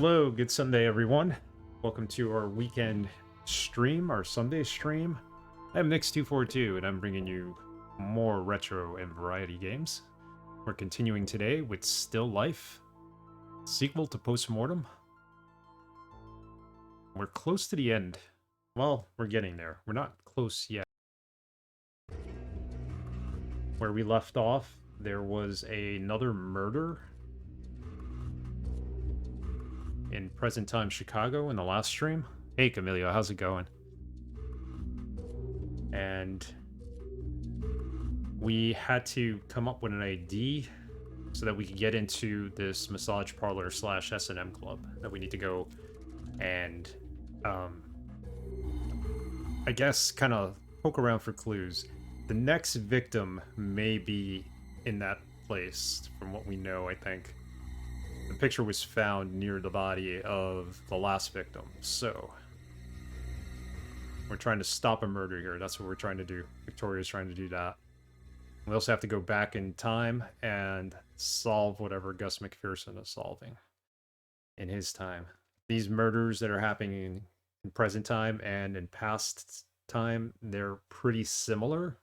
Hello, good Sunday, everyone. Welcome to our weekend stream, our Sunday stream. I'm Nix242, and I'm bringing you more retro and variety games. We're continuing today with Still Life, sequel to Postmortem. We're close to the end. Well, we're getting there. We're not close yet. Where we left off, there was another murder in present time Chicago in the last stream. Hey Camilio, how's it going? And we had to come up with an ID so that we could get into this massage parlor slash S&M club that we need to go and I guess kind of poke around for clues. The next victim may be in that place from what we know, I think. The picture was found near the body of the last victim, so we're trying to stop a murder here. That's what we're trying to do. Victoria's trying to do that. We also have to go back in time and solve whatever Gus McPherson is solving in his time. These murders that are happening in present time and in past time, they're pretty similar.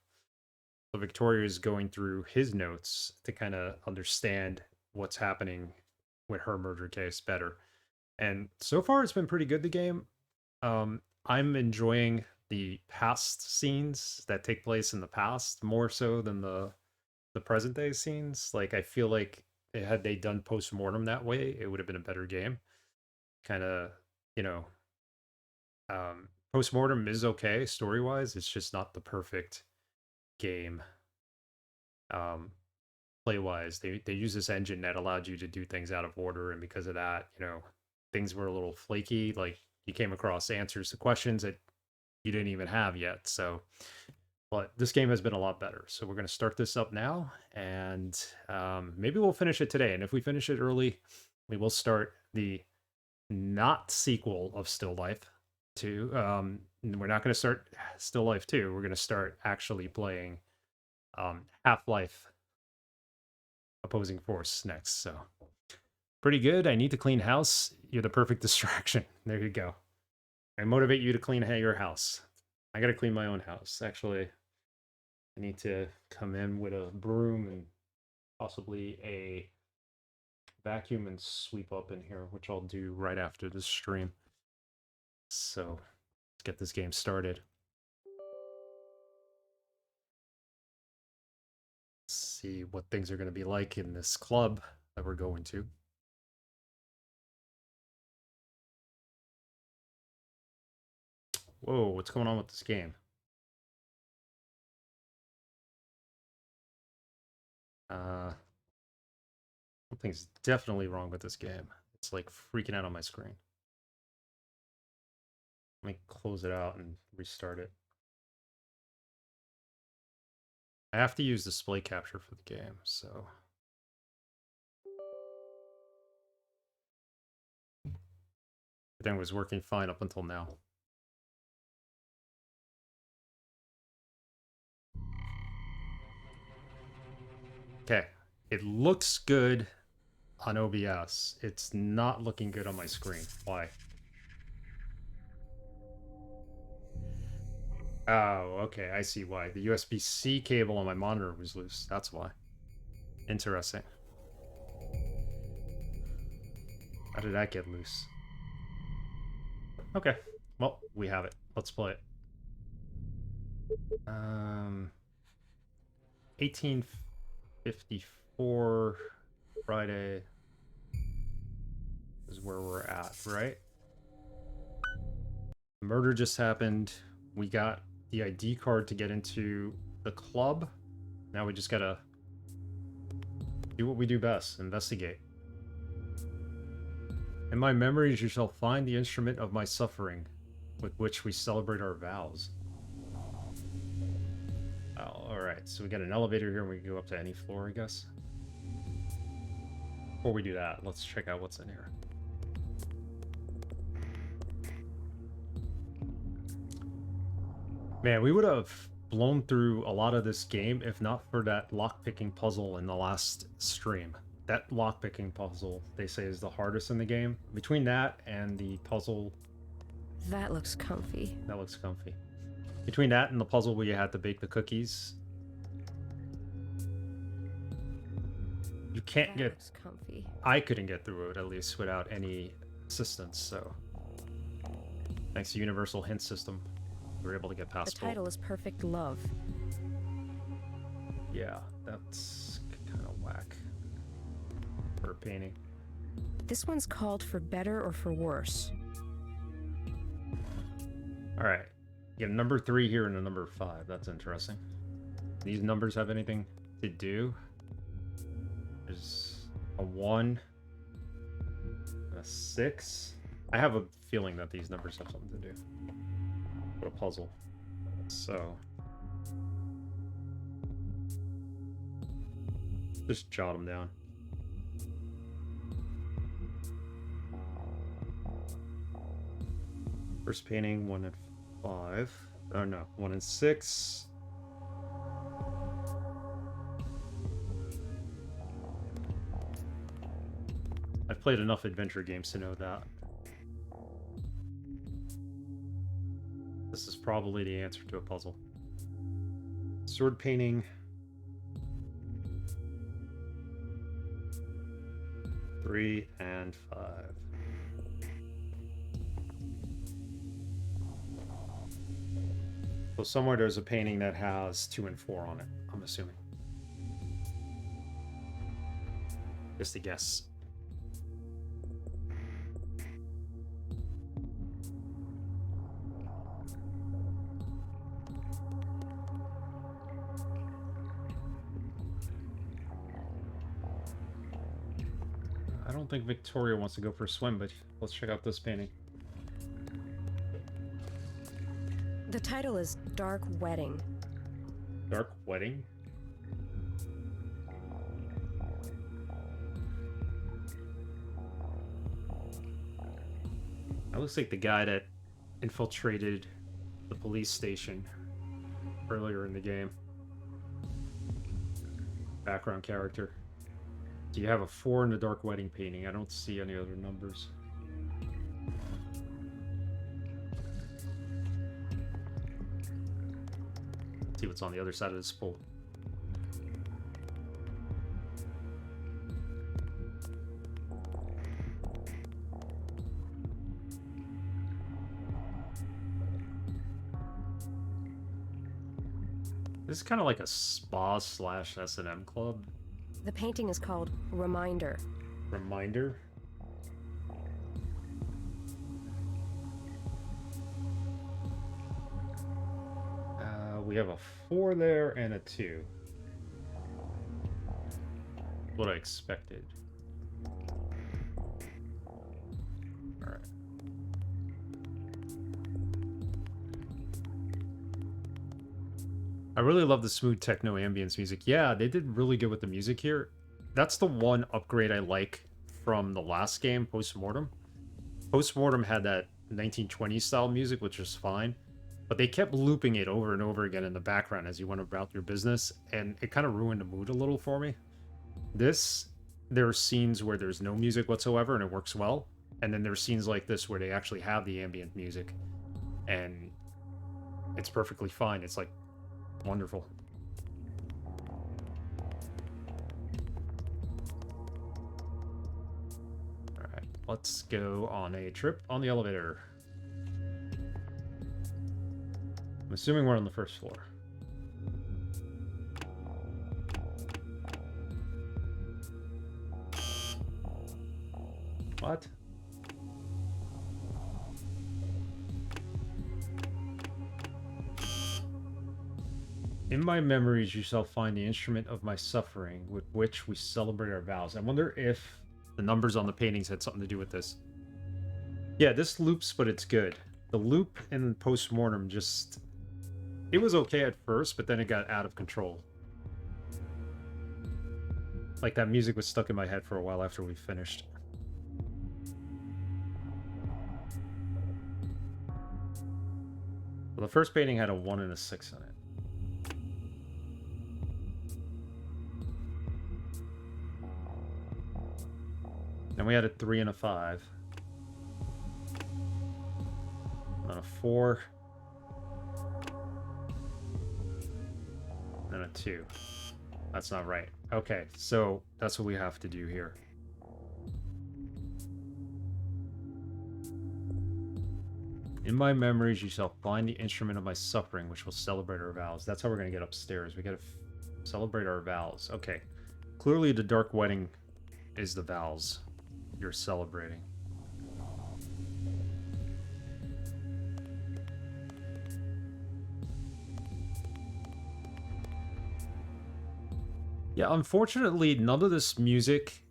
So Victoria is going through his notes to kind of understand what's happening with her murder case better. And so far it's been pretty good, the game. I'm enjoying the past scenes that take place in the past more so than the present day scenes. Like, I feel like had they done Postmortem that way, it would have been a better game. Kind of, you know, Postmortem is okay story wise. It's just not the perfect game. Play wise, they use this engine that allowed you to do things out of order, and because of that, things were a little flaky. Like, you came across answers to questions that you didn't even have yet. So, but this game has been a lot better. So we're going to start this up now, and maybe we'll finish it today. And if we finish it early, we will start the not sequel of Still Life 2. We're not going to start Still Life 2. We're going to start actually playing Half-Life Opposing Force next. So pretty good. I need to clean house. You're the perfect distraction. There you go. I motivate you to clean your house. I gotta clean my own house. Actually, I need to come in with a broom and possibly a vacuum and sweep up in here, which I'll do right after this stream. So let's get this game started. Let's see what things are going to be like in this club that we're going to. Whoa, what's going on with this game? Something's definitely wrong with this game. It's like freaking out on my screen. Let me close it out and restart it. I have to use display capture for the game, so everything was working fine up until now. Okay, it looks good on OBS. It's not looking good on my screen. Why? Oh, okay, I see why. The USB-C cable on my monitor was loose. That's why. Interesting. How did that get loose? Okay, well, we have it. Let's play it. 1854 Friday is where we're at, right? Murder just happened. We got the ID card to get into the club. Now we just gotta do what we do best, investigate. In my memories, you shall find the instrument of my suffering, with which we celebrate our vows. Oh, alright, so we got an elevator here and we can go up to any floor, I guess. Before we do that, let's check out what's in here. Man, we would have blown through a lot of this game if not for that lockpicking puzzle in the last stream. That lockpicking puzzle, they say, is the hardest in the game. Between that and the puzzle... That looks comfy. That looks comfy. Between that and the puzzle where you had to bake the cookies, you can't That get... looks comfy. I couldn't get through it, at least, without any assistance, so... Thanks to Universal Hint System, we were able to get The past both. title is Perfect Love. Yeah, that's kind of whack for a painting. This one's called For Better or For Worse. All right, you get a number 3 here and a number 5. That's interesting. These numbers have anything to do? There's a 1, a 6. I have a feeling that these numbers have something to do with a puzzle. So just jot them down. First painting, 1 and 5. Oh no, 1 and 6. I've played enough adventure games to know that. This is probably the answer to a puzzle. Sword painting. 3 and 5. So somewhere there's a painting that has 2 and 4 on it, I'm assuming. Just a guess. I don't think Victoria wants to go for a swim, but let's check out this painting. The title is Dark Wedding. Dark Wedding? That looks like the guy that infiltrated the police station earlier in the game. Background character. Do you have a 4 in the Dark Wedding painting? I don't see any other numbers. Let's see what's on the other side of this spool. This is kind of like a spa slash S&M club. The painting is called Reminder. Reminder. We have a 4 there and a 2. What I expected. Alright. I really love the smooth techno ambience music. Yeah, they did really good with the music here. That's the one upgrade I like from the last game, Postmortem. Postmortem had that 1920s style music, which was fine, but they kept looping it over and over again in the background as you went about your business, and it kind of ruined the mood a little for me. This, there are scenes where there's no music whatsoever and it works well, and then there's scenes like this where they actually have the ambient music, and it's perfectly fine. It's like wonderful. Alright, let's go on a trip on the elevator. I'm assuming we're on the first floor. What? In my memories, you shall find the instrument of my suffering with which we celebrate our vows. I wonder if the numbers on the paintings had something to do with this. Yeah, this loops, but it's good. The loop in Postmortem just... It was okay at first, but then it got out of control. Like, that music was stuck in my head for a while after we finished. Well, the first painting had a 1 and a 6 in it. Then we had a 3 and a 5. Then a 4. Then a 2. That's not right. Okay, so that's what we have to do here. In my memories, you shall find the instrument of my suffering, which will celebrate our vows. That's how we're going to get upstairs. We got to celebrate our vows. Okay. Clearly, the Dark Wedding is the vows you're celebrating. Yeah, unfortunately, none of this music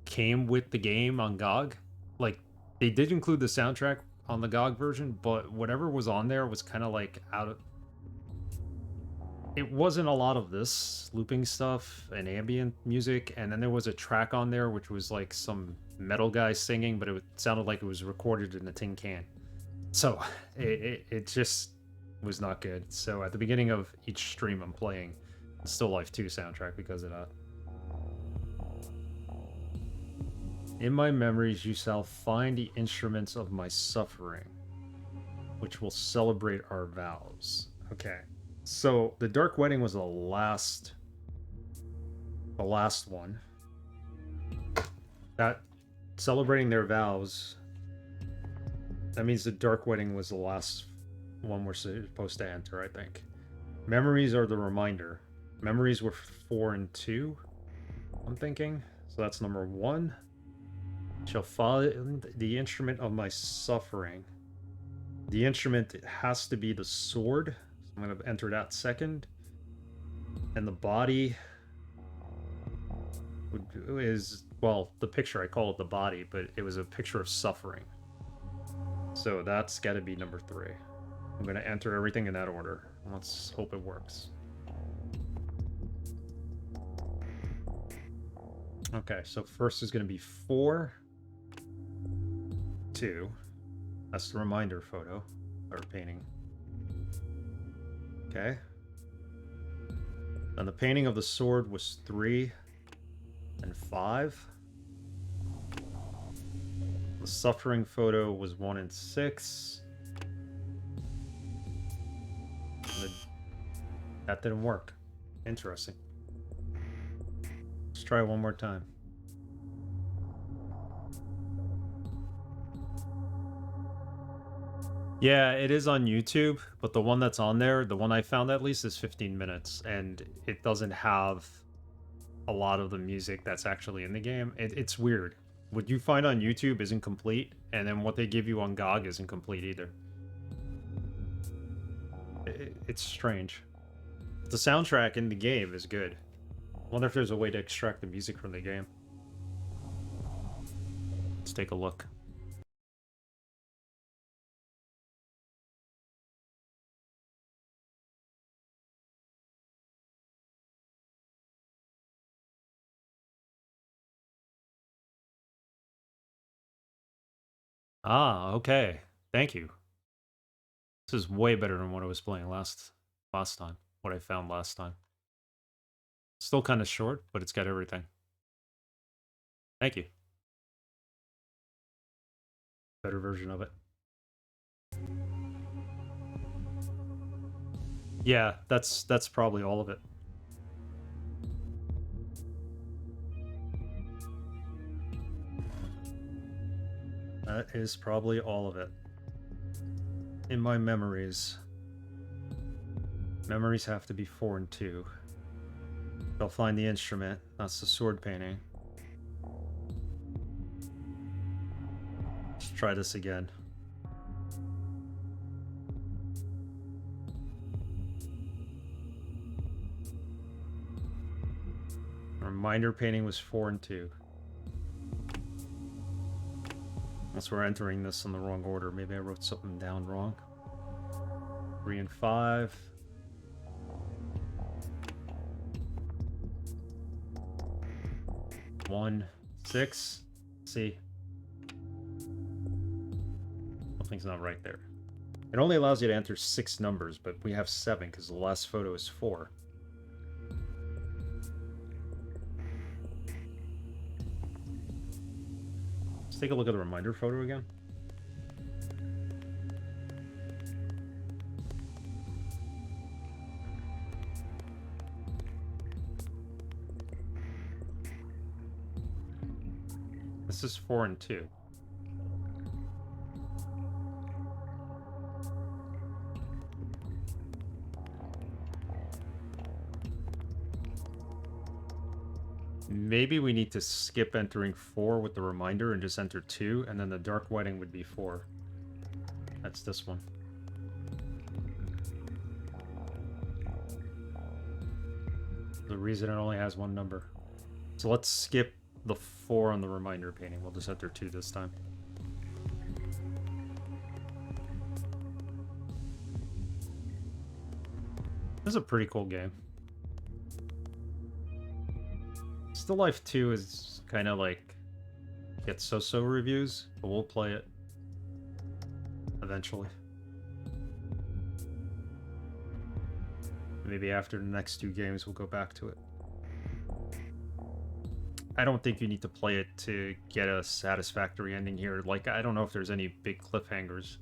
came with the game on GOG. Like, they did include the soundtrack on the GOG version, but whatever was on there was kind of like out of... It wasn't a lot of this looping stuff and ambient music, and then there was a track on there which was like some metal guy singing, but it sounded like it was recorded in a tin can. So, it just was not good. So at the beginning of each stream, I'm playing the Still Life 2 soundtrack because of that. In my memories, you shall find the instruments of my suffering, which will celebrate our vows. Okay, so the Dark Wedding was the last one. That celebrating their vows. That means the Dark Wedding was the last one we're supposed to enter, I think. Memories are the reminder. Memories were 4 and 2, I'm thinking. So that's number 1. Shall find the instrument of my suffering. The instrument has to be the sword. So I'm going to enter that second. And the body is, well, the picture, I call it the body, but it was a picture of suffering. So that's got to be number 3. I'm going to enter everything in that order. Let's hope it works. Okay, so first is going to be 4, 2. That's the reminder photo or painting. Okay. And the painting of the sword was 3 and 5. The suffering photo was 1 and 6. That didn't work. Interesting. Let's try one more time. Yeah, it is on YouTube, but the one that's on there, the one I found at least, is 15 minutes, and it doesn't have a lot of the music that's actually in the game. It's weird. What you find on YouTube isn't complete, and then what they give you on GOG isn't complete either. It's strange. The soundtrack in the game is good. I wonder if there's a way to extract the music from the game. Let's take a look. Ah, okay. Thank you. This is way better than what I was playing last time. What I found last time. Still kind of short, but it's got everything. Thank you. Better version of it. Yeah, that's probably all of it. That is probably all of it. In my memories. Memories have to be 4 and 2. I'll find the instrument. That's the sword painting. Let's try this again. Reminder painting was 4 and 2. Unless we're entering this in the wrong order. Maybe I wrote something down wrong. 3 and 5. One, 6. See. Something's not right there. It only allows you to enter 6 numbers, but we have 7 because the last photo is 4. Let's take a look at the reminder photo again. This is 4 and 2. Maybe we need to skip entering 4 with the reminder and just enter 2, and then the dark wedding would be 4. That's this one. The reason it only has one number. So let's skip the 4 on the reminder painting. We'll just enter 2 this time. This is a pretty cool game. Still Life 2 is kind of like gets so-so reviews, but we'll play it eventually. Maybe after the next 2 games we'll go back to it. I don't think you need to play it to get a satisfactory ending here. Like, I don't know if there's any big cliffhangers.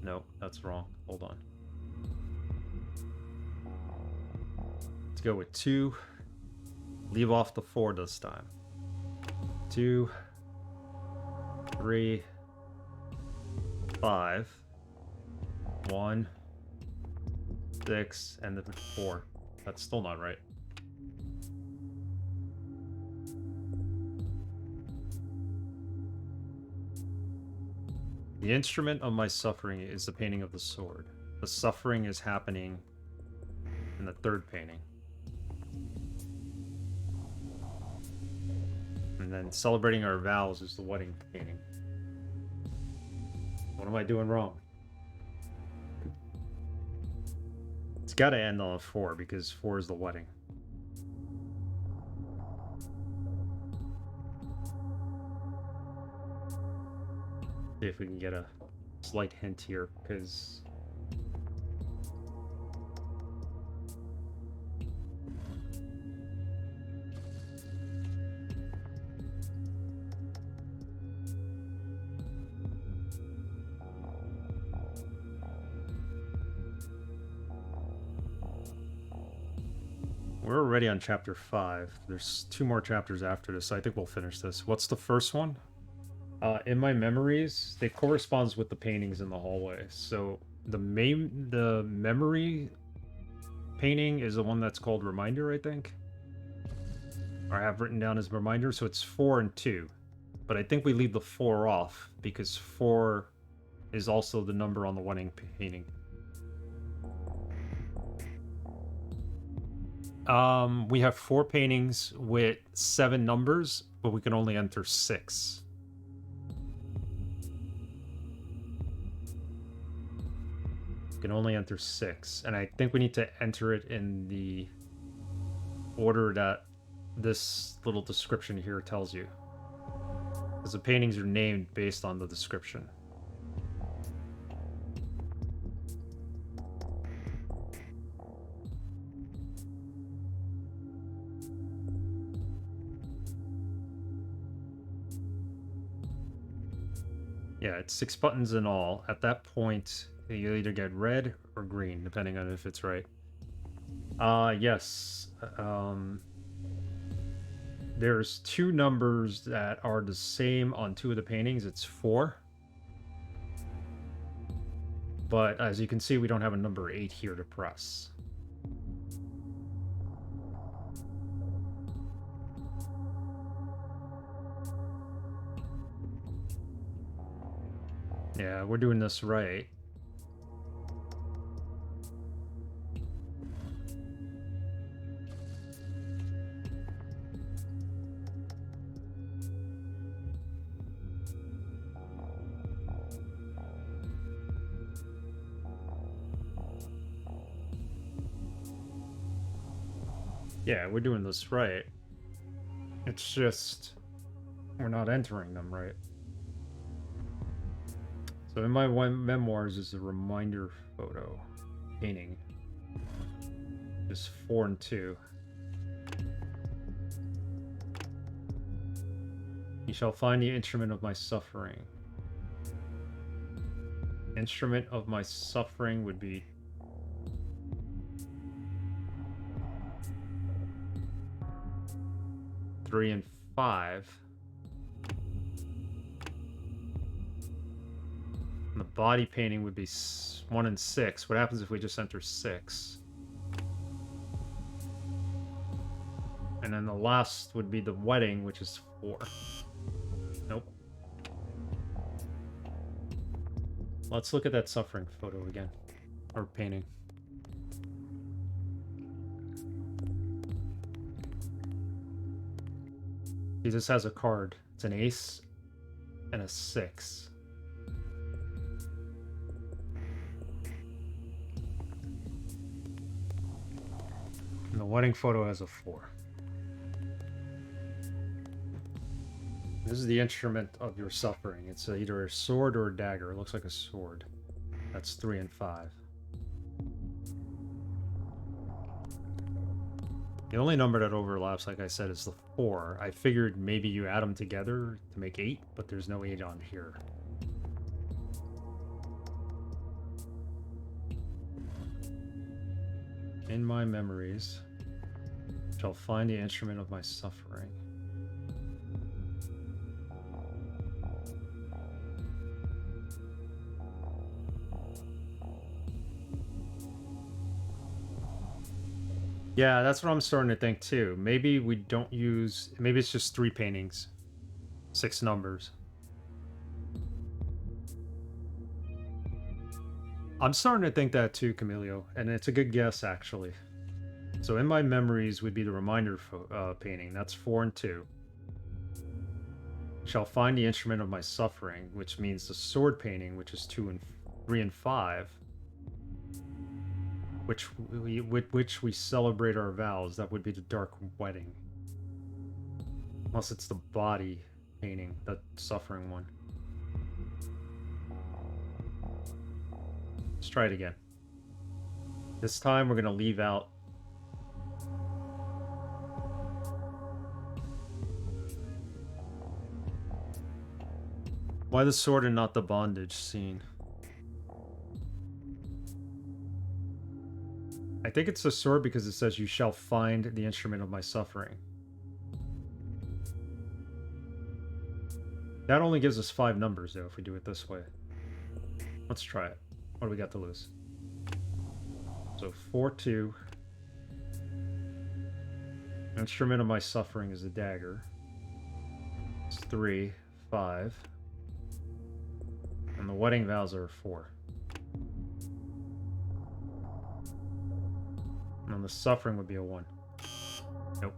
No, that's wrong. Hold on. Let's go with 2. Leave off the 4 this time. 2, 3, 5, 1, 6, and then 4. That's still not right. The instrument of my suffering is the painting of the sword. The suffering is happening in the 3rd painting. And then celebrating our vows is the wedding painting. What am I doing wrong? It's got to end on a 4 because 4 is the wedding. See if we can get a slight hint here, because we're already on chapter 5. There's 2 more chapters after this, so I think we'll finish this. What's the first one? In my memories, it corresponds with the paintings in the hallway. So the memory painting is the one that's called Reminder, I think. Or I have written down as Reminder, so it's 4 and 2. But I think we leave the 4 off because 4 is also the number on the wedding painting. We have 4 paintings with 7 numbers, but we can only enter 6. Can only enter 6, and I think we need to enter it in the order that this little description here tells you, because the paintings are named based on the description. Yeah, it's 6 buttons in all. At that point, you either get red or green, depending on if it's right. Yes. There's 2 numbers that are the same on 2 of the paintings. It's 4. But as you can see, we don't have a number 8 here to press. Yeah, we're doing this right. Yeah, we're doing this right. It's just we're not entering them right. So in my memoirs is a reminder photo painting. Just 4 and 2. You shall find the instrument of my suffering. Instrument of my suffering would be 3 and 5. And the body painting would be 1 and 6. What happens if we just enter 6? And then the last would be the wedding, which is 4. Nope. Let's look at that suffering photo again. Or painting. Jesus has a card. It's an ace and a 6. And the wedding photo has a 4. This is the instrument of your suffering. It's either a sword or a dagger. It looks like a sword. That's 3 and 5. The only number that overlaps, like I said, is the 4. I figured maybe you add them together to make 8, but there's no 8 on here. In my memories, shall find the instrument of my suffering. Yeah, that's what I'm starting to think too. Maybe we don't use... Maybe it's just 3 paintings. 6 numbers. I'm starting to think that too, Camilio. And it's a good guess, actually. So in my memories would be the reminder painting. That's 4 and 2. Shall find the instrument of my suffering, which means the sword painting, which is 3 and 5. With which we celebrate our vows. That would be the dark wedding. Unless it's the body painting, the suffering one. Let's try it again. This time we're going to leave out why the sword and not the bondage scene. I think it's the sword because it says you shall find the instrument of my suffering. That only gives us 5 numbers though if we do it this way. Let's try it. What do we got to lose? So 4, 2. Instrument of my suffering is a dagger. It's 3, 5. And the wedding vows are 4. And the suffering would be a 1. Nope.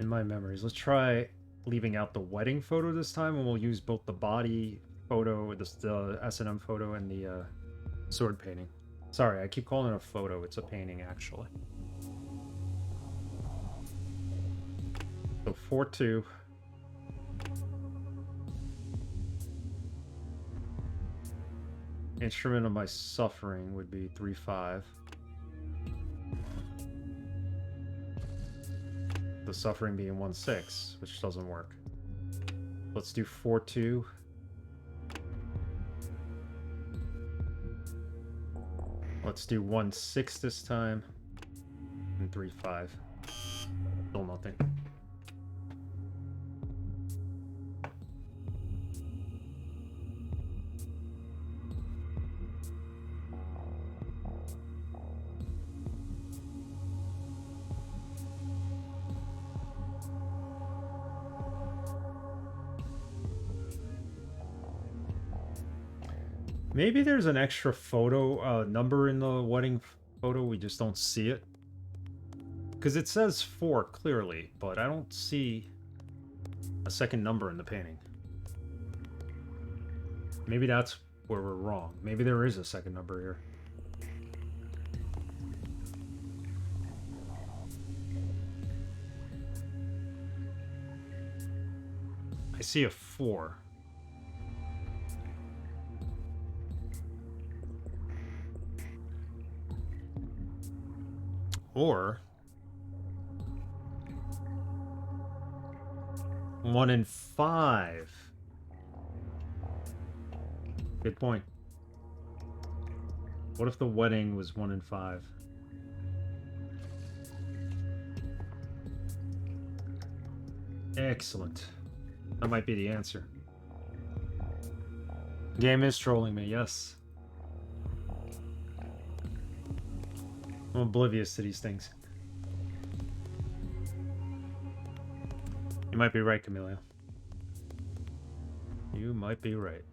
In my memories. Let's try leaving out the wedding photo this time, and we'll use both the body photo, the S&M photo, and the sword painting. Sorry, I keep calling it a photo. It's a painting, actually. So 4, 2. Instrument of my suffering would be 3, 5. The suffering being 1, 6, which doesn't work. Let's do 4, 2. Let's do 1, 6 this time. And 3, 5. Still nothing. Maybe there's an extra photo number in the wedding photo. We just don't see it. Because it says 4 clearly, but I don't see a second number in the painting. Maybe that's where we're wrong. Maybe there is a second number here. I see a 4. Or 1 in 5. Good point. What if the wedding was 1 in 5? Excellent. That might be the answer. Game is trolling me, yes. I'm oblivious to these things. You might be right, Camilla. You might be right.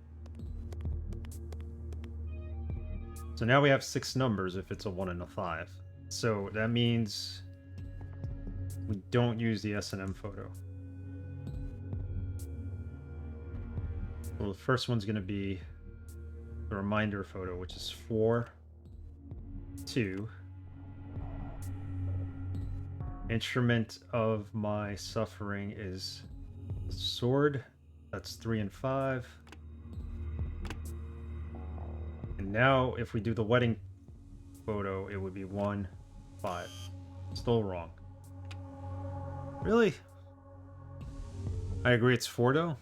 So now we have 6 numbers if it's a 1 and a 5. So that means we don't use the S&M photo. Well, the first one's going to be the reminder photo, which is 4, 2. Instrument of my suffering is the sword. That's 3 and 5. And now, if we do the wedding photo, it would be 1, 5. Still wrong. Really? I agree it's 4, though.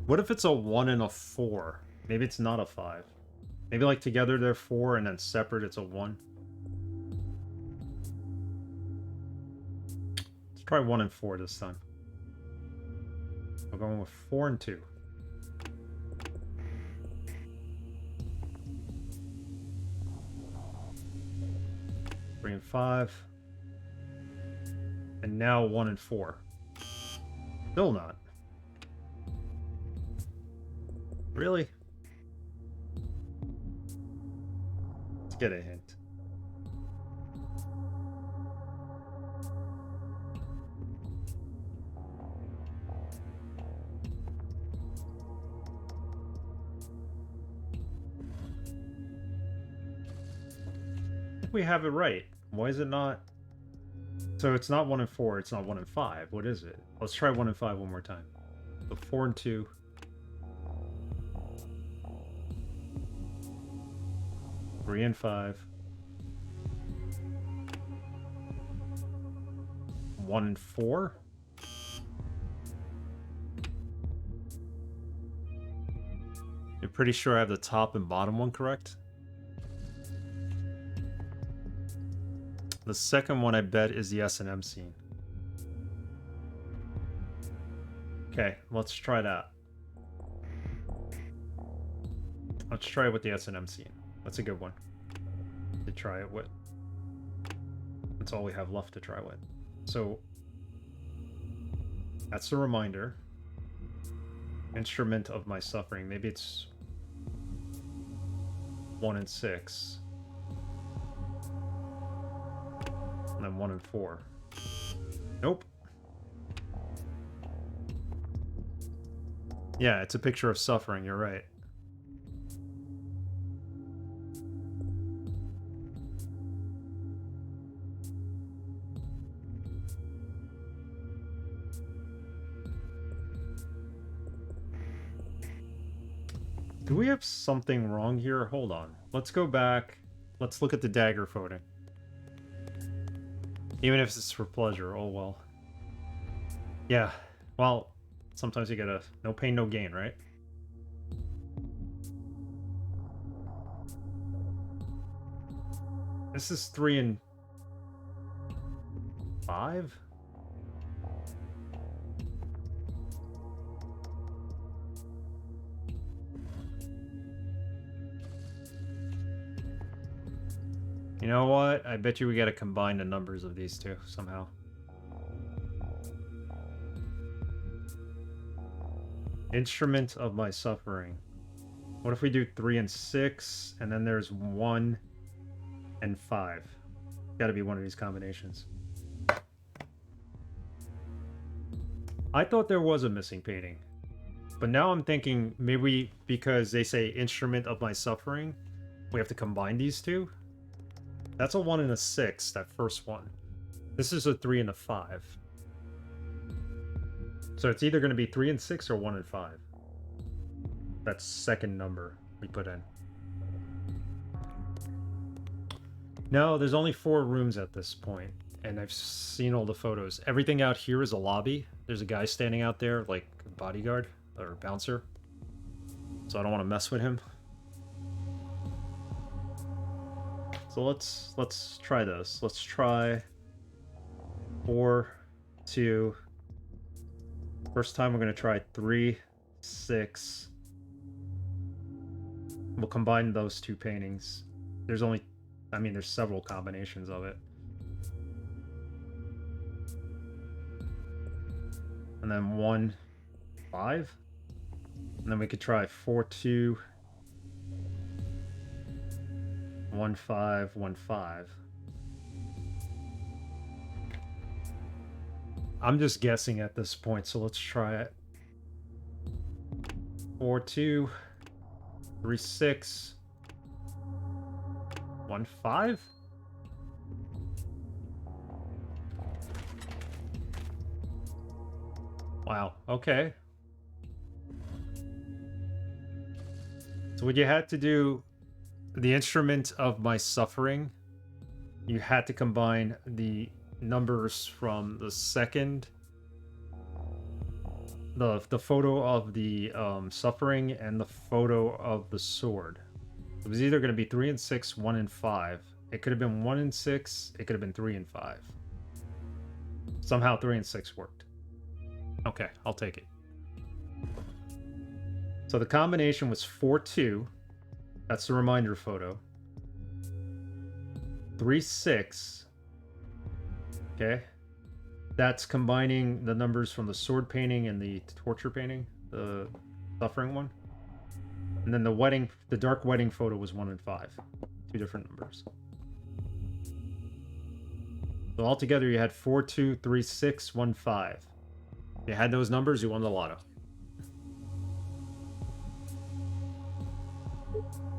What if it's a 1 and a 4? Maybe it's not a 5. Maybe, like, together they're 4, and then separate it's a 1. Let's try 1 and 4 this time. We're going with 4 and 2. 3 and 5. And now 1 and 4. Still not. Really? Let's get a hint. I think we have it right. Why is it not? So it's not 1 and 4, it's not 1 and 5. What is it? Let's try 1 and 5 one more time. So 4 and 2. 3 and 5. 1 and 4. You're pretty sure I have the top and bottom one correct? The second one I bet is the S&M scene. Okay, let's try that. Let's try it with the S&M scene. That's a good one to try it with. That's all we have left to try with. So that's a reminder. Instrument of my suffering. Maybe it's 1 and 6. And then 1 and 4. Nope. Yeah, it's a picture of suffering, you're right. Do we have something wrong here? Hold on. Let's go back. Let's look at the dagger photo. Even if it's for pleasure, oh well. Yeah, well, sometimes you gotta... no pain, no gain, right? This is 3 and 5? You know what? I bet you we gotta combine the numbers of these two somehow. Instrument of my suffering. What if we do 3 and 6, and then there's 1 and 5? Gotta be one of these combinations. I thought there was a missing painting. But now I'm thinking maybe because they say instrument of my suffering, we have to combine these two? That's a 1 and a 6, that first one. This is a 3 and a 5. So it's either going to be 3 and 6 or 1 and 5. That second number we put in. No, there's only 4 rooms at this point, and I've seen all the photos. Everything out here is a lobby. There's a guy standing out there, like a bodyguard or bouncer. So I don't want to mess with him. So let's try this. Let's try 4, 2. First time we're gonna try 3, 6. We'll combine those 2 paintings. There's only, I mean, there's several combinations of it. And then 1, 5. And then we could try 4, 2, 1, 5, 1, 5. I'm just guessing at this point, so let's try it. 4, 2, 3, 6, 1, 5. Wow, okay. So what you had to do, the instrument of my suffering, you had to combine the numbers from the second, the photo of the suffering and the photo of the sword. It was either going to be 3 and 6, 1 and 5. It could have been 1 and 6. It could have been 3 and 5. Somehow 3 and 6 worked. Okay, I'll take it. So the combination was 4, 2. That's the reminder photo. 3, 6. Okay. That's combining the numbers from the sword painting and the torture painting, the suffering one. And then the dark wedding photo was 1 and 5. 2 different numbers. So altogether you had 4, 2, 3, 6, 1, 5. If you had those numbers, you won the lotto.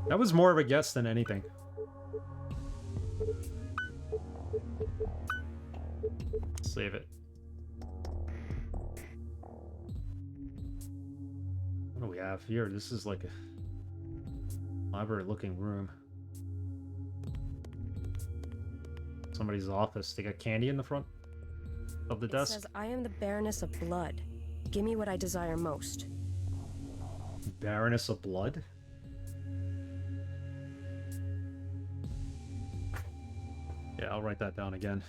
That was more of a guess than anything. Save it. What do we have here? This is like a library-looking room. Somebody's office. They got candy in the front of the desk. It says, I am the Baroness of Blood. Give me what I desire most. Baroness of Blood? Yeah, I'll write that down again.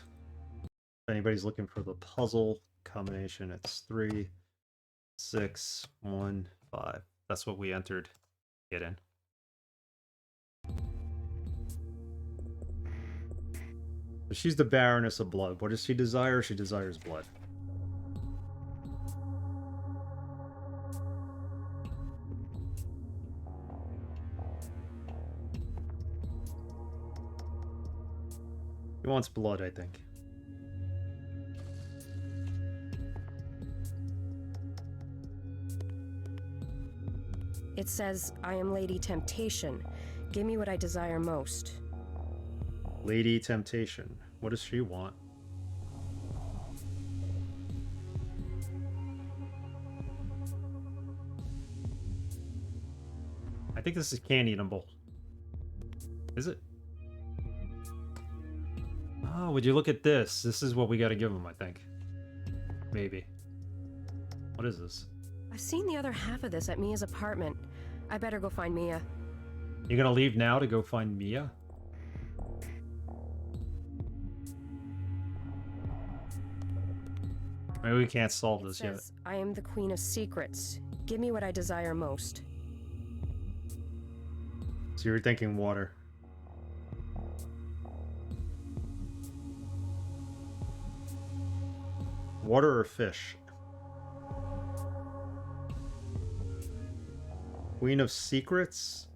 If anybody's looking for the puzzle combination, it's 3, 6, 1, 5. That's what we entered. Get in. She's the Baroness of Blood. What does she desire? She desires blood. He wants blood, I think. It says, I am Lady Temptation. Give me what I desire most. Lady Temptation. What does she want? I think this is candy in a bowl. Is it? Oh, would you look at this? This is what we got to give him, I think. Maybe. What is this? I've seen the other half of this at Mia's apartment. I better go find Mia. You're gonna leave now to go find Mia? Maybe we can't solve this yet. I am the Queen of Secrets. Give me what I desire most. So you're thinking water. Water or fish? Queen of Secrets?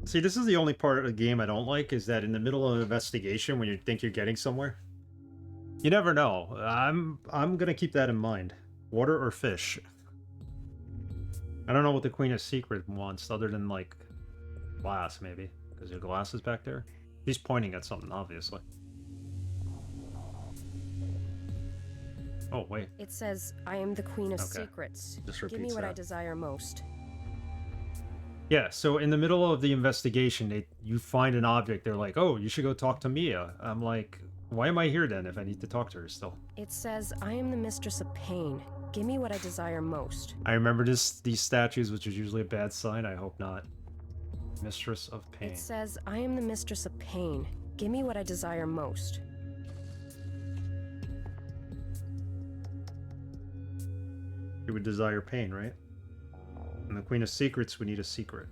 See, this is the only part of the game I don't like, is that in the middle of an investigation when you think you're getting somewhere, you never know. I'm gonna keep that in mind. Water or fish? I don't know what the Queen of Secret wants, other than, like, glass, maybe. Because your glass is back there. He's pointing at something, obviously. Oh, wait. It says, I am the Queen of Okay. Secrets. Just Give me repeats what I that. desire most. Yeah, so in the middle of the investigation, you find an object. They're like, "Oh, you should go talk to Mia." I'm like, "Why am I here then if I need to talk to her still?" It says, I am the mistress of pain. Give me what I desire most. I remember these statues, which is usually a bad sign. I hope not. Mistress of Pain. It says, I am the mistress of pain. Give me what I desire most. You would desire pain, right? And the Queen of Secrets would need a secret.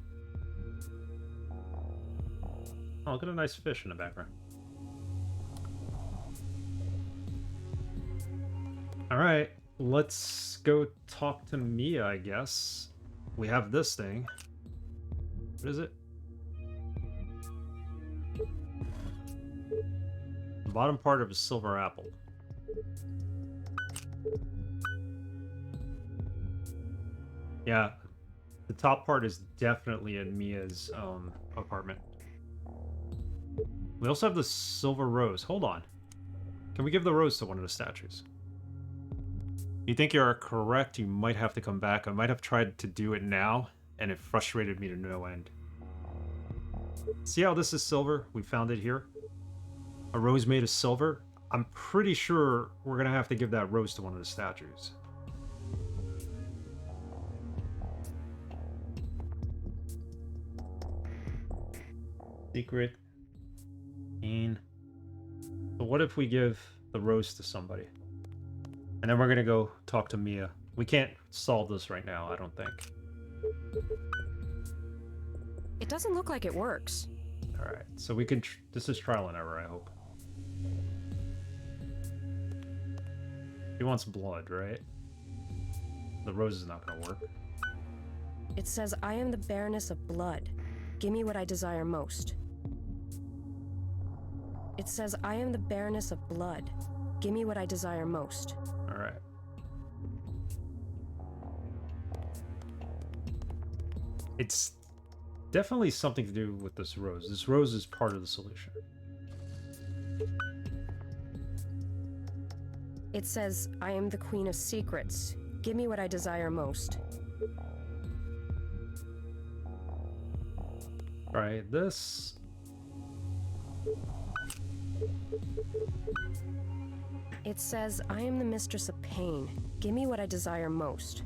Oh, look at a nice fish in the background. Alright, let's go talk to Mia, I guess. We have this thing. What is it? The bottom part of a silver apple. Yeah, the top part is definitely in Mia's apartment. We also have the silver rose. Hold on. Can we give the rose to one of the statues? You think you're correct, you might have to come back. I might have tried to do it now, and it frustrated me to no end. See how this is silver? We found it here. A rose made of silver. I'm pretty sure we're going to have to give that rose to one of the statues. Secret. But what if we give the rose to somebody? And then we're gonna go talk to Mia. We can't solve this right now, I don't think. It doesn't look like it works. Alright, so we can... this is trial and error, I hope. He wants blood, right? The rose is not gonna work. It says, I am the Baroness of Blood. Give me what I desire most. It says, I am the Baroness of Blood. Give me what I desire most. Alright. It's definitely something to do with this rose. This rose is part of the solution. It says, I am the Queen of Secrets. Give me what I desire most. Alright, this... It says, I am the mistress of pain. Give me what I desire most.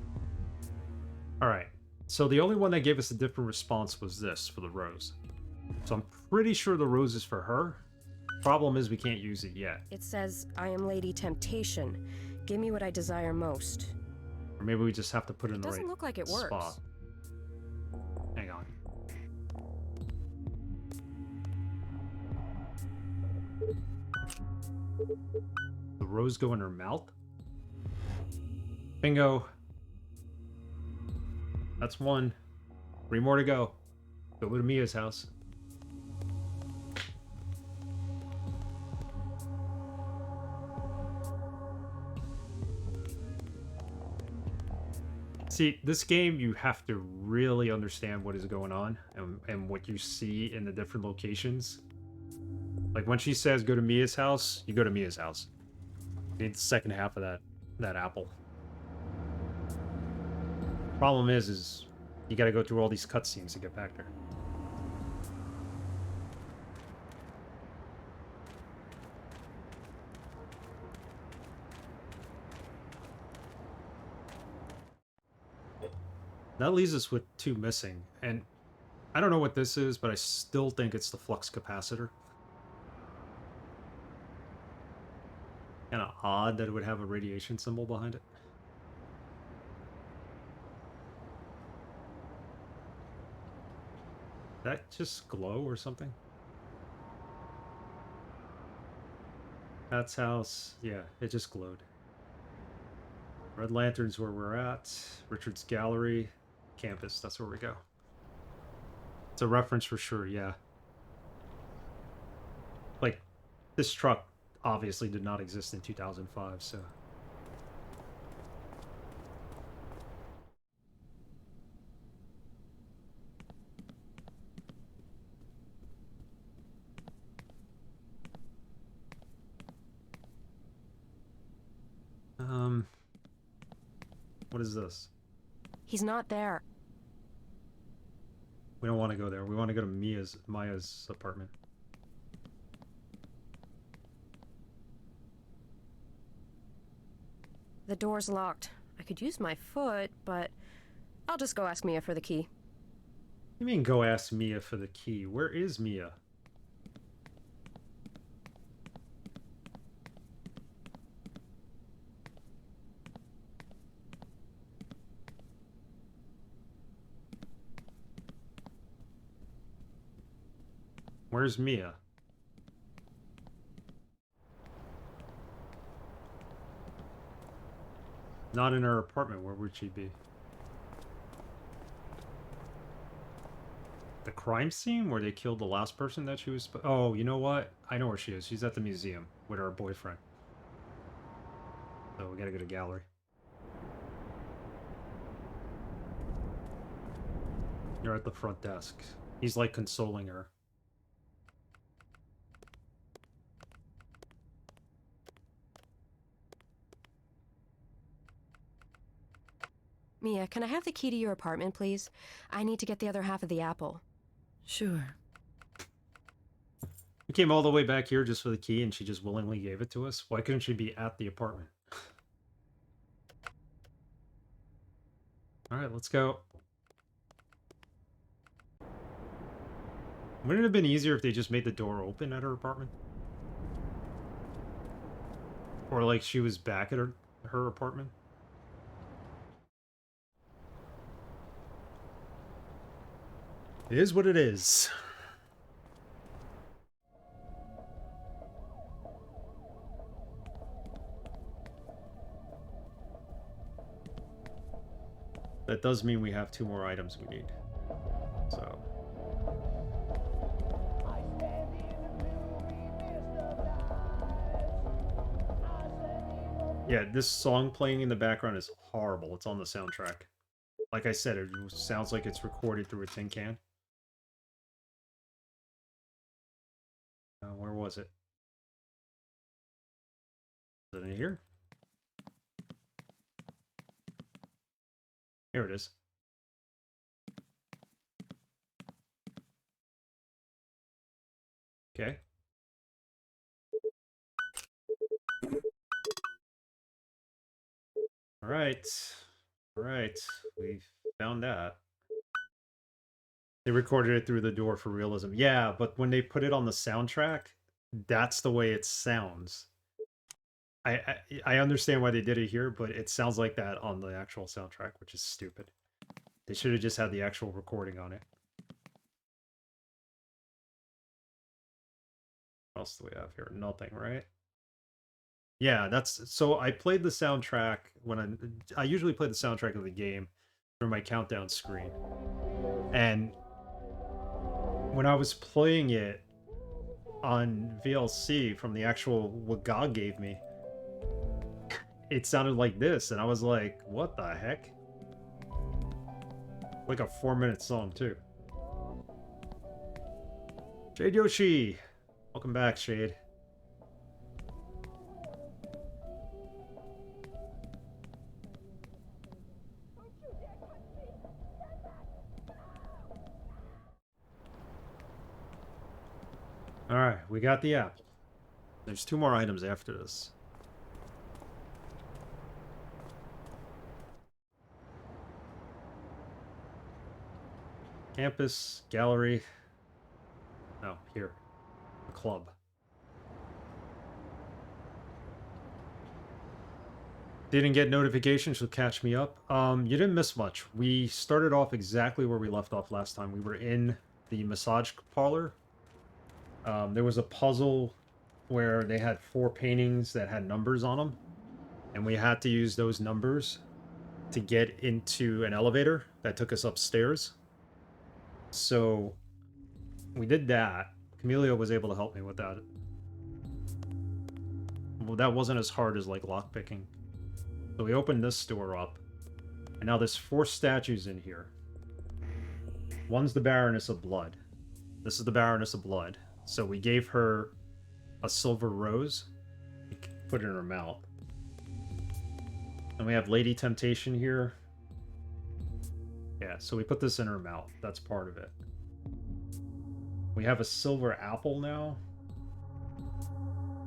Alright, so the only one that gave us a different response was this, for the rose. So I'm pretty sure the rose is for her. Problem is we can't use it yet. It says, I am Lady Temptation. Give me what I desire most. Or maybe we just have to put it in the right Doesn't look like it works. spot. Hang on. The rose go in her mouth? Bingo. That's one. 3 more to go. Go to Mia's house. See, this game, you have to really understand what is going on and what you see in the different locations. Like, when she says go to Mia's house, you go to Mia's house. You need the second half of that apple. Problem is you gotta go through all these cutscenes to get back there. That leaves us with 2 missing, and I don't know what this is, but I still think it's the flux capacitor. Kinda odd that it would have a radiation symbol behind it. That just glow or something? That's house. Yeah, it just glowed. Red Lantern's where we're at. Richard's Gallery. Campus, that's where we go. It's a reference for sure, yeah. Like, this truck obviously did not exist in 2005, so... What is this? He's not there. We don't want to go there. We want to go to Maya's apartment. The door's locked. I could use my foot, but I'll just go ask Mia for the key. You mean go ask Mia for the key? Where is Mia? Where's Mia? Not in her apartment. Where would she be? The crime scene where they killed the last person that she was... Oh, you know what? I know where she is. She's at the museum with her boyfriend. So we gotta go to gallery. You're at the front desk. He's like consoling her. Mia, can I have the key to your apartment, please? I need to get the other half of the apple. Sure. We came all the way back here just for the key and she just willingly gave it to us. Why couldn't she be at the apartment? Alright, let's go. Wouldn't it have been easier if they just made the door open at her apartment? Or like she was back at her apartment? It is what it is. That does mean we have 2 more items we need. So... yeah, this song playing in the background is horrible. It's on the soundtrack. Like I said, it sounds like it's recorded through a tin can. Where was it? Is it in here? Here it is. Okay. Alright. Alright. We found that. They recorded it through the door for realism. Yeah, but when they put it on the soundtrack, that's the way it sounds. I understand why they did it here, but it sounds like that on the actual soundtrack, which is stupid. They should have just had the actual recording on it. What else do we have here? Nothing, right? Yeah, that's... so I played the soundtrack when I usually play the soundtrack of the game through my countdown screen. And when I was playing it on VLC from the actual what God gave me, it sounded like this, and I was like, what the heck? Like a 4-minute song, too. Shade Yoshi! Welcome back, Shade. Alright, we got the apple. There's 2 more items after this. Campus, gallery. No, here. The club. Didn't get notifications, so catch me up. You didn't miss much. We started off exactly where we left off last time. We were in the massage parlor. There was a puzzle where they had 4 paintings that had numbers on them. And we had to use those numbers to get into an elevator that took us upstairs. So we did that. Camellia was able to help me with that. Well, that wasn't as hard as like lockpicking. So we opened this door up. And now there's 4 statues in here. One's the Baroness of Blood. This is the Baroness of Blood. So we gave her a silver rose. We put it in her mouth. And we have Lady Temptation here. Yeah, so we put this in her mouth. That's part of it. We have a silver apple now.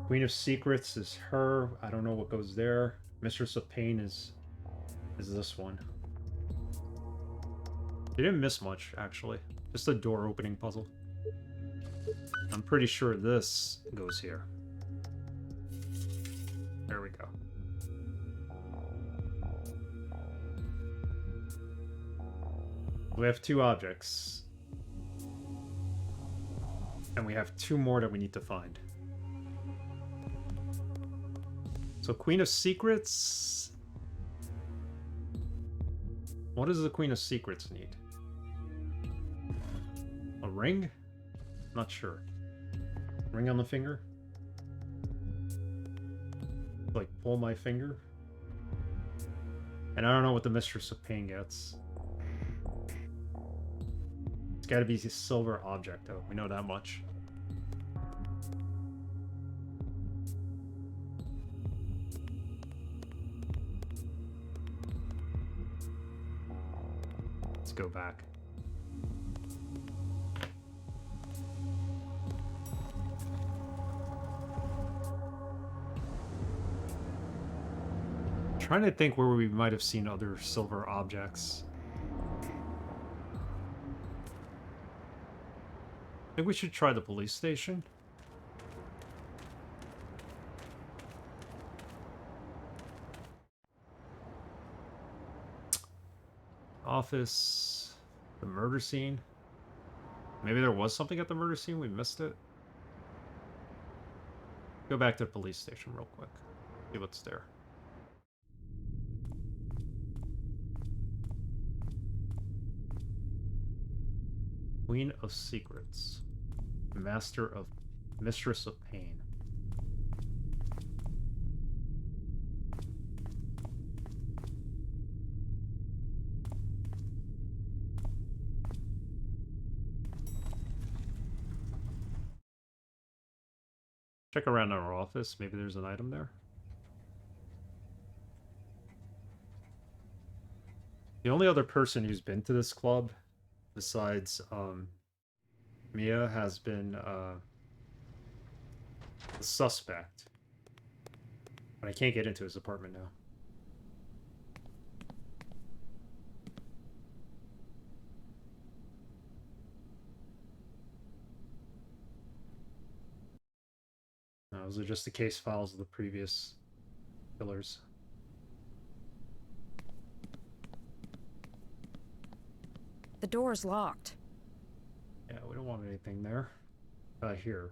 Queen of Secrets is her. I don't know what goes there. Mistress of Pain is this one. You didn't miss much, actually. Just a door opening puzzle. I'm pretty sure this goes here. There we go. We have 2 objects. And we have 2 more that we need to find. So Queen of Secrets... What does the Queen of Secrets need? A ring? Not sure. Ring on the finger? Like, pull my finger? And I don't know what the Mistress of Pain gets. It's gotta be a silver object, though. We know that much. Let's go back. Trying to think where we might have seen other silver objects. I think we should try the police station. Office. The murder scene. Maybe there was something at the murder scene, we missed it. Go back to the police station real quick. See what's there. Queen of Secrets. Mistress of Pain. Check around our office. Maybe there's an item there. The only other person who's been to this club besides Mia has been the suspect. But I can't get into his apartment now. Those are just the case files of the previous killers. The door's locked. Yeah, we don't want anything there. Here.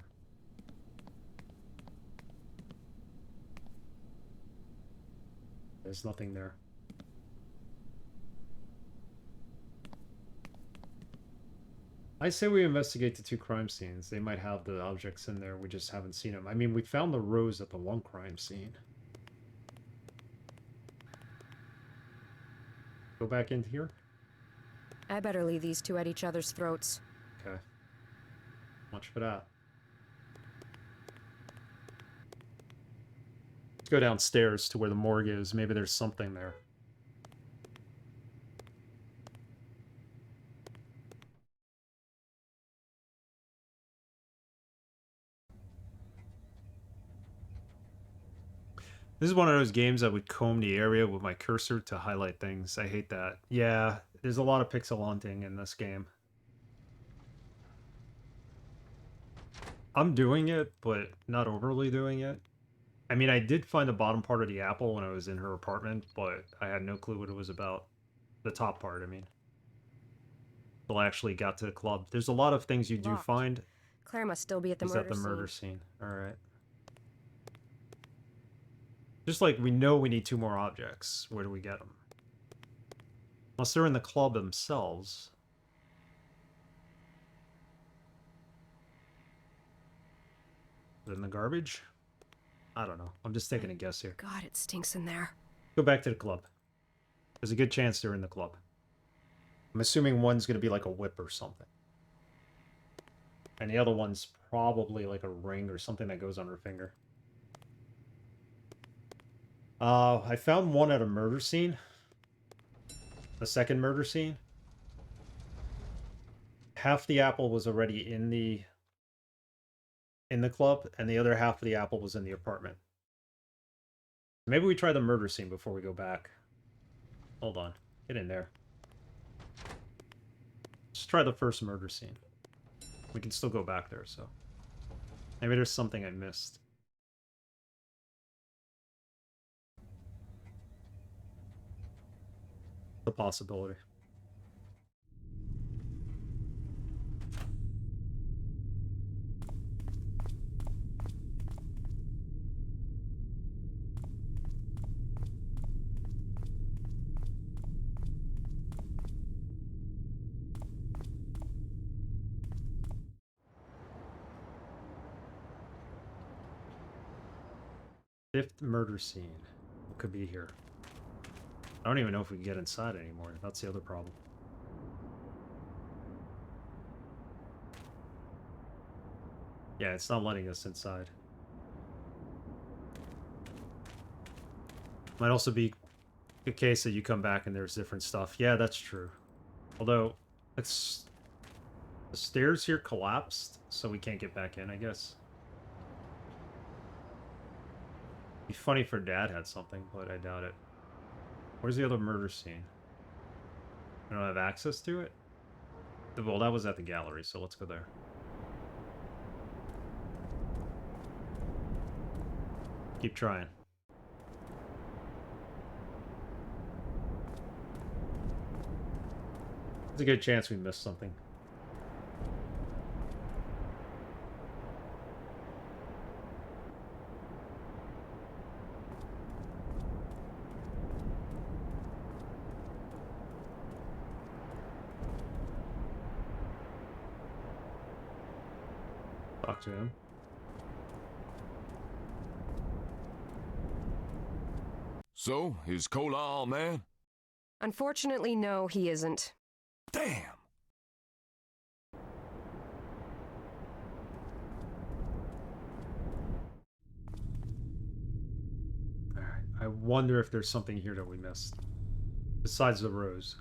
There's nothing there. I say we investigate the 2 crime scenes. They might have the objects in there. We just haven't seen them. I mean, we found the rose at the 1 crime scene. Go back into here? I better leave these 2 at each other's throats. Okay. Much for that. Let's go downstairs to where the morgue is. Maybe there's something there. This is one of those games I would comb the area with my cursor to highlight things. I hate that. Yeah, there's a lot of pixel hunting in this game. I'm doing it, but not overly doing it. I mean, I did find the bottom part of the apple when I was in her apartment, but I had no clue what it was about. The top part, I mean. Until I actually got to the club. There's a lot of things you do Locked. find. Claire must still be at the Is murder at the murder scene. scene. Alright. Just like we know we need 2 more objects. Where do we get them? Unless they're in the club themselves. Is it in the garbage? I don't know. I'm just taking a guess here. God, it stinks in there. Go back to the club. There's a good chance they're in the club. I'm assuming one's going to be like a whip or something. And the other one's probably like a ring or something that goes on her finger. I found one at a murder scene. The second murder scene. half the apple was already in the club, and the other half of the apple was in the apartment. Maybe we try the murder scene before we go back. Hold on. Get in there. Let's try the first murder scene. We can still go back there, so. Maybe there's something I missed. The possibility. Fifth murder scene. What could be here? I don't even know if we can get inside anymore. That's the other problem. Yeah, it's not letting us inside. Might also be the case that you come back and there's different stuff. Yeah, that's true. Although, it's... the stairs here collapsed, so we can't get back in, I guess. Be funny if her dad had something, but I doubt it. Where's the other murder scene? I don't have access to it? Well, that was at the gallery, so let's go there. Keep trying. There's a good chance we missed something. Talk to him. So, is Cola all man? Unfortunately, no, he isn't. Damn! Alright, I wonder if there's something here that we missed. Besides the rose.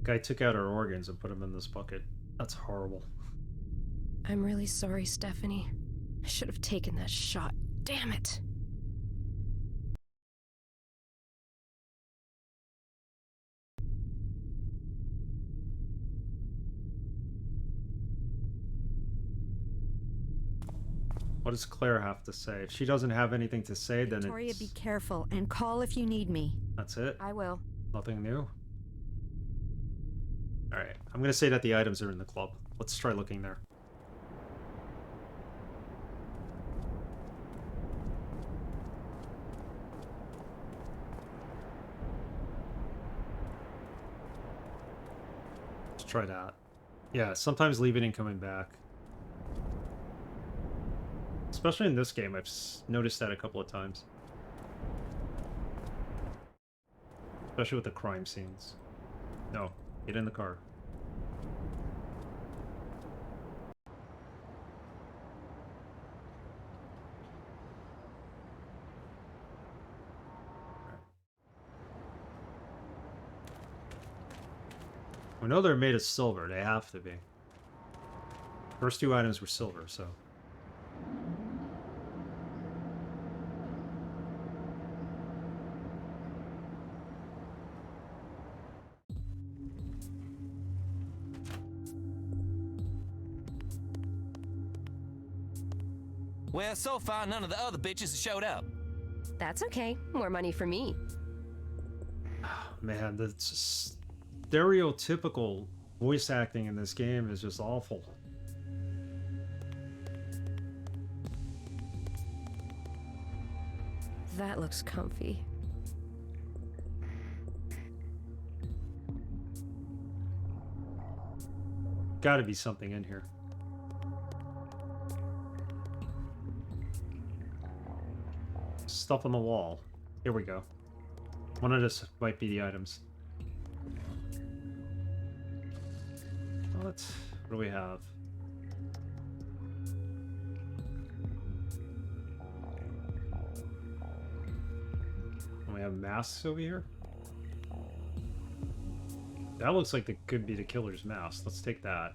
Guy took out our organs and put them in this bucket. That's horrible. I'm really sorry, Stephanie. I should have taken that shot. Damn it. What does Claire have to say? If she doesn't have anything to say, then Victoria, it's... be careful and call if you need me. That's it? I will. Nothing new? Alright, I'm gonna say that the items are in the club. Let's try looking there. Let's try that. Yeah, sometimes leaving and coming back. Especially in this game, I've noticed that a couple of times. Especially with the crime scenes. No, get in the car. We know they're made of silver. They have to be. First two items were silver, so... Well, so far, none of the other bitches have showed up. That's okay. More money for me. Man, the stereotypical voice acting in this game is just awful. That looks comfy. Gotta be something in here. Stuff on the wall. Here we go. One of this might be the items. What do we have? We have masks over here. That looks like it could be the killer's mask. Let's take that.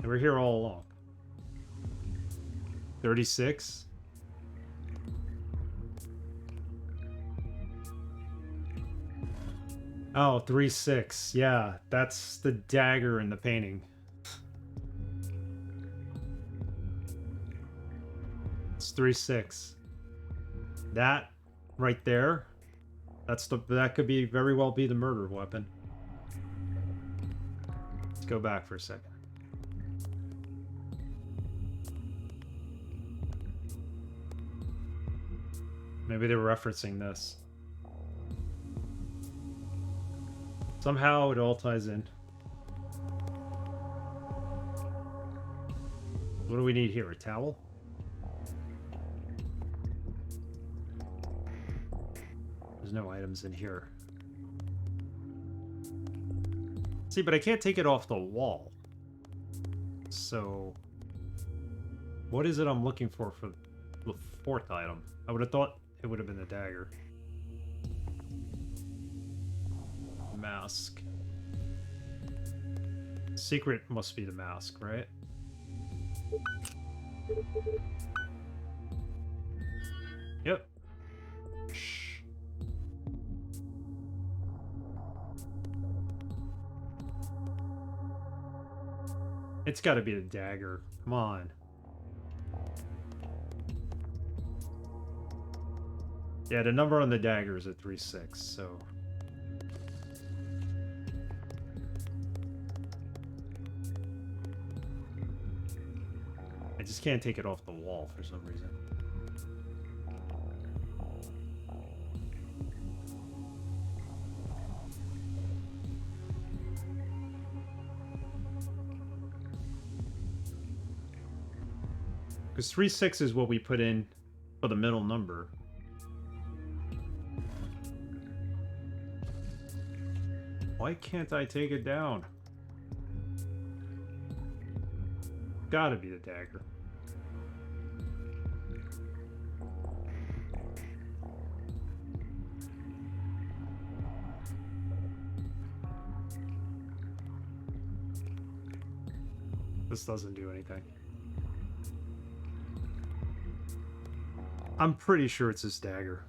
They were here all along. 36? Oh, 3-6. Yeah, that's the dagger in the painting. It's 3-6. That right there, that could be very well be the murder weapon. Let's go back for a second. Maybe they're referencing this. Somehow it all ties in. What do we need here? A towel? There's no items in here. See, but I can't take it off the wall. So, what is it I'm looking for the fourth item? I would have thought it would have been the dagger. Mask. Secret must be the mask, right? Yep. Shh. It's got to be the dagger. Come on. Yeah, the number on the dagger is a 3-6, so... I just can't take it off the wall for some reason. Because 3-6 is what we put in for the middle number. Why can't I take it down? Gotta be the dagger. This doesn't do anything. I'm pretty sure it's this dagger.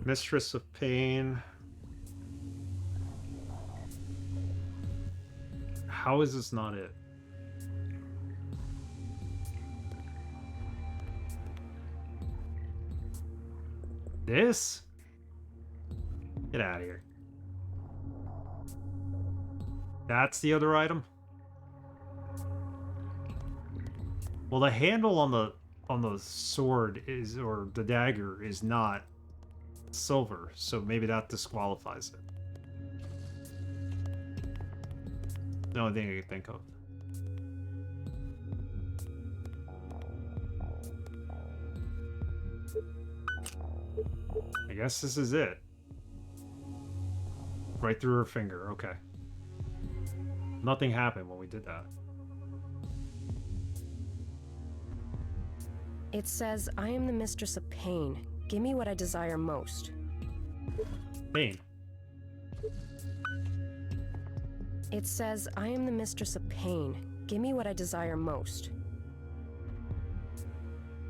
Mistress of Pain. How is this not it? This? Get out of here. That's the other item? Well, the handle on the sword is, or the dagger is not silver, so maybe that disqualifies it. The only thing I can think of. I guess this is it. Right through her finger, okay. Nothing happened when we did that. It says, I am the mistress of pain. Give me what I desire most. Pain. It says, I am the mistress of pain. Give me what I desire most.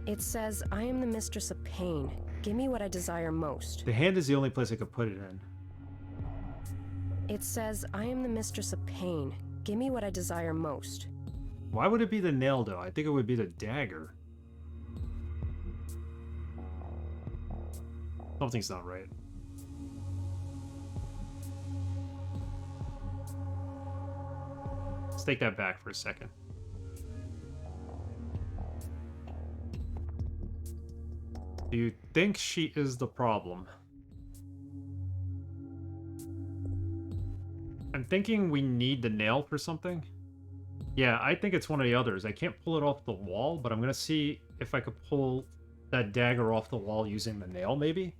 It says, I am the mistress of pain. Give me what I desire most. The hand is the only place I could put it in. It says, I am the mistress of pain. Give me what I desire most. Why would it be the nail, though? I think it would be the dagger. Something's not right. Let's take that back for a second. Do you think she is the problem? I'm thinking we need the nail for something. Yeah, I think it's one of the others. I can't pull it off the wall, but I'm gonna see if I could pull that dagger off the wall using the nail, maybe?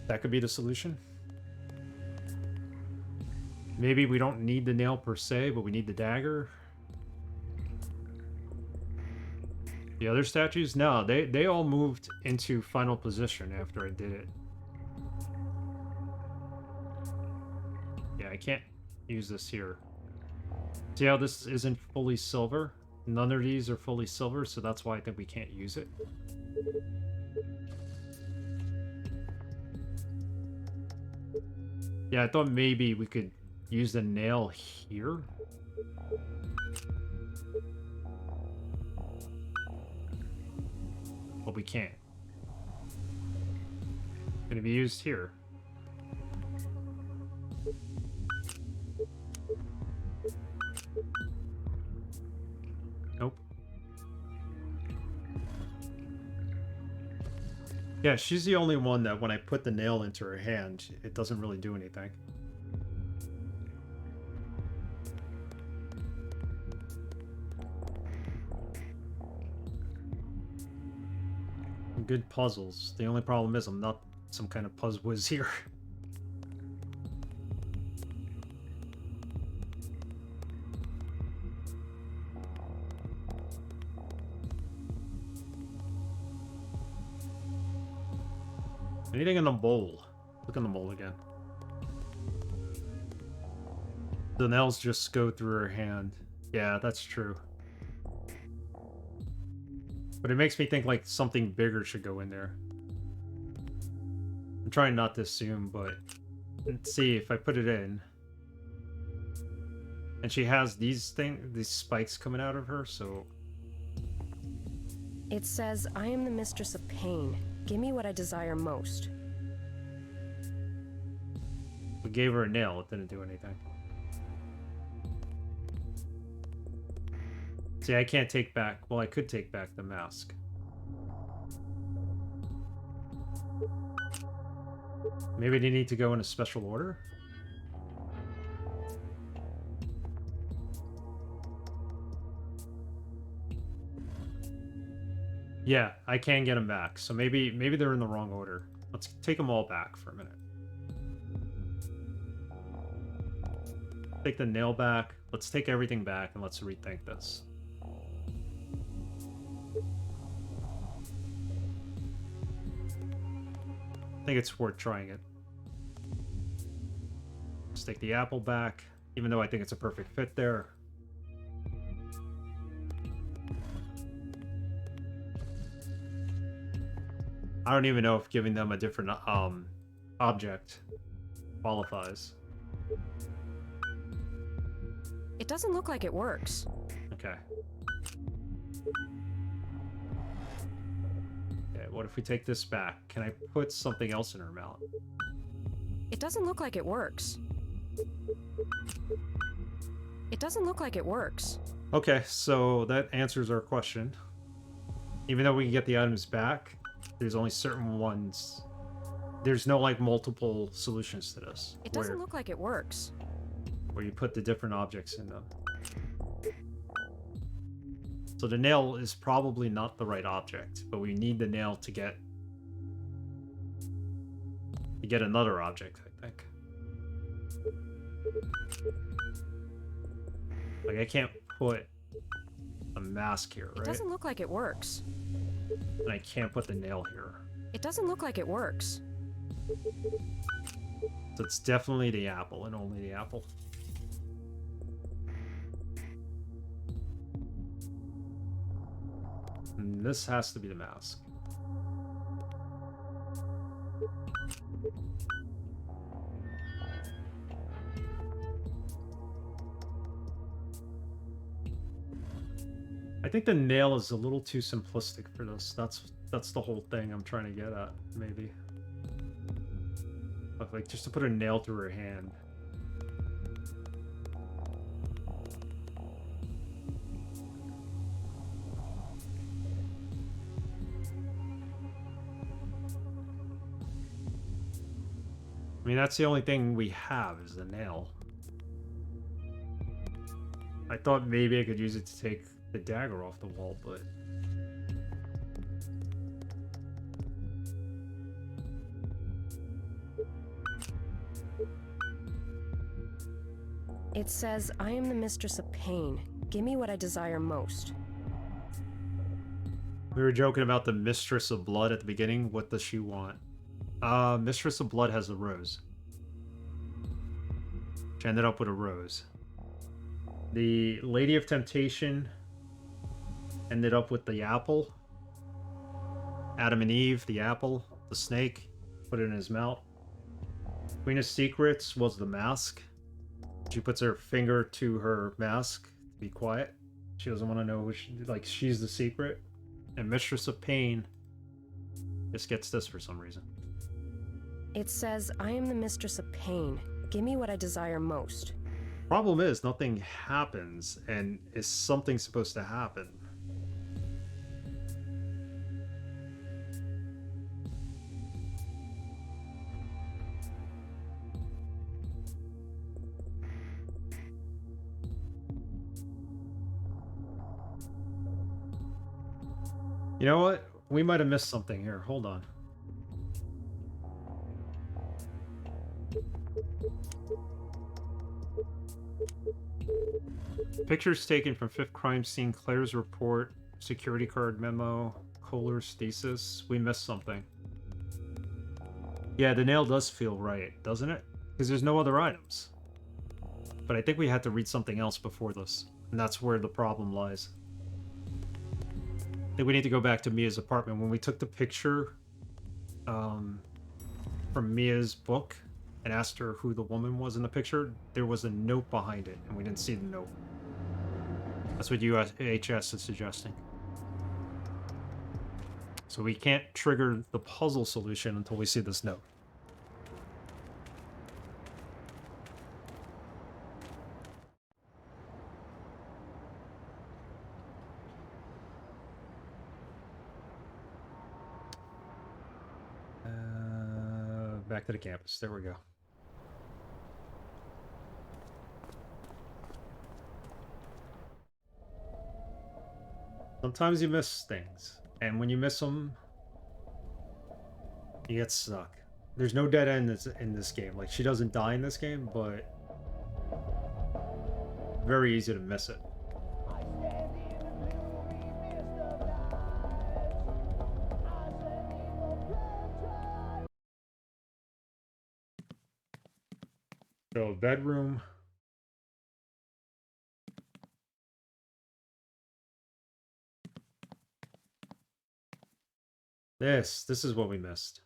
That could be the solution. Maybe we don't need the nail per se, but we need the dagger. The other statues? No, they all moved into final position after I did it. Yeah, I can't use this here. See how this isn't fully silver? None of these are fully silver, so that's why I think we can't use it. Yeah, I thought maybe we could use the nail here. But we can't. It's gonna be used here. Nope. Yeah, she's the only one that when I put the nail into her hand, it doesn't really do anything. Good puzzles. The only problem is I'm not some kind of puzzle whiz here. Anything in the bowl? Look in the bowl again. The nails just go through her hand. Yeah, that's true. But it makes me think like something bigger should go in there. I'm trying not to assume, but let's see if I put it in. And she has these spikes coming out of her, so... It says, I am the mistress of pain. Give me what I desire most. We gave her a nail, it didn't do anything. See, I can't take back... Well, I could take back the mask. Maybe they need to go in a special order? Yeah, I can get them back. So maybe they're in the wrong order. Let's take them all back for a minute. Take the nail back. Let's take everything back and let's rethink this. I think it's worth trying it. Let's take the apple back, even though I think it's a perfect fit there. I don't even know if giving them a different object qualifies. It doesn't look like it works. Okay. Okay, what if we take this back? Can I put something else in her mouth? It doesn't look like it works. It doesn't look like it works. Okay, so that answers our question. Even though we can get the items back, there's only certain ones. There's no like multiple solutions to this. It doesn't look like it works. Where you put the different objects in them. So the nail is probably not the right object, but we need the nail to get another object, I think. Like I can't put a mask here, right? It doesn't look like it works. And I can't put the nail here. It doesn't look like it works. So it's definitely the apple and only the apple. And this has to be the mask. I think the nail is a little too simplistic for this. That's the whole thing I'm trying to get at, maybe. But like just to put a nail through her hand. I mean, that's the only thing we have is the nail. I thought maybe I could use it to take the dagger off the wall, but... It says, I am the mistress of pain. Give me what I desire most. We were joking about the Mistress of Blood at the beginning. What does she want? Mistress of Blood has a rose. She ended up with a rose. The Lady of Temptation ended up with the apple. Adam and Eve, the apple, the snake, put it in his mouth. Queen of Secrets was the mask. She puts her finger to her mask to be quiet. She doesn't want to know who she's the secret. And Mistress of Pain just gets this for some reason. It says, I am the mistress of pain. Give me what I desire most. Problem is, nothing happens, and is something supposed to happen? You know what? We might have missed something here. Hold on. Pictures taken from 5th crime scene, Claire's report, security card memo, Kohler's thesis. We missed something. Yeah, the nail does feel right, doesn't it? Because there's no other items. But I think we had to read something else before this. And that's where the problem lies. I think we need to go back to Mia's apartment. When we took the picture from Mia's book and asked her who the woman was in the picture, there was a note behind it, and we didn't see the note. That's what UHS is suggesting. So we can't trigger the puzzle solution until we see this note. Back to the campus. There we go. Sometimes you miss things, and when you miss them, you get stuck. There's no dead end in this game. Like, she doesn't die in this game, but very easy to miss it. So, bedroom. This is what we missed.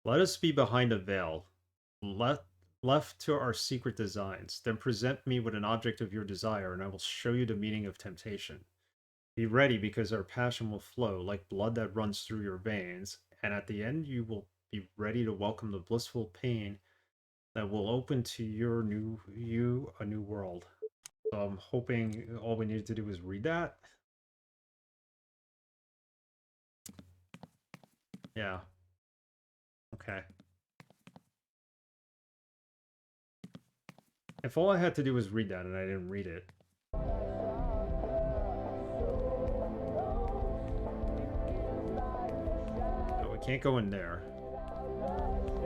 Let us be behind a veil, left to our secret designs. Then present me with an object of your desire, and I will show you the meaning of temptation. Be ready, because our passion will flow like blood that runs through your veins, and at the end you will be ready to welcome the blissful pain that will open to you a new world. So I'm hoping all we needed to do is read that. Yeah. Okay. If all I had to do was read that and I didn't read it. No, we can't go in there.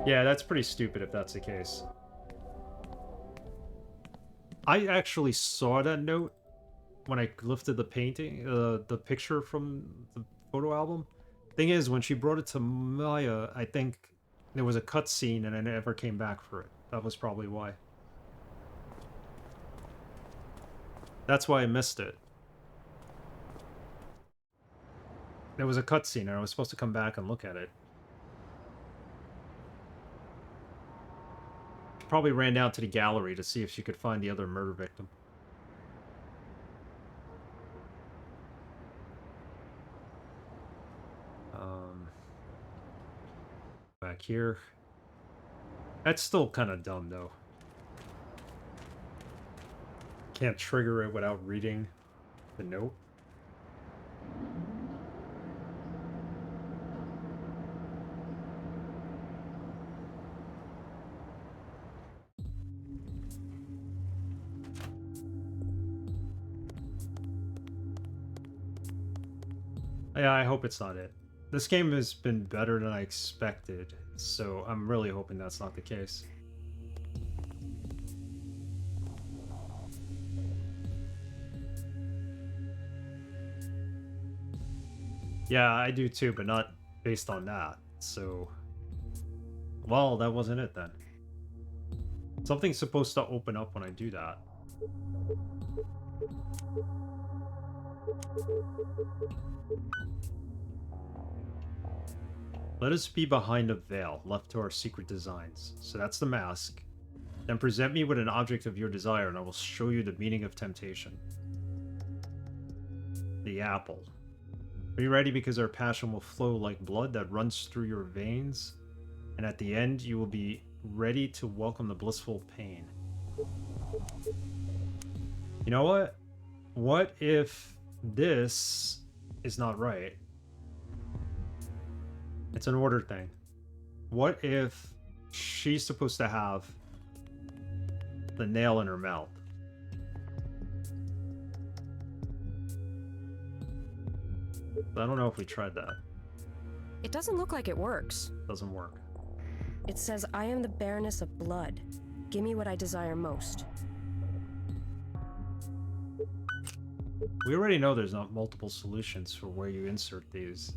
Yeah, that's pretty stupid if that's the case. I actually saw that note when I lifted the painting, the picture from the photo album. Thing is, when she brought it to Maya, I think there was a cutscene and I never came back for it. That was probably why. That's why I missed it. There was a cutscene and I was supposed to come back and look at it. Probably ran down to the gallery to see if she could find the other murder victim. Back here. That's still kind of dumb, though. Can't trigger it without reading The note. Yeah, I hope it's not it. This game has been better than I expected, so I'm really hoping that's not the case. Yeah, I do too, but not based on that. So, well, that wasn't it then. Something's supposed to open up when I do that. Let us be behind a veil, left to our secret designs. So that's the mask. Then present me with an object of your desire, and I will show you the meaning of temptation. The apple. Be ready, because our passion will flow like blood that runs through your veins, and at the end you will be ready to welcome the blissful pain. You know what? What if this is not right? It's an order thing. What if she's supposed to have the nail in her mouth? I don't know if we tried that. It doesn't look like it works. Doesn't work. It says, I am the Baroness of Blood. Give me what I desire most. We already know there's not multiple solutions for where you insert these.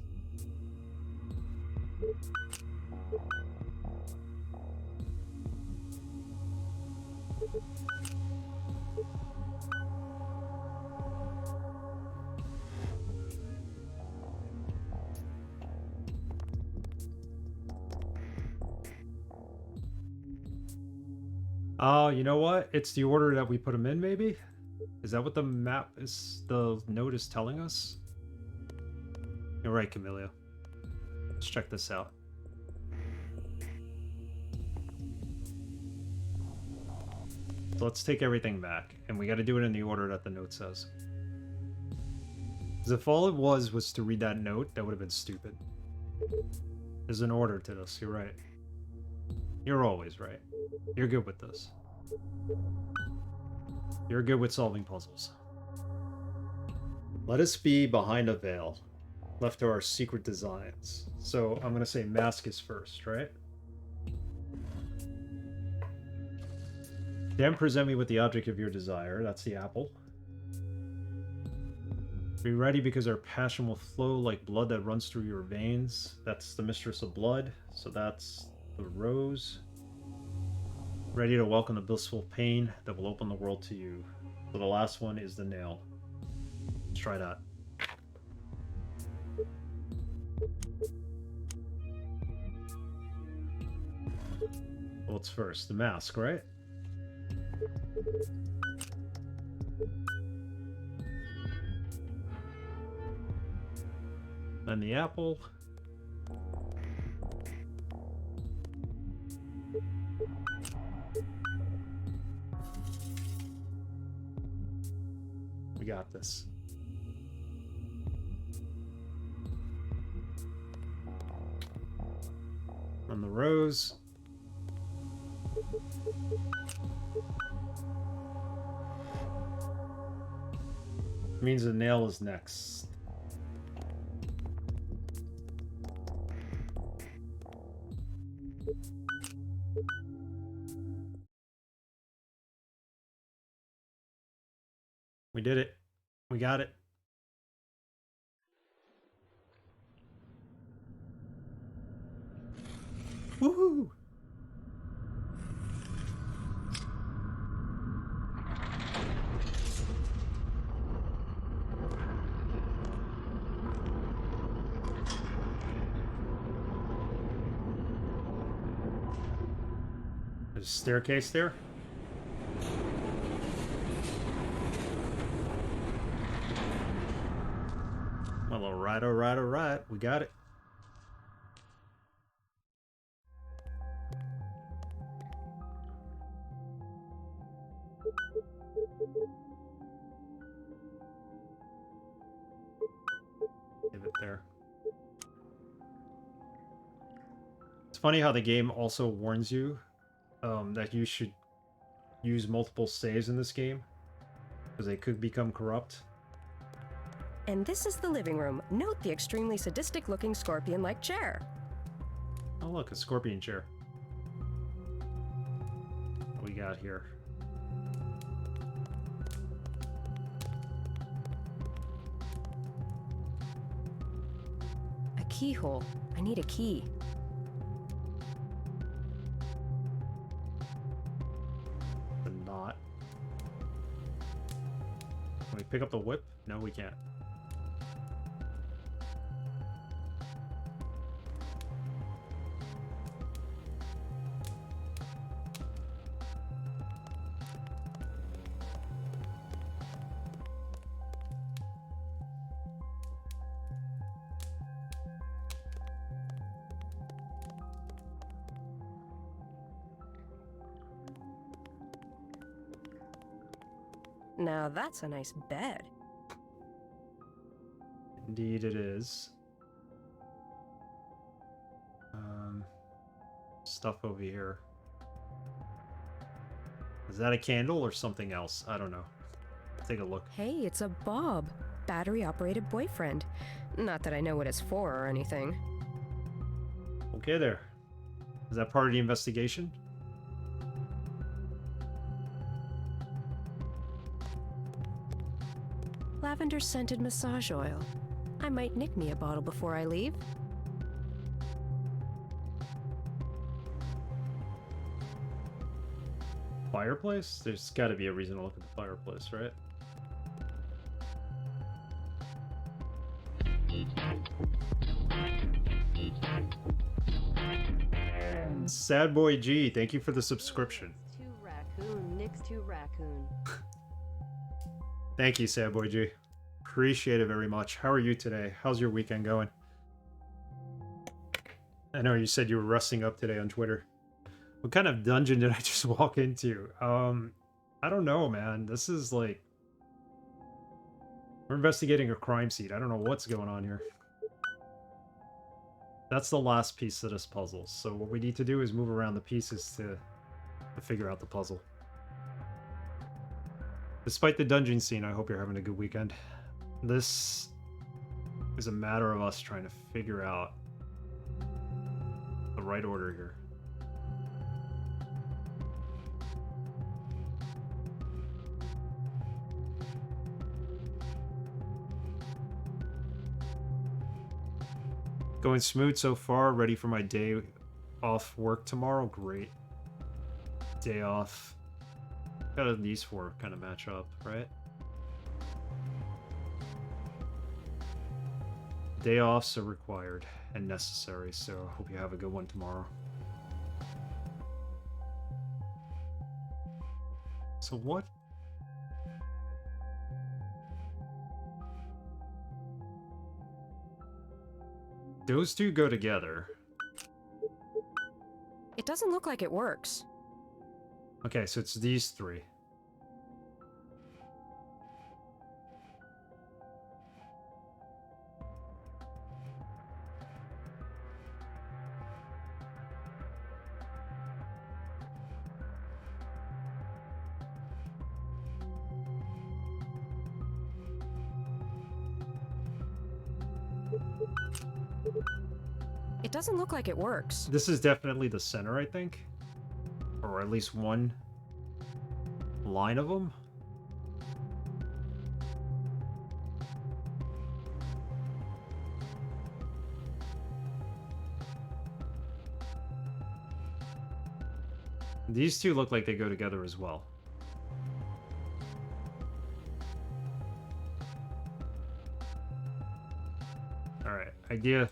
Oh, you know what? It's the order that we put them in, maybe? Is that what the map is, the note is telling us? You're right, Camilla. Let's check this out. So let's take everything back, and we gotta do it in the order that the note says. Because if all it was to read that note, that would have been stupid. There's an order to this, you're right. You're always right. You're good with this. You're good with solving puzzles. Let us be behind a veil, left to our secret designs. So I'm gonna say mask is first, right? Then present me with the object of your desire. That's the apple. Be ready, because our passion will flow like blood that runs through your veins. That's the Mistress of Blood. So that's the rose. Ready to welcome the blissful pain that will open the world to you. So the last one is the nail. Let's try that. What's first? The mask, right? Then the apple. We got this. And the rose. Means the nail is next. We did it. We got it. Woohoo! There's a staircase there. Well, alright, alright, alright. We got it. there. It's funny how the game also warns you that you should use multiple saves in this game because they could become corrupt. And this is the living room. Note the extremely sadistic looking scorpion like chair. Oh look, a scorpion chair. What we got here? A keyhole. I need a key. The knot. Can we pick up the whip? No, we can't. Now that's a nice bed. Indeed it is. Stuff over here. Is that a candle or something else? I don't know. Take a look. Hey, it's a Bob. Battery-operated boyfriend. Not that I know what it's for or anything. Okay there. Is that part of the investigation? Lavender-scented massage oil. I might nick me a bottle before I leave. Fireplace? There's got to be a reason to look at the fireplace, right? Sad Boy G, thank you for the subscription. To raccoon, Nick's to raccoon. Thank you, Sad Boy G. Appreciate it very much. How are you today? How's your weekend going? I know you said you were resting up today on Twitter. What kind of dungeon did I just walk into? I don't know, man. This is like... We're investigating a crime scene. I don't know what's going on here. That's the last piece of this puzzle. So what we need to do is move around the pieces to figure out the puzzle. Despite the dungeon scene, I hope you're having a good weekend. This is a matter of us trying to figure out the right order here. Going smooth so far, ready for my day off work tomorrow. Great. Day off. Got these four kind of match up, right? Day offs are required and necessary, so I hope you have a good one tomorrow. So what? Those two go together. It doesn't look like it works. Okay, so it's these three. It doesn't look like it works. This is definitely the center, I think. Or at least one line of them. These two look like they go together as well. Alright, idea.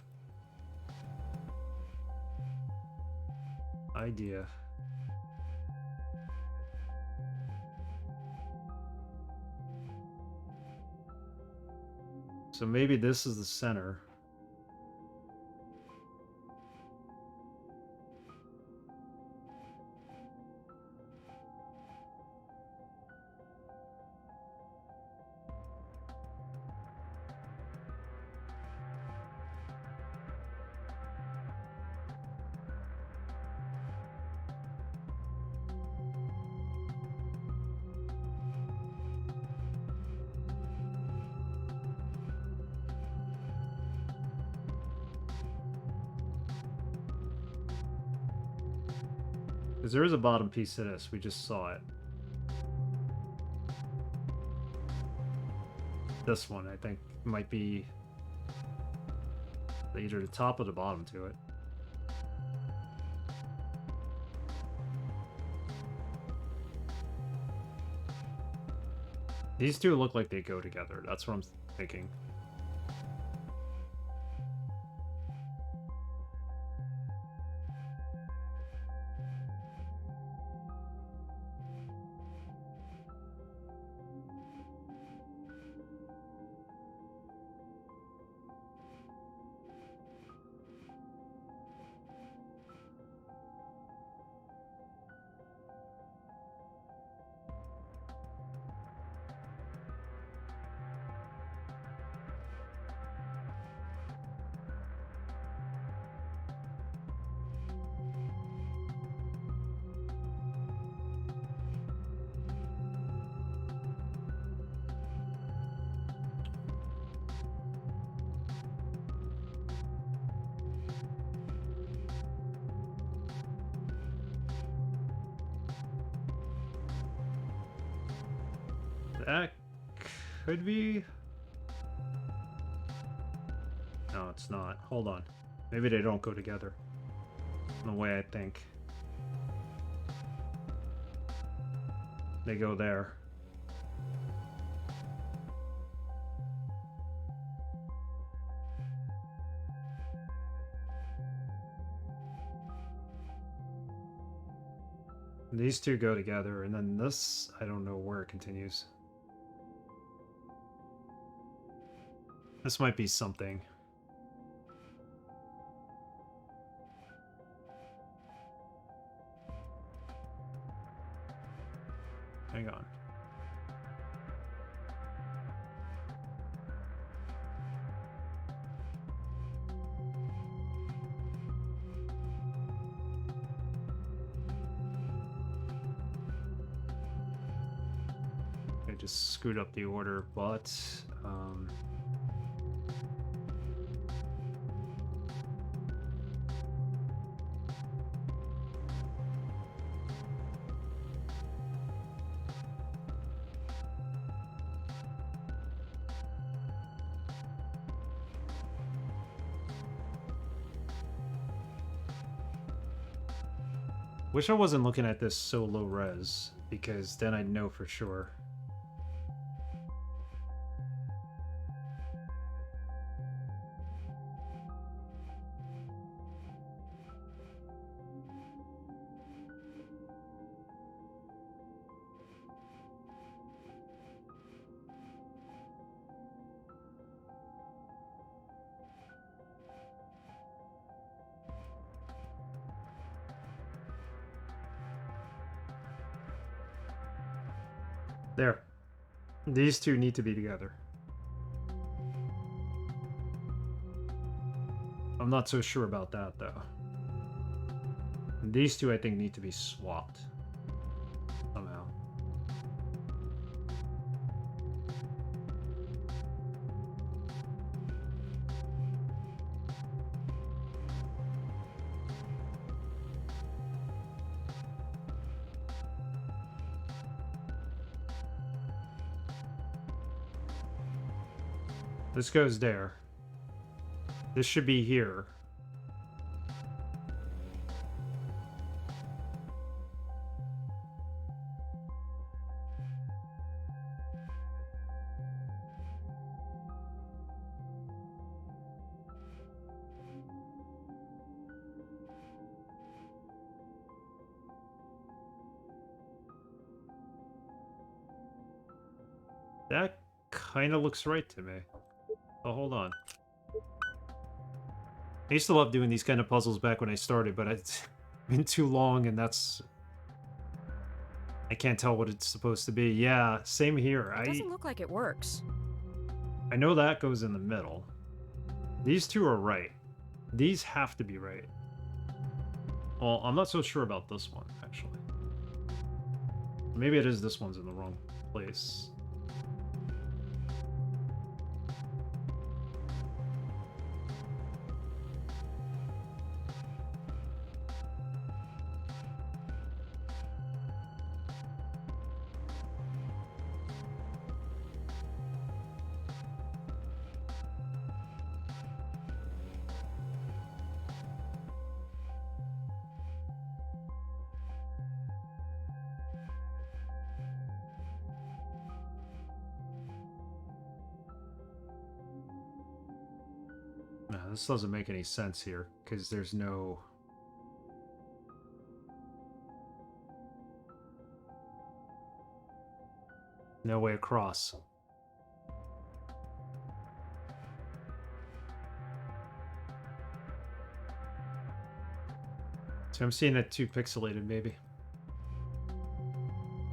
So maybe this is the center. Because there is a bottom piece to this. We just saw it. This one, I think, might be either the top or the bottom to it. These two look like they go together. That's what I'm thinking. That could be... No, it's not. Hold on. Maybe they don't go together. In the way I think. They go there. These two go together, and then this, I don't know where it continues. This might be something. Hang on. I just screwed up the order, but wish I wasn't looking at this so low res, because then I'd know for sure. There. These two need to be together. I'm not so sure about that, though. These two, I think, need to be swapped. Somehow. This goes there. This should be here. That kind of looks right to me. Oh, hold on. I used to love doing these kind of puzzles back when I started, but it's been too long, and that's... I can't tell what it's supposed to be. Yeah, same here. It doesn't look like it works. I know that goes in the middle. These two are right. These have to be right. Well, I'm not so sure about this one, actually. Maybe it is this one's in the wrong place. This doesn't make any sense here, because there's no... no way across. So I'm seeing it too pixelated, maybe.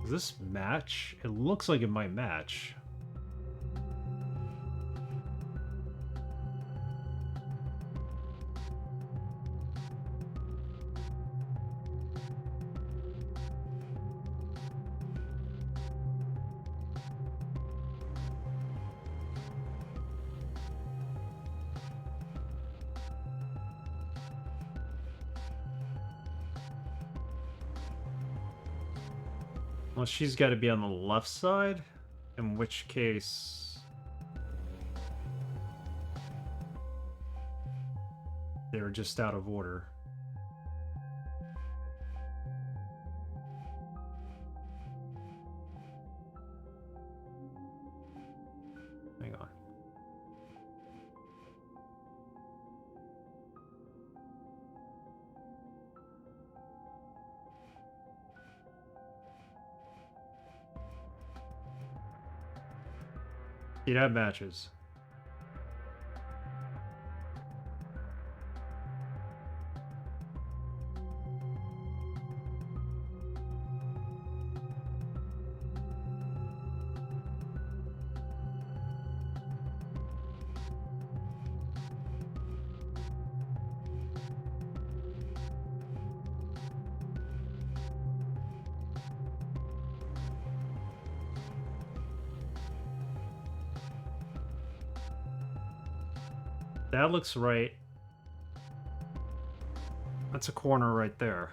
Does this match? It looks like it might match. Well, she's got to be on the left side, in which case... they're just out of order. Hang on. You'd have matches. That looks right. That's a corner right there.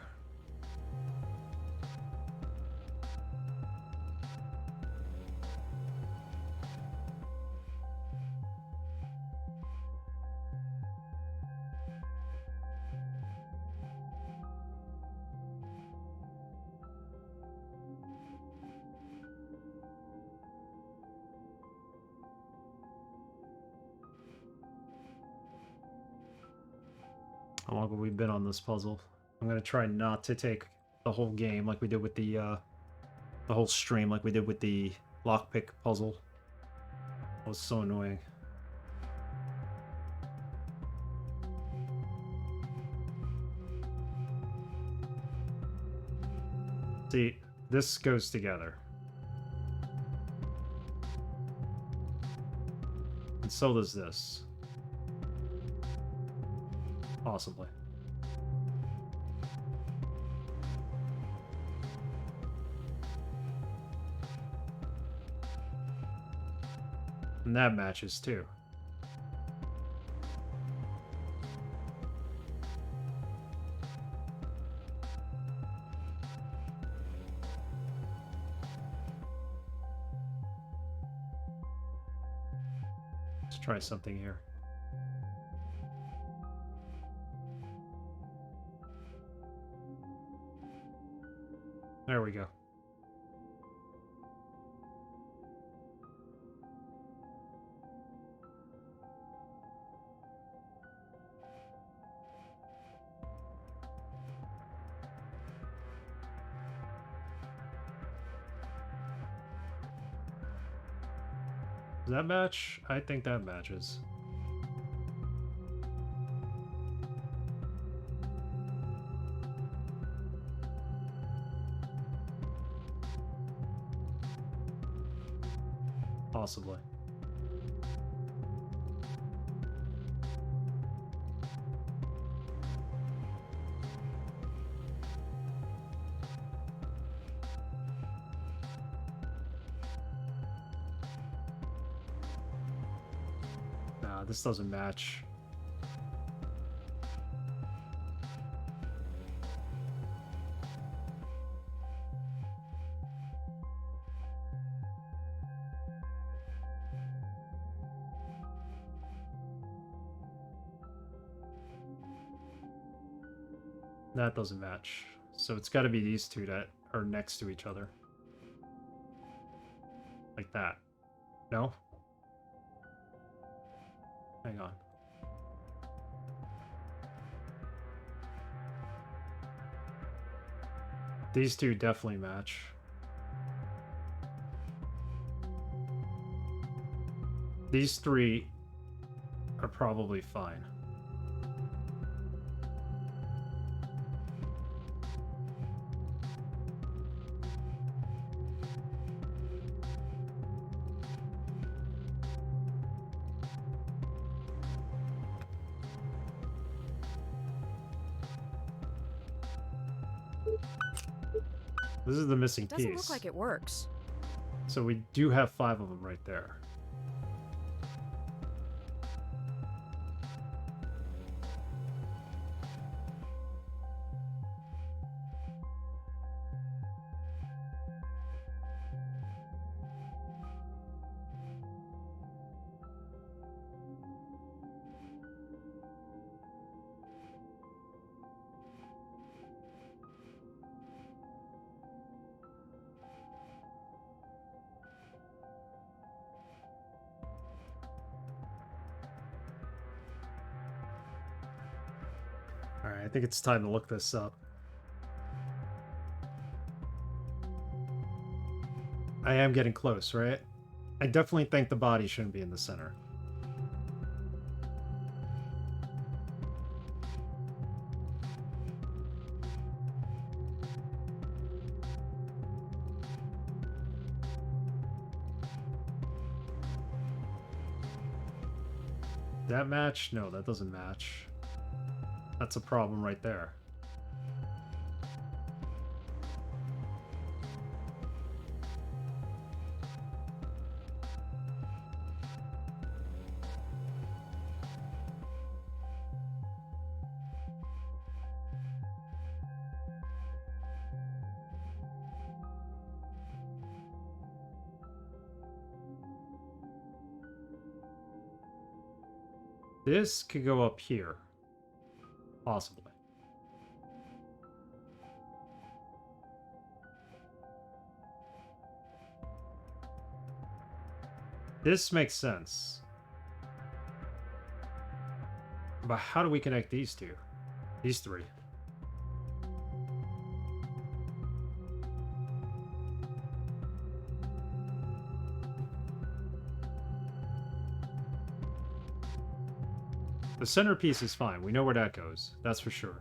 How long have we been on this puzzle? I'm gonna try not to take the whole game like we did with the whole stream like we did with the lockpick puzzle. That was so annoying. See, this goes together. And so does this. Possibly. And that matches too. Let's try something here. There we go. Does that match? I think that matches. Possibly. Nah, this doesn't match. That doesn't match. So it's got to be these two that are next to each other. Like that. No? Hang on. These two definitely match. These three are probably fine. This is the missing Doesn't piece. look like it works. So we do have 5 of them right there. Alright, I think it's time to look this up. I am getting close, right? I definitely think the body shouldn't be in the center. That match? No, that doesn't match. That's a problem right there. This could go up here. Possibly. This makes sense. But how do we connect these two? These three? The centerpiece is fine. We know where that goes. That's for sure.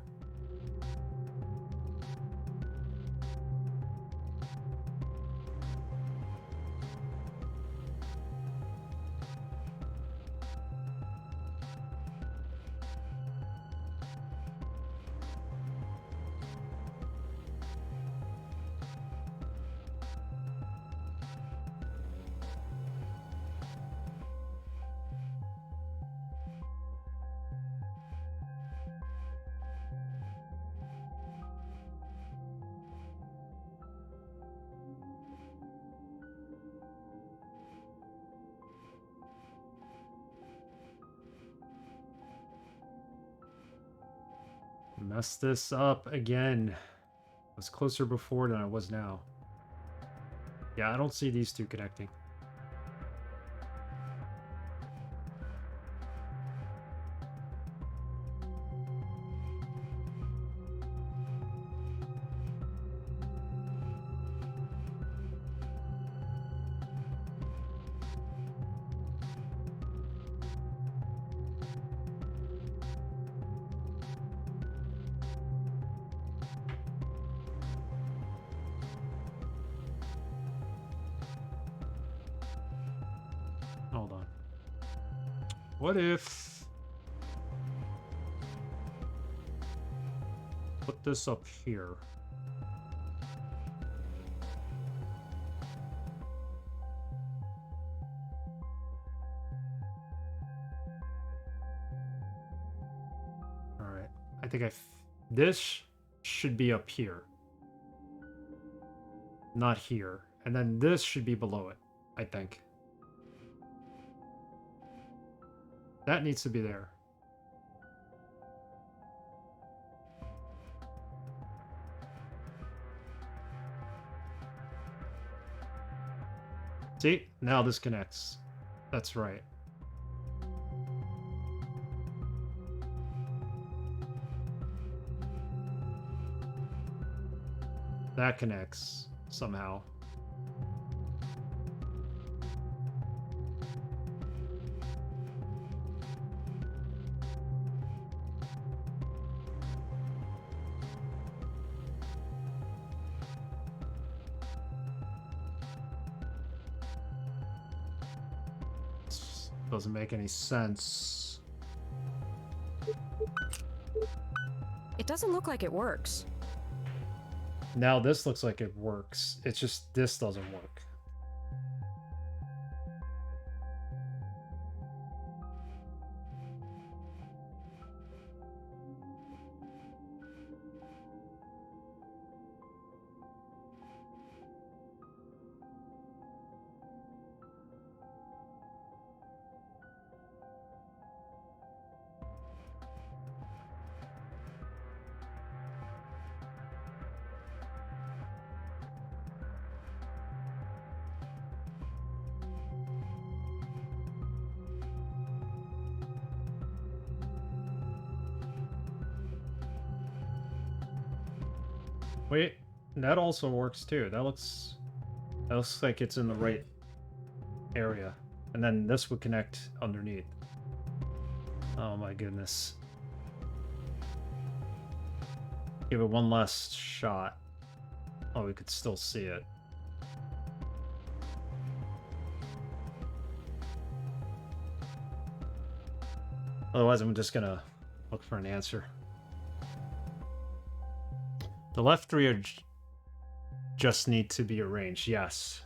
Mess this up again. I was closer before than I was now. Yeah, I don't see these two connecting. Hold on. What if... Put this up here. Alright. I think this should be up here. Not here. And then this should be below it, I think. That needs to be there. See? Now this connects. That's right. that connects somehow. Doesn't make any sense. It doesn't look like it works. Now this looks like it works. It's just this doesn't work. Wait, that also works too. That looks like it's in the right area. And then this would connect underneath. Oh my goodness. Give it one last shot. Oh, we could still see it. Otherwise, I'm just gonna look for an answer. The left three are just need to be arranged, yes.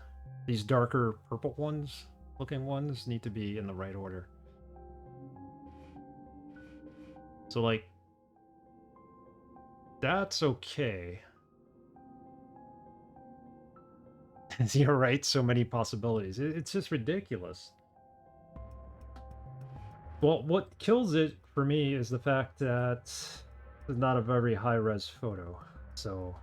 These darker purple ones, looking ones, need to be in the right order. So, like, that's okay. You're right, so many possibilities. It's just ridiculous. Well, what kills it for me is the fact that it's not a very high-res photo. So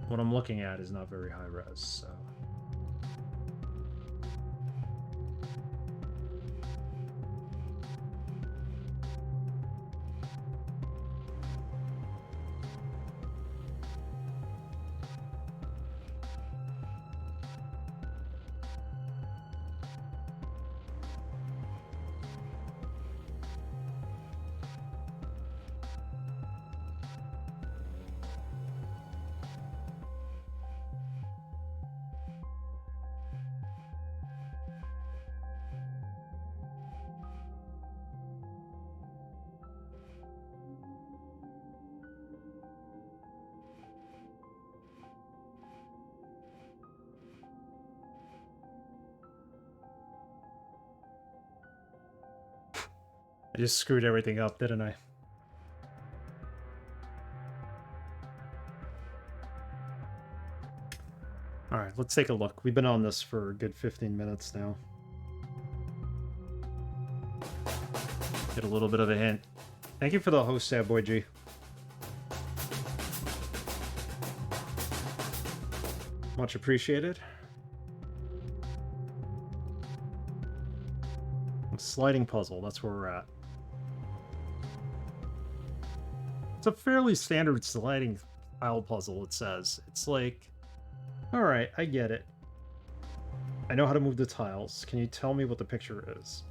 what I'm looking at is not very high res, so I just screwed everything up, didn't I? Alright, let's take a look. We've been on this for a good 15 minutes now. Get a little bit of a hint. Thank you for the host, Sad Boy G. Much appreciated. Sliding puzzle, that's where we're at. It's a fairly standard sliding tile puzzle, it says. It's like, alright, I get it. I know how to move the tiles. Can you tell me what the picture is?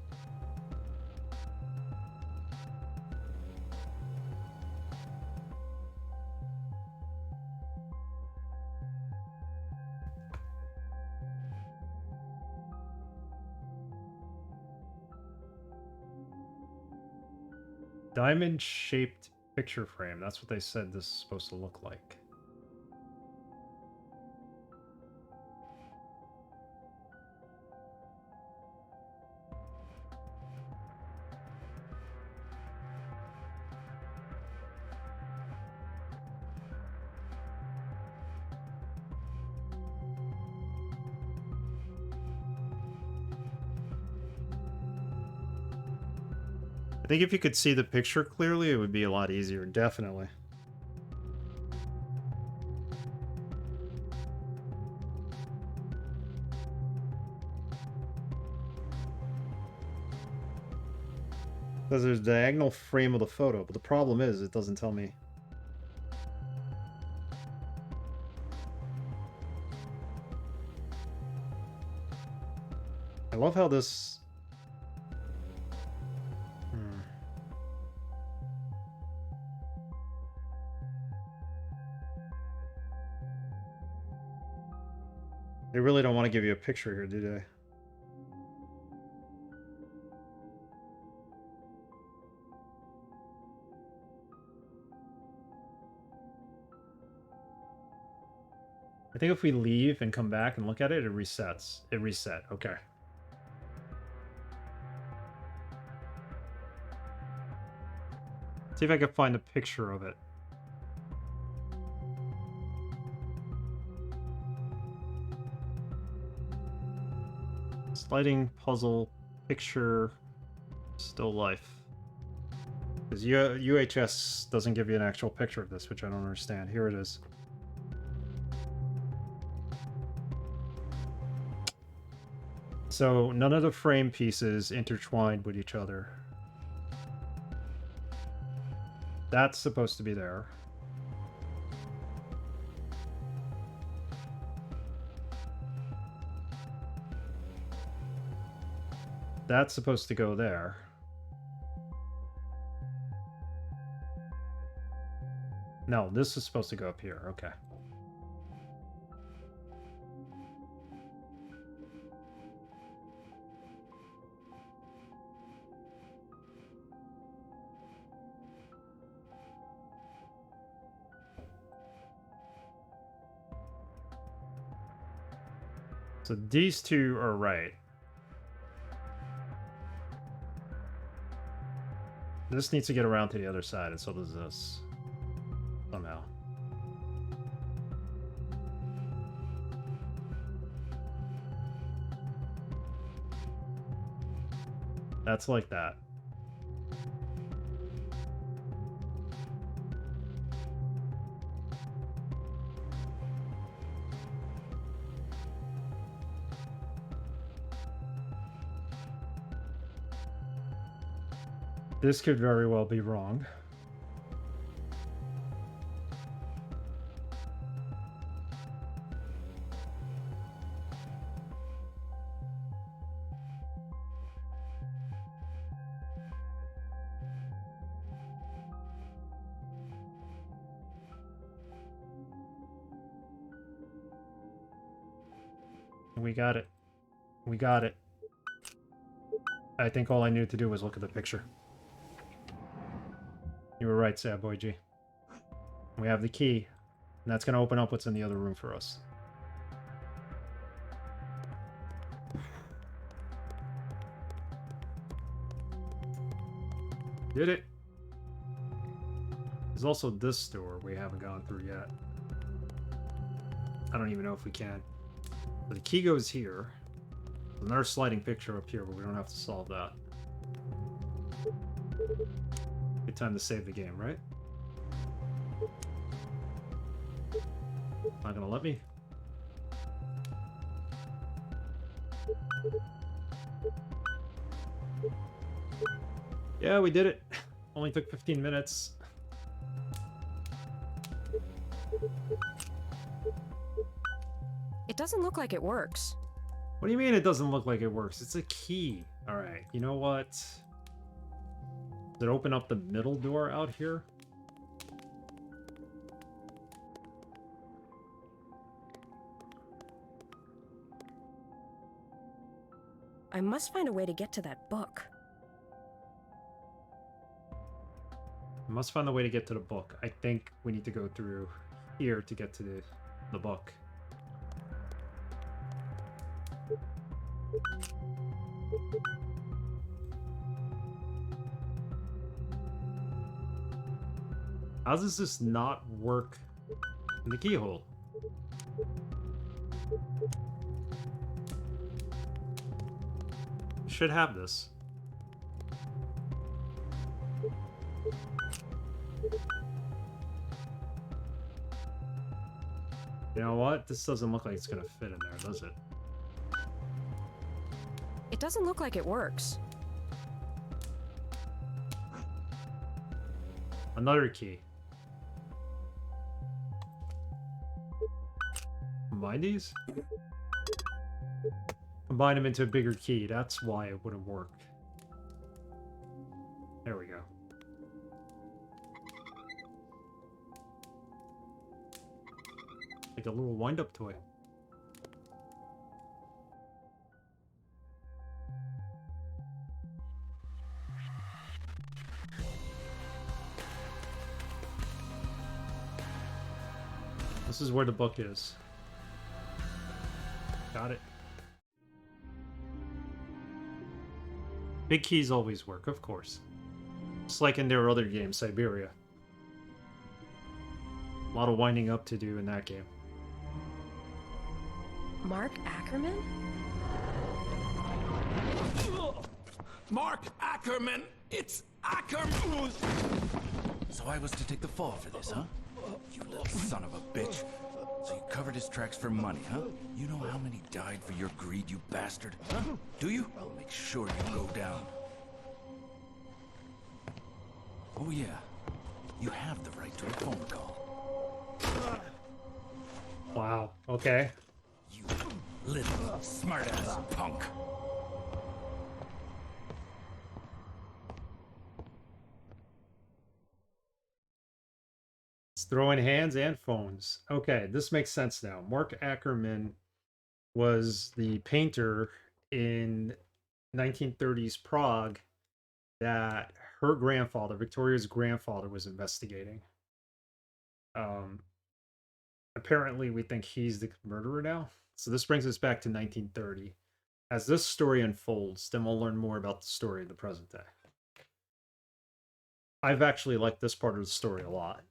Diamond-shaped picture frame. That's what they said this is supposed to look like. I think if you could see the picture clearly, it would be a lot easier, definitely. Says there's a diagonal frame of the photo, but the problem is it doesn't tell me. I love how this... They really don't want to give you a picture here, do they? I think if we leave and come back and look at it, it resets. It reset. Okay. See if I can find a picture of it. Sliding puzzle picture still life. Because UHS doesn't give you an actual picture of this, which I don't understand. Here it is. So none of the frame pieces intertwined with each other. That's supposed to be there. That's supposed to go there. No, this is supposed to go up here. Okay. So these two are right. This needs to get around to the other side, and so does this. Somehow. That's like that. This could very well be wrong. We got it. We got it. I think all I needed to do was look at the picture. You were right, Sad Boy G. We have the key, and that's going to open up what's in the other room for us. Did it? There's also this door we haven't gone through yet. I don't even know if we can. But the key goes here. There's another sliding picture up here, but we don't have to solve that. Good time to save the game, right? Not gonna let me. Yeah, we did it. Only took 15 minutes. It doesn't look like it works. What do you mean it doesn't look like it works? It's a key. Alright, you know what? Did it open up the middle door out here? I must find a way to get to that book. I must find a way to get to the book. I think we need to go through here to get to the book. How does this not work in the keyhole? Should have this. You know what? This doesn't look like it's gonna fit in there, does it? It doesn't look like it works. Another key. Combine these? Combine them into a bigger key. That's why it wouldn't work. There we go. Like a little wind-up toy. This is where the book is. Got it. Big keys always work, of course. Just like in their other game, Siberia. A lot of winding up to do in that game. Mark Ackerman? Mark Ackerman! It's Ackerman! So I was to take the fall for this, huh? You little son of a bitch. So you covered his tracks for money, huh? You know how many died for your greed, you bastard? Huh? Do you? I'll make sure you go down. Oh yeah, you have the right to a phone call. Wow, okay. You little smartass punk. It's throwing hands and phones. Okay, this makes sense now. Mark Ackerman was the painter in 1930s Prague that her grandfather, Victoria's grandfather, was investigating. Apparently we think he's the murderer now. So this brings us back to 1930. As this story unfolds, then we'll learn more about the story of the present day. I've actually liked this part of the story a lot.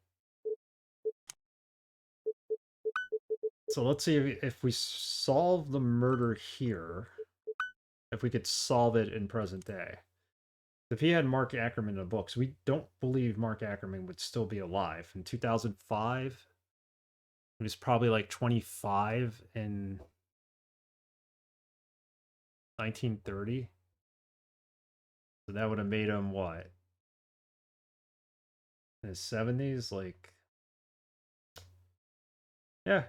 So let's see if we solve the murder here, if we could solve it in present day. If he had Mark Ackerman in the books, we don't believe Mark Ackerman would still be alive. In 2005, he was probably like 25 in 1930. So that would have made him what? In his 70s? Like, yeah,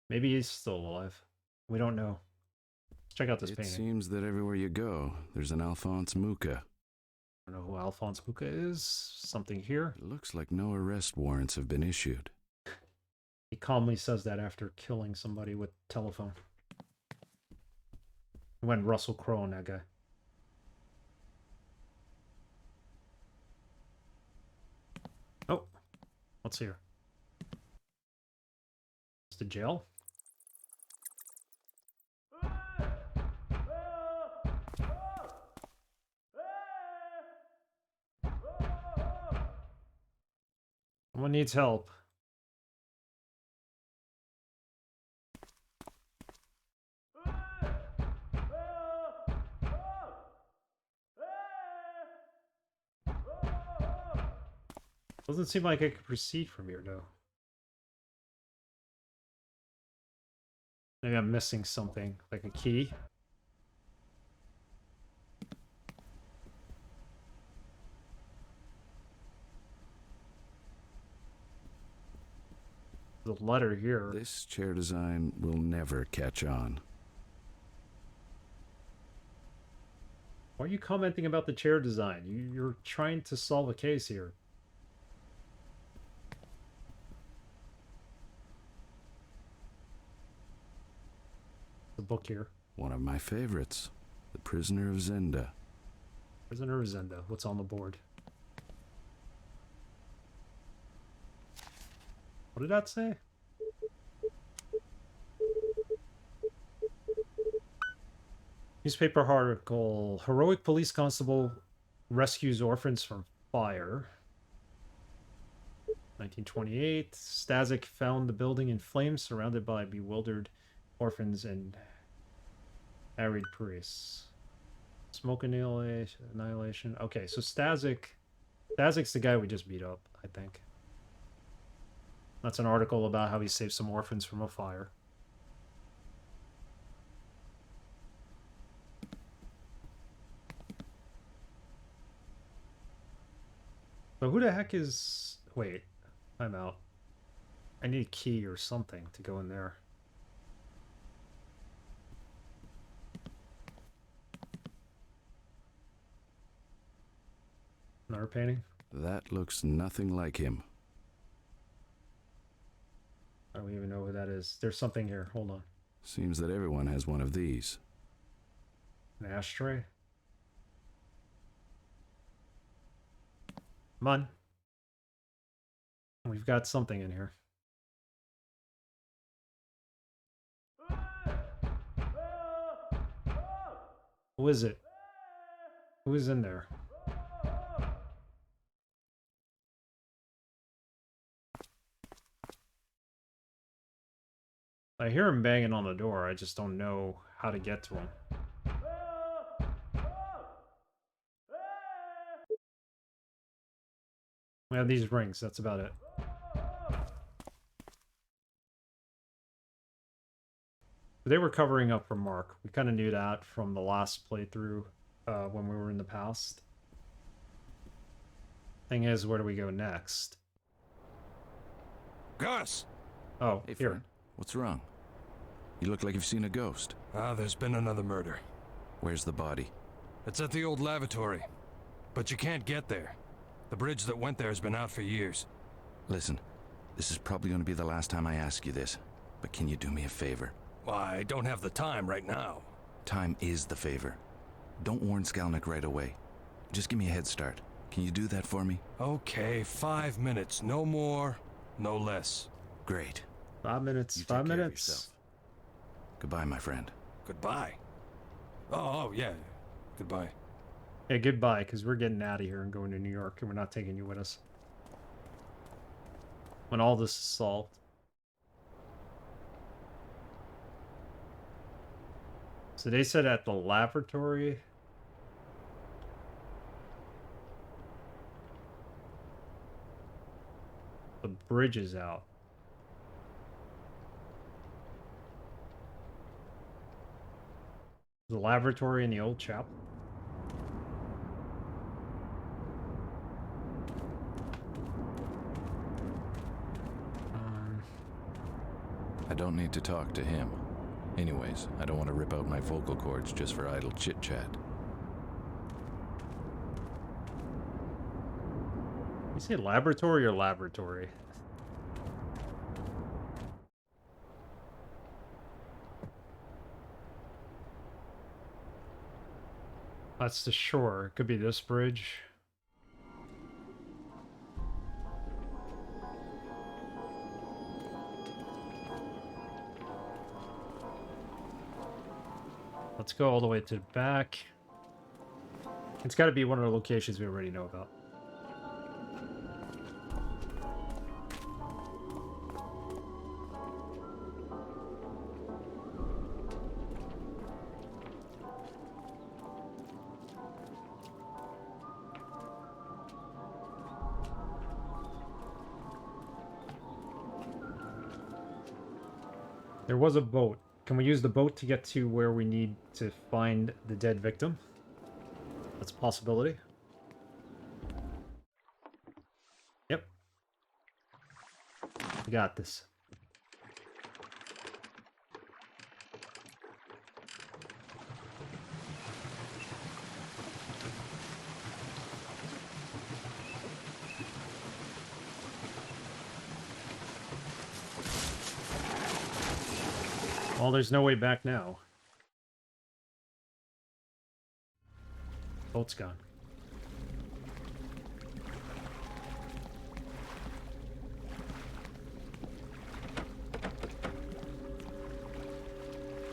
maybe he's still alive. We don't know. Check out this It painting. seems that everywhere you go, there's an Alphonse Mucha. I don't know who Alphonse Mucha is. Something here. It looks like no arrest warrants have been issued. He calmly says that after killing somebody with telephone. He went Russell Crowe on that guy. Oh, what's here? It's the jail. Someone needs help. Doesn't seem like I could proceed from here, though. Maybe I'm missing something, like a key. The letter here. This chair design will never catch on. Why are you commenting about the chair design? You're trying to solve a case here. The book here. One of my favorites. The Prisoner of Zenda. Prisoner of Zenda. What's on the board? What did that say? Newspaper article. Heroic police constable rescues orphans from fire. 1928. Stasik found the building in flames surrounded by bewildered orphans and harried priests. Smoke annihilation. Okay, so Stasik's the guy we just beat up, I think. That's an article about how he saved some orphans from a fire. But who the heck is Wait, I'm out. I need a key or something to go in there. Another painting? That looks nothing like him. I don't even know who that is. There's something here. Hold on. Seems that everyone has one of these. An ashtray? Come on. We've got something in here. Who is it? Who is in there? I hear him banging on the door. I just don't know how to get to him. We have these rings. That's about it. They were covering up for Mark. We kind of knew that from the last playthrough when we were in the past. Thing is, where do we go next? Gus! Oh, Hey, here. friend. What's wrong? You look like you've seen a ghost. There's been another murder. Where's the body? It's at the old lavatory. But you can't get there. The bridge that went there has been out for years. Listen, this is probably going to be the last time I ask you this, but can you do me a favor? I don't have the time right now. Time is the favor. Don't warn Skalnik right away. Just give me a head start. Can you do that for me? Okay, 5 minutes. No more, no less. Great. 5 minutes. You take 5 care of minutes. yourself. Goodbye, my friend. Goodbye. Oh, yeah. Goodbye. Hey, goodbye, because we're getting out of here and going to New York, and we're not taking you with us. When all this is solved. So they said at the lavatory. The bridge is out. The lavatory in the old chapel. I don't need to talk to him. Anyways, I don't want to rip out my vocal cords just for idle chit-chat. You say laboratory or laboratory? That's the shore. It could be this bridge. Let's go all the way to the back. It's got to be one of the locations we already know about. There was a boat. Can we use the boat to get to where we need to find the dead victim? That's a possibility. Yep. We got this. Well, there's no way back now. Boat's gone.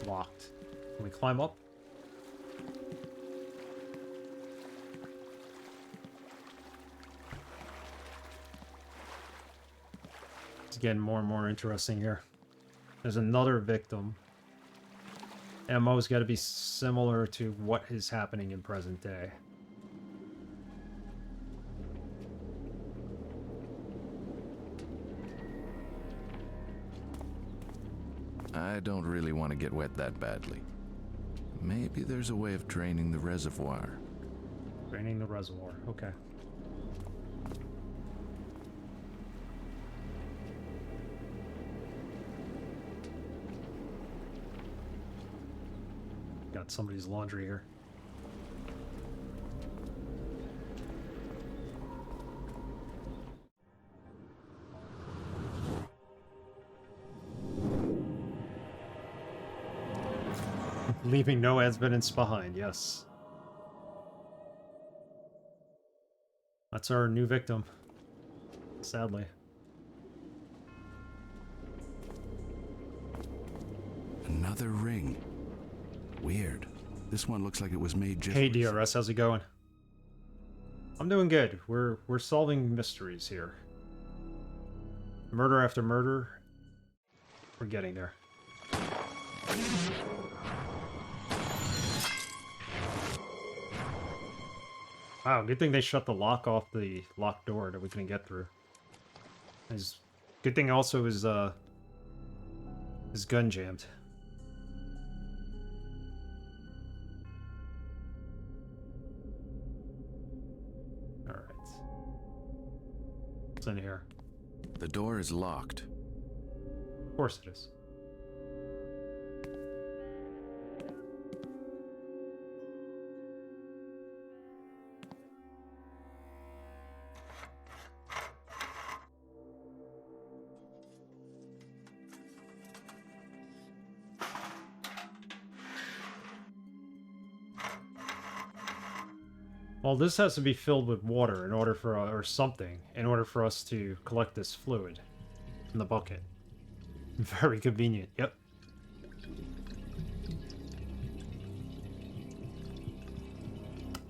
Locked. Can we climb up? It's getting more and more interesting here. There's another victim. MO's got to be similar to what is happening in present day. I don't really want to get wet that badly. Maybe there's a way of draining the reservoir. Draining the reservoir. Okay. Got somebody's laundry here. Leaving no evidence behind, yes. That's our new victim. Sadly. Another ring. Weird. This one looks like it was made just... Hey DRS, how's it going? I'm doing good. We're solving mysteries here. Murder after murder. We're getting there. Wow, good thing they shut the lock off the locked door that we couldn't get through. Good thing also is his gun jammed. Alright. What's in here? The door is locked. Of course it is. Well, this has to be filled with water in order for, or something, in order for us to collect this fluid in the bucket. Very convenient, yep.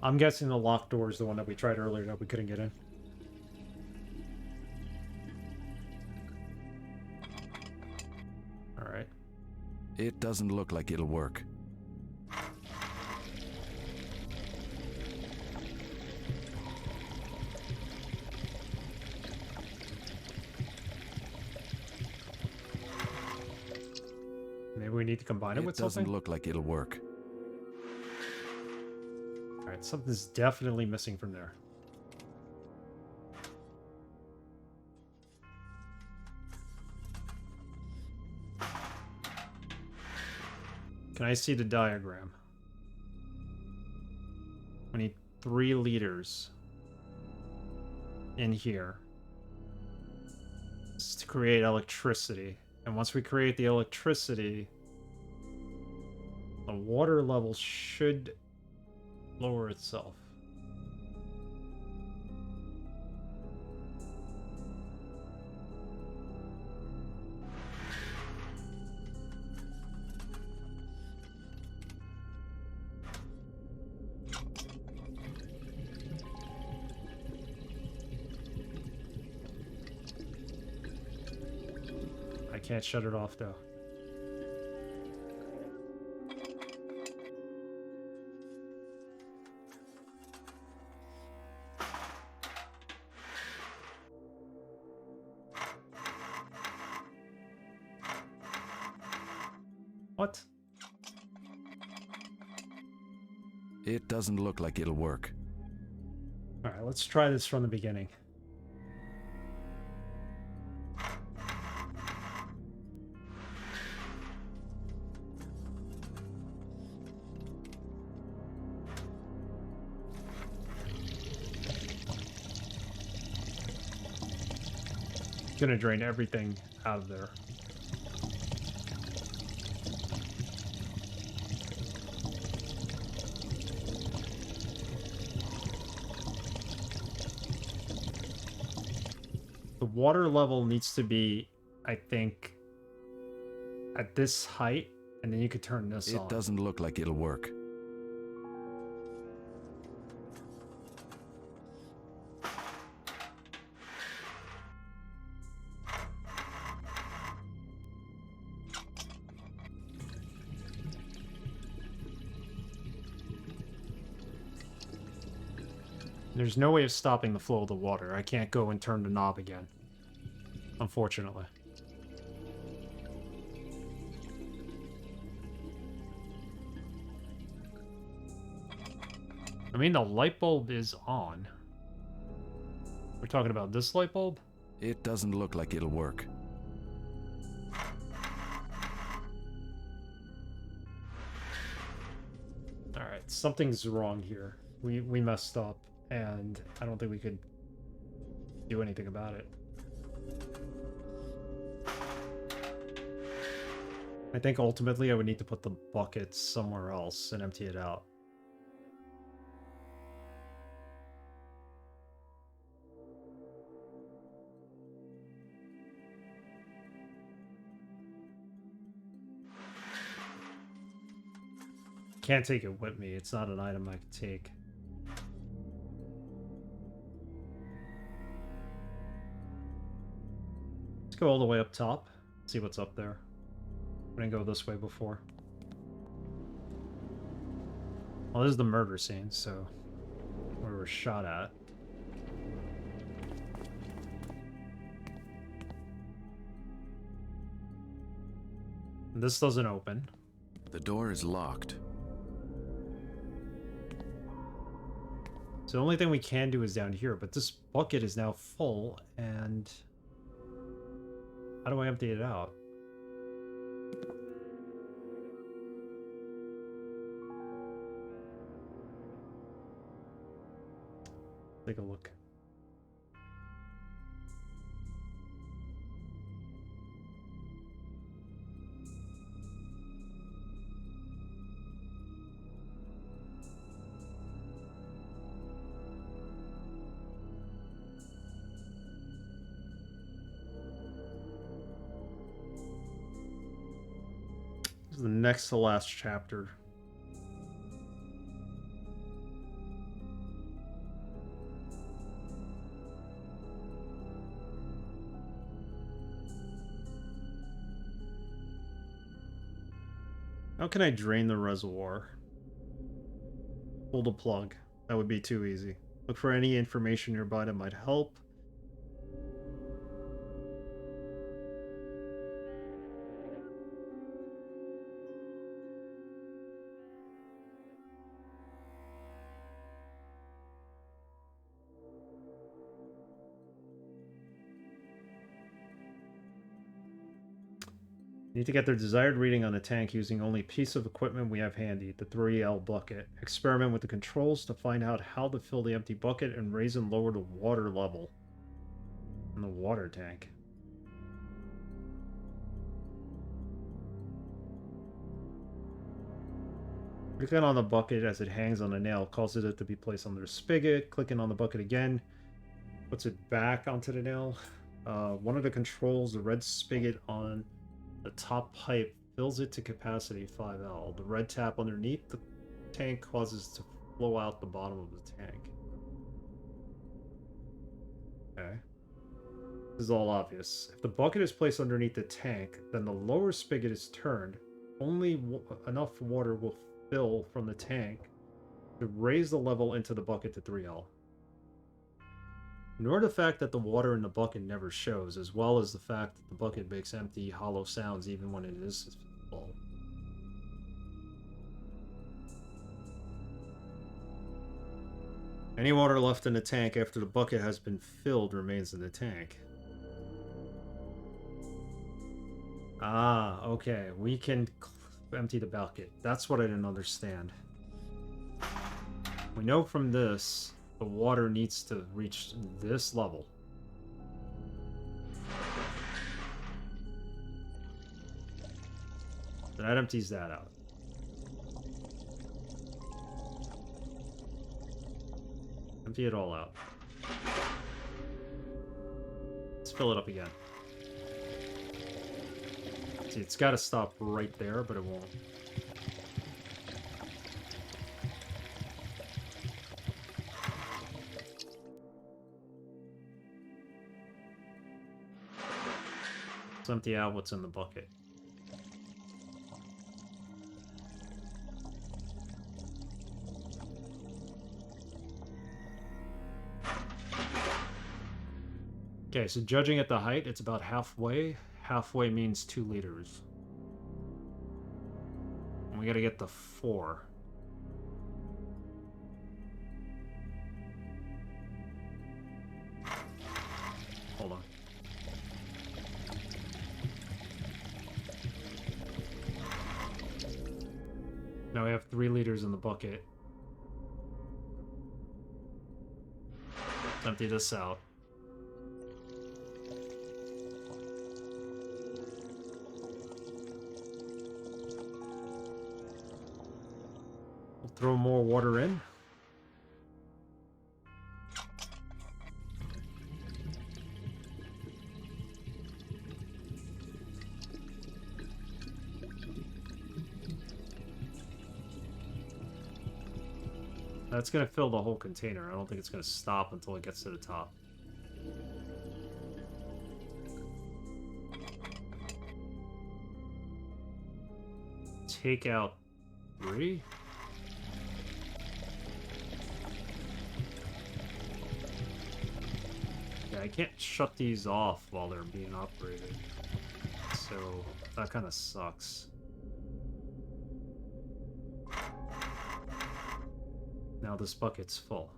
I'm guessing the locked door is the one that we tried earlier that we couldn't get in. Alright. It doesn't look like it'll work. Maybe we need to combine it with something? It doesn't look like it'll work. Alright, something's definitely missing from there. Can I see the diagram? We need 3 liters in here. This is to create electricity. And once we create the electricity, the water level should lower itself. I can't shut it off though. What? It doesn't look like it'll work. Alright, let's try this from the beginning. Gonna drain everything out of there. The water level needs to be, I think, at this height, and then you could turn this on. It doesn't look like it'll work. There's no way of stopping the flow of the water. I can't go and turn the knob again. Unfortunately. I mean, the light bulb is on. We're talking about this light bulb? It doesn't look like it'll work. Alright, something's wrong here. We messed up, and I don't think we could do anything about it. I think ultimately I would need to put the bucket somewhere else and empty it out. Can't take it with me. It's not an item I can take. Let's go all the way up top. See what's up there. I didn't go this way before. Well, this is the murder scene, so where we were shot at. This doesn't open. The door is locked. So the only thing we can do is down here, but this bucket is now full, and how do I empty it out? Take a look. This is the next to last chapter. How can I drain the reservoir? Pull the plug. That would be too easy. Look for any information nearby that might help. Need to get their desired reading on the tank using only a piece of equipment we have handy, the 3L bucket. Experiment with the controls to find out how to fill the empty bucket and raise and lower the water level in the water tank. Clicking on the bucket as it hangs on a nail causes it to be placed under the spigot. Clicking on the bucket again puts it back onto the nail. One of the controls, the red spigot on the top pipe, fills it to capacity 5L. The red tap underneath the tank causes it to flow out the bottom of the tank. Okay. This is all obvious. If the bucket is placed underneath the tank, then the lower spigot is turned. Only enough water will fill from the tank to raise the level into the bucket to 3L. Ignore the fact that the water in the bucket never shows, as well as the fact that the bucket makes empty, hollow sounds even when it is full. Any water left in the tank after the bucket has been filled remains in the tank. Ah, okay. We can empty the bucket. That's what I didn't understand. We know from this the water needs to reach this level. That empties that out. Empty it all out. Let's fill it up again. See, it's got to stop right there, but it won't. Let's empty out what's in the bucket. Okay, so judging at the height, it's about halfway. Halfway means 2 liters. And we gotta get the 4. Hold on. Now we have 3 liters in the bucket. Let's empty this out. We'll throw more water in. That's gonna fill the whole container. I don't think it's gonna stop until it gets to the top. Take out 3. Yeah, I can't shut these off while they're being operated. So that kind of sucks. Now this bucket's full.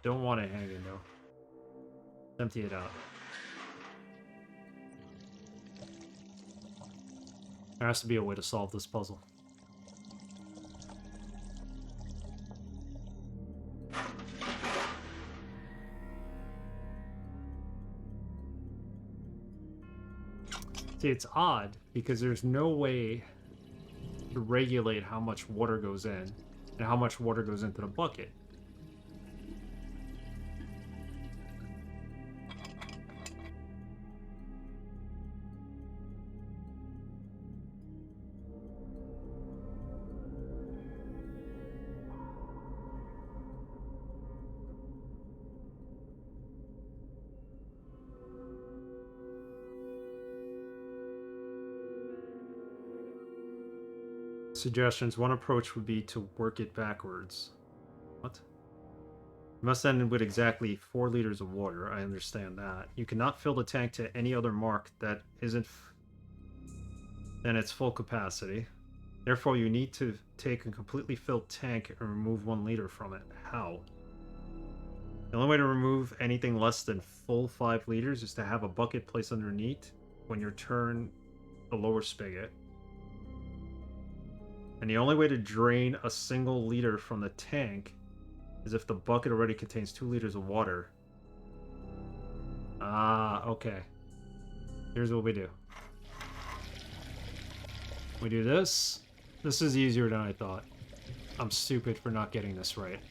Don't want it hanging though. Empty it out. There has to be a way to solve this puzzle. See, it's odd because there's no way to regulate how much water goes in and how much water goes into the bucket. Suggestions. One approach would be to work it backwards. What? You must end with exactly 4 liters of water. I understand that. You cannot fill the tank to any other mark that isn't than its full capacity. Therefore, you need to take a completely filled tank and remove 1 liter from it. How? The only way to remove anything less than full 5 liters is to have a bucket placed underneath when you turn the lower spigot. And the only way to drain a single liter from the tank is if the bucket already contains 2 liters of water. Ah, okay. Here's what we do. We do this. This is easier than I thought. I'm stupid for not getting this right.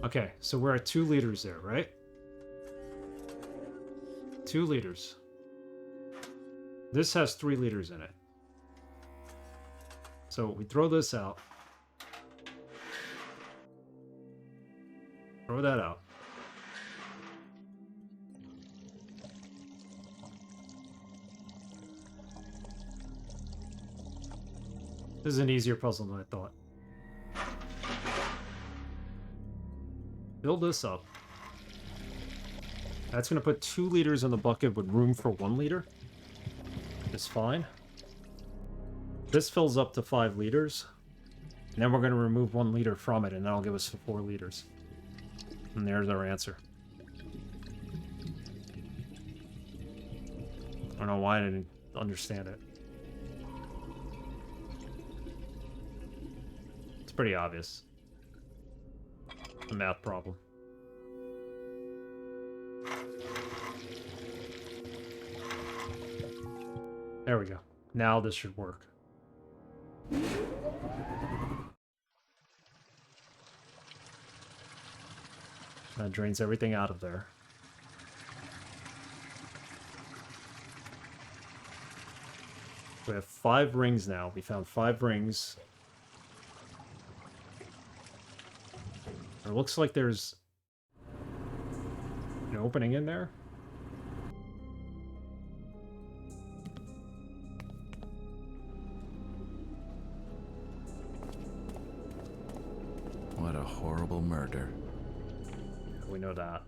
Okay, so we're at 2 liters there, right? 2 liters. This has 3 liters in it. So we throw this out. Throw that out. This is an easier puzzle than I thought. Build this up. That's going to put 2 liters in the bucket with room for 1 liter. Is fine. This fills up to 5 liters. And then we're going to remove 1 liter from it, and that'll give us 4 liters. And there's our answer. I don't know why I didn't understand it. It's pretty obvious. A math problem. There we go. Now this should work. That drains everything out of there. We have 5 rings now. We found 5 rings. It looks like there's an opening in there. What a horrible murder. We know that.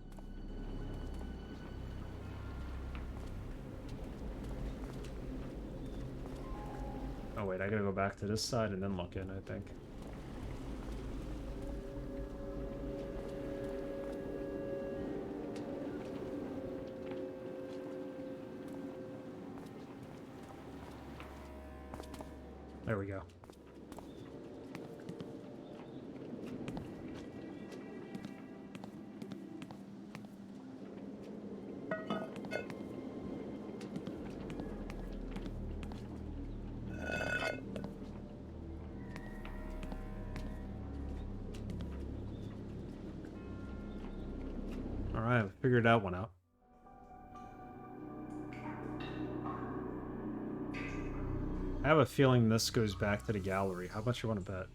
Oh wait, I gotta go back to this side and then look in, I think. There we go. Alright, we figured that one out. I have a feeling this goes back to the gallery. How much you want to bet?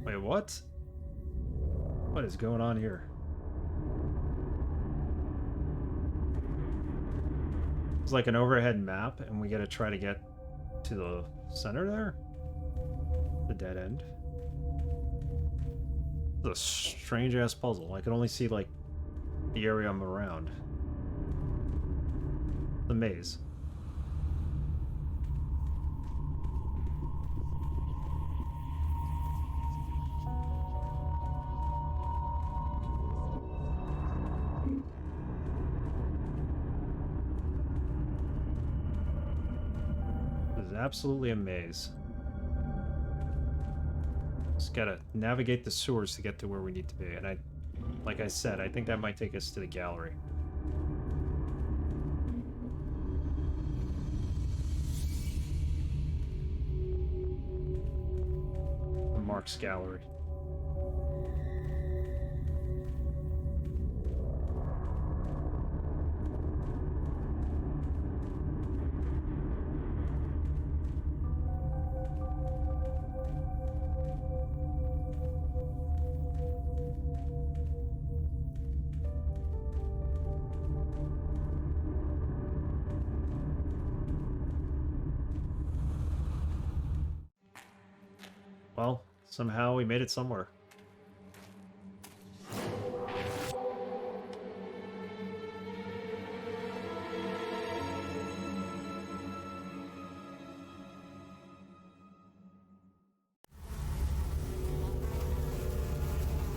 Wait, what? What is going on here? It's like an overhead map, and we gotta try to get to the center there? The dead end. It's a strange-ass puzzle. I can only see, like, the area I'm around. The maze. This is absolutely a maze. Just gotta navigate the sewers to get to where we need to be, and like I said, I think that might take us to the gallery. The Mark's Gallery. Well, somehow we made it somewhere.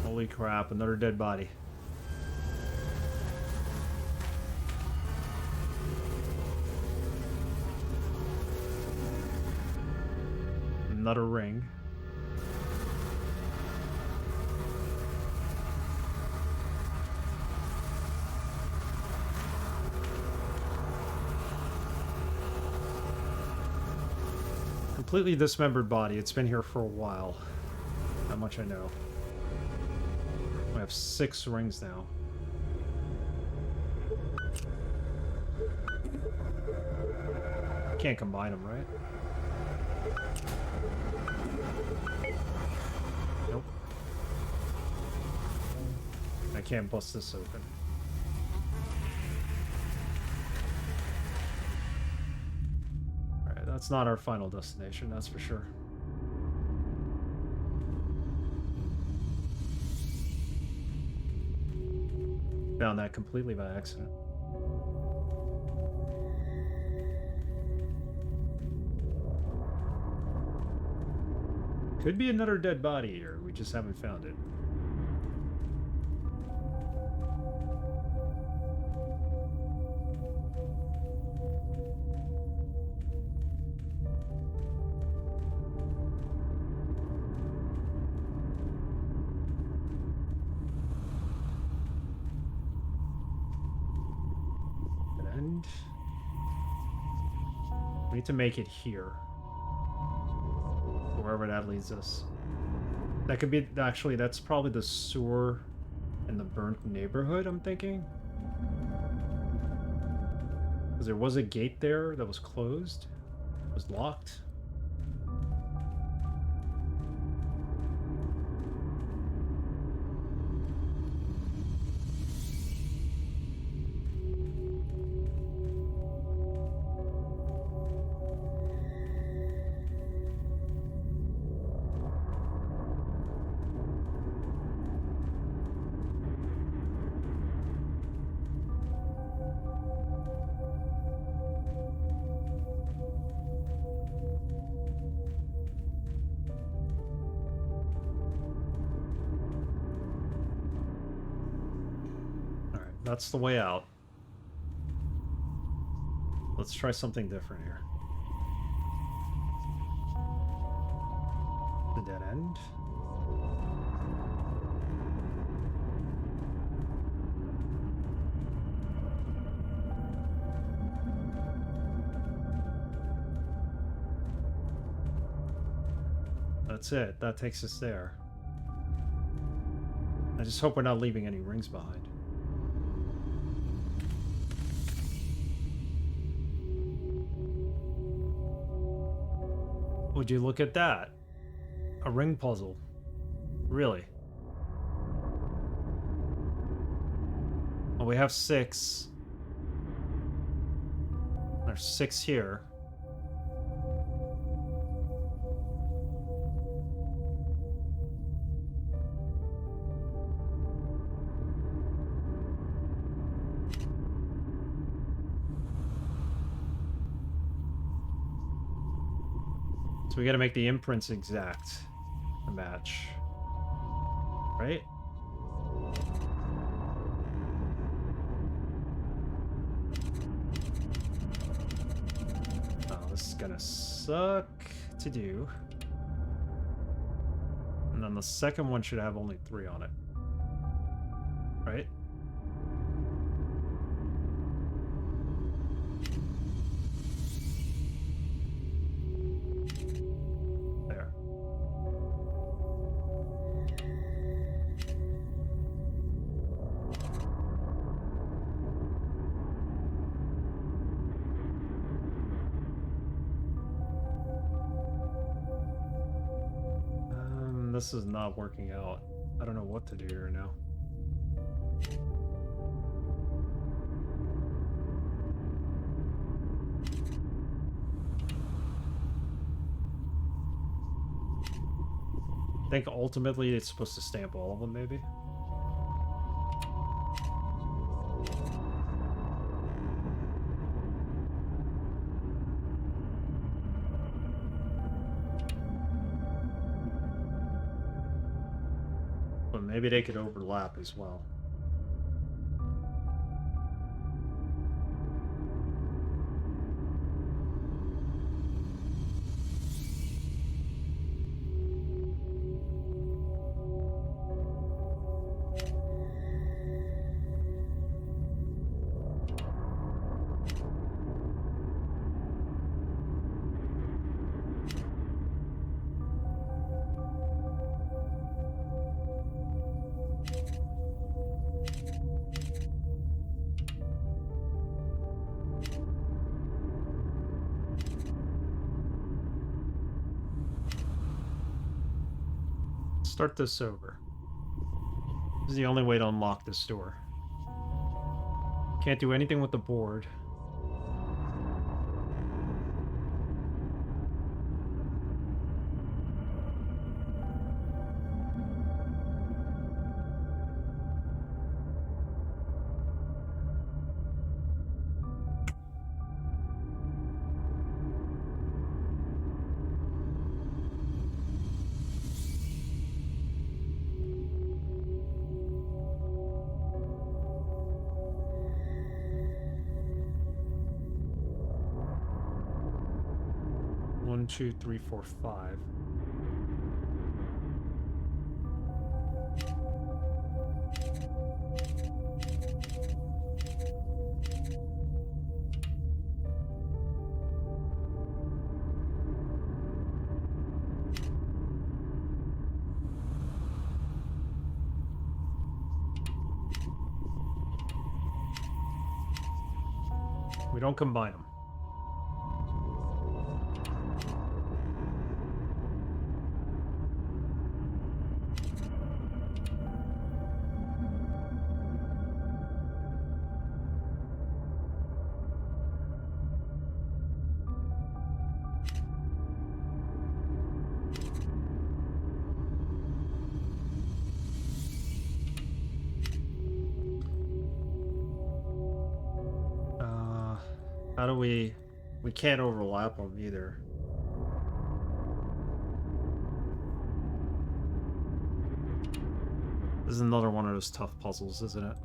Holy crap, another dead body. Another ring. Completely dismembered body. It's been here for a while. How much I know. We have 6 rings now. Can't combine them, right? Nope. I can't bust this open. Alright, that's not our final destination, that's for sure. Found that completely by accident. Could be another dead body here, we just haven't found it. And we need to make it here. Wherever that leads us. That could be, actually, that's probably the sewer in the burnt neighborhood, I'm thinking. Because there was a gate there that was closed. It was locked. that's the way out. Let's try something different here. The dead end. That's it. That takes us there. I just hope we're not leaving any rings behind. Would you look at that? A ring puzzle. Really? Well, we have 6. There's 6 here. So we gotta make the imprints exact to match. Right? Oh, this is gonna suck to do. And then the second one should have only 3 on it. Right? There. This is not working out. I don't know what to do here now. I think ultimately it's supposed to stamp all of them, maybe? But maybe they could overlap as well. Start this over. This is the only way to unlock this door. Can't do anything with the board. One, two, three, four, 5. We don't combine them. How do we can't overlap them either. This is another one of those tough puzzles, isn't it?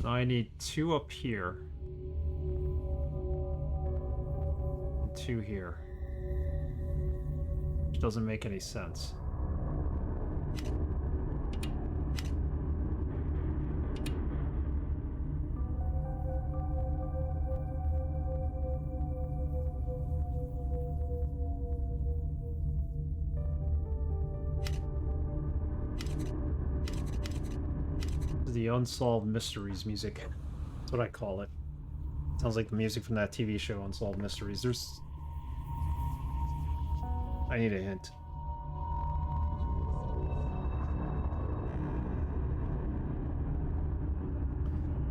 So I need 2 up here. And 2 here. Which doesn't make any sense. The Unsolved Mysteries music. That's what I call it. Sounds like the music from that TV show, Unsolved Mysteries. There's... I need a hint.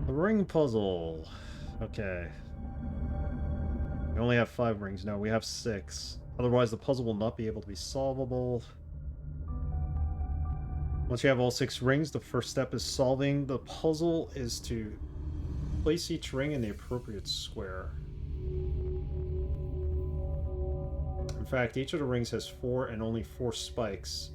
The ring puzzle. Okay. We only have 5 rings. No, we have 6. Otherwise, the puzzle will not be able to be solvable. Once you have all 6 rings, the first step is solving the puzzle is to place each ring in the appropriate square. In fact, each of the rings has 4 and only 4 spikes,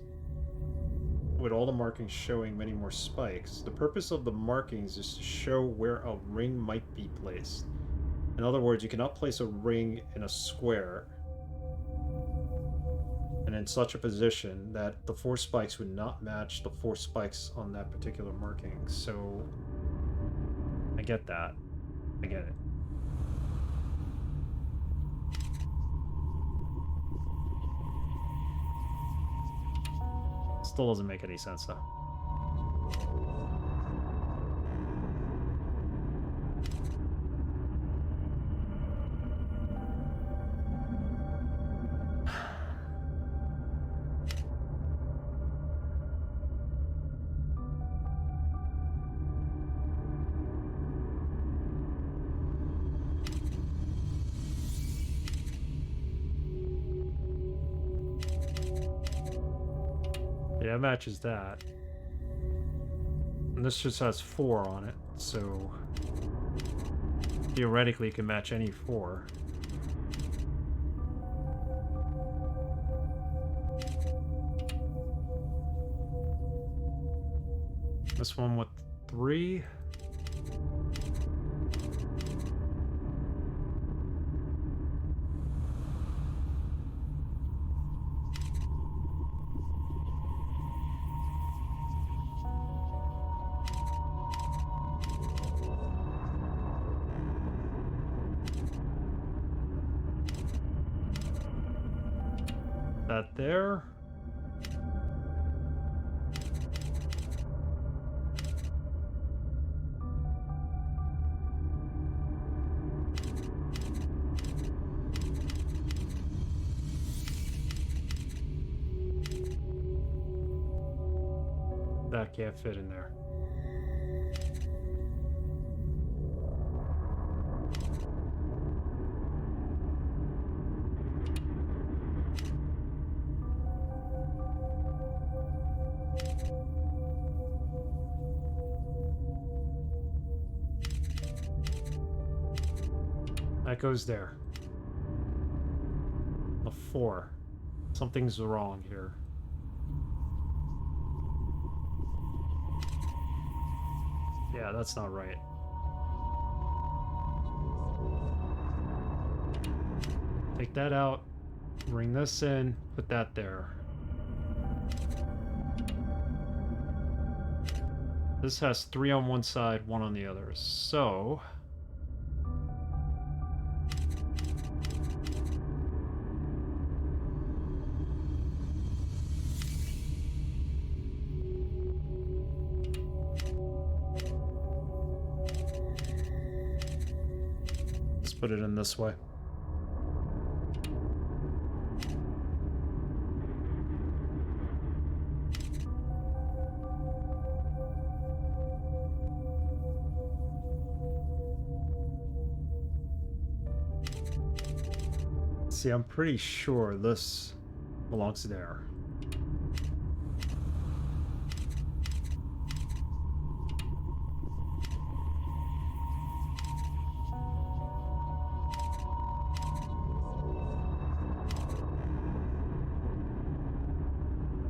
with all the markings showing many more spikes. The purpose of the markings is to show where a ring might be placed. In other words, you cannot place a ring in a square and in such a position that the 4 spikes would not match the 4 spikes on that particular marking. So I get that. I get it. Still doesn't make any sense though. Yeah, it matches that. And this just has 4 on it, so theoretically it can match any 4. This one with 3. That there. That can't fit in there. That goes there. A 4. Something's wrong here. Yeah, that's not right. Take that out. Bring this in. Put that there. This has 3 on one side, 1 on the other. So... put it in this way. See, I'm pretty sure this belongs there.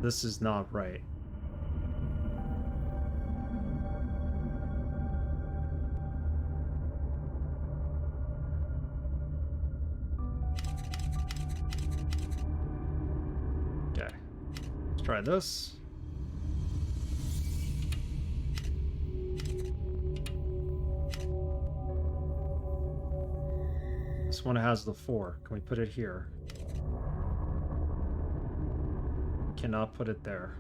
This is not right. Let's try this. This one has the 4. Can we put it here? We cannot put it there.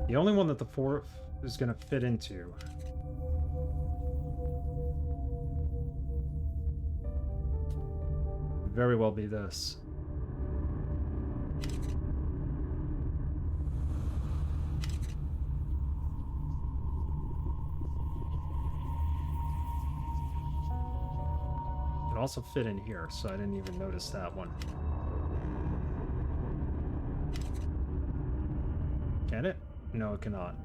The only one that the 4 is going to fit into. Could very well be this. It also fit in here, so I didn't even notice that one. Can it? No, it cannot.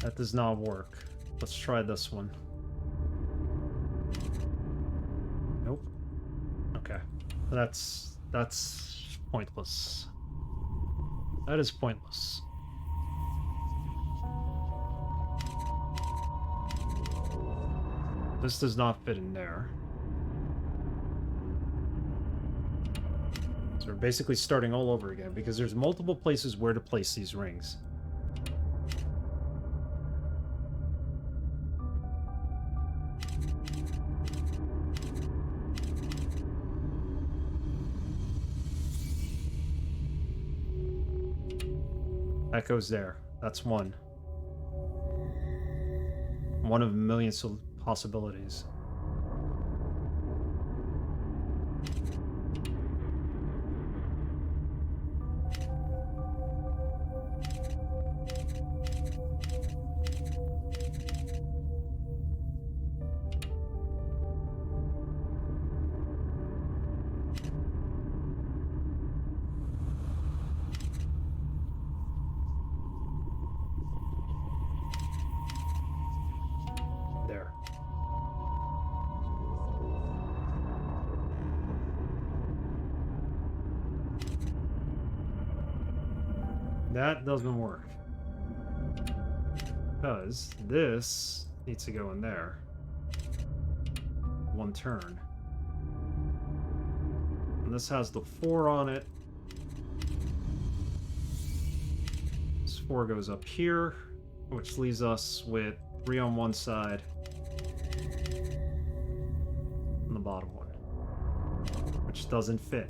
That does not work. Let's try this one. Nope. Okay. That's pointless. That is pointless. This does not fit in there. So we're basically starting all over again because there's multiple places where to place these rings. That goes there. That's one. One of a million possibilities. That doesn't work. Because this needs to go in there. One turn. And this has the 4 on it. This 4 goes up here, which leaves us with 3 on one side. And the bottom one. Which doesn't fit.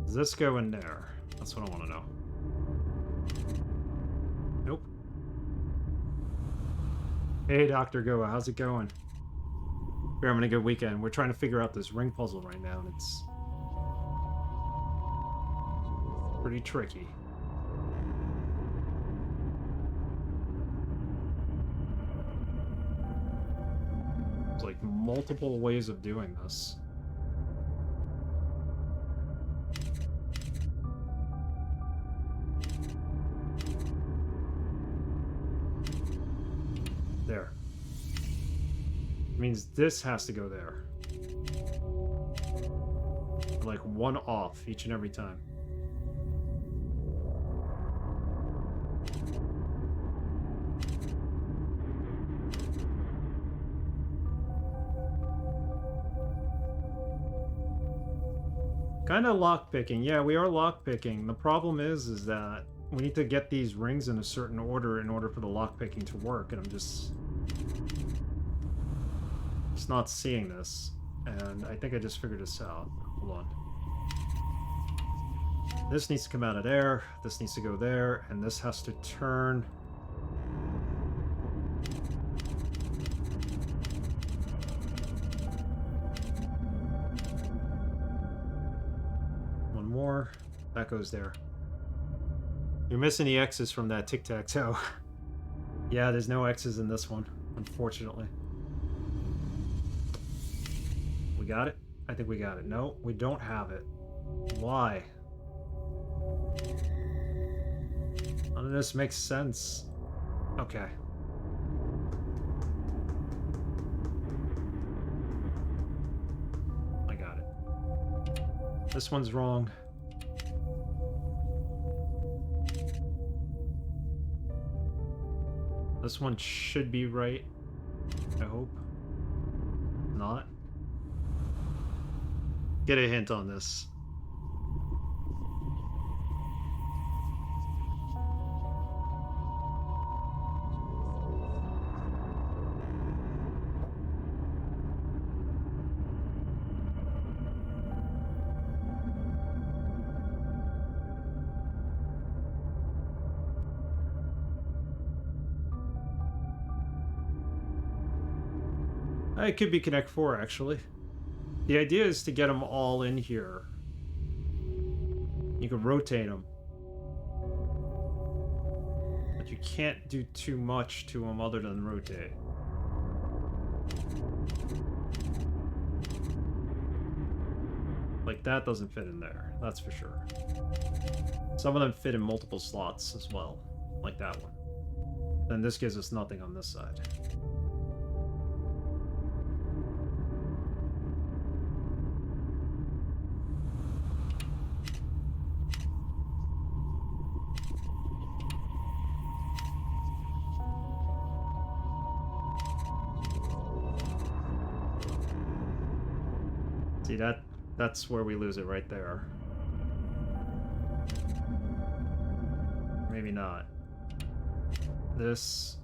Does this go in there? That's what I want to know. Nope. Hey, Dr. Goa, how's it going? We're having a good weekend. We're trying to figure out this ring puzzle right now, and it's pretty tricky. There's like multiple ways of doing this. There. It means this has to go there. Like one off each and every time. Kind of lockpicking. Yeah, we are lockpicking. The problem is that we need to get these rings in a certain order in order for the lockpicking to work, and I'm just not seeing this. And I think I just figured this out. Hold on. This needs to come out of there, this needs to go there, and this has to turn. That goes there. You're missing the X's from that tic-tac-toe. Yeah, there's no X's in this one, unfortunately. We got it? I think we got it. No, we don't have it. Why? None of this makes sense. Okay. I got it. This one's wrong. This one should be right. I hope. Not. Get a hint on this. It could be Connect 4, actually. The idea is to get them all in here. You can rotate them. But you can't do too much to them other than rotate. Like, that doesn't fit in there, that's for sure. Some of them fit in multiple slots as well, like that one. Then this gives us nothing on this side. See, that's where we lose it right there. Maybe not. This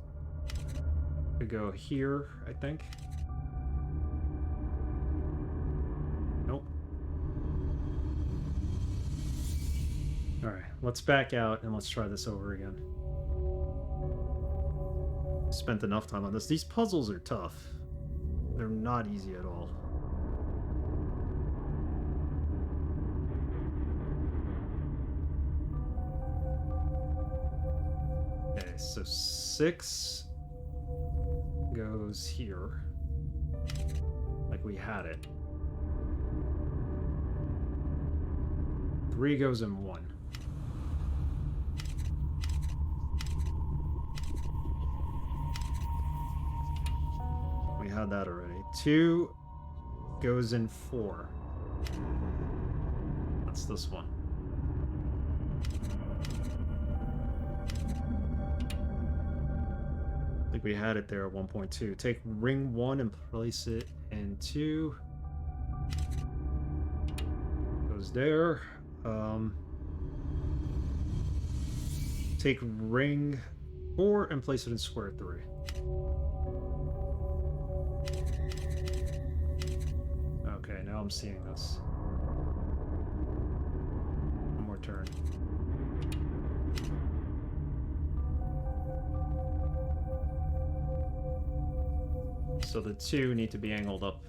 could go here, I think. Nope. Alright, let's back out and let's try this over again. Spent enough time on this. These puzzles are tough. They're not easy at all. So 6 goes here, like we had it. 3 goes in 1. We had that already. 2 goes in 4. That's this one. I think we had it there at 1.2. Take ring 1 and place it in 2. Goes there. Take ring 4 and place it in square 3. Okay, now I'm seeing this. One more turn. So the 2 need to be angled up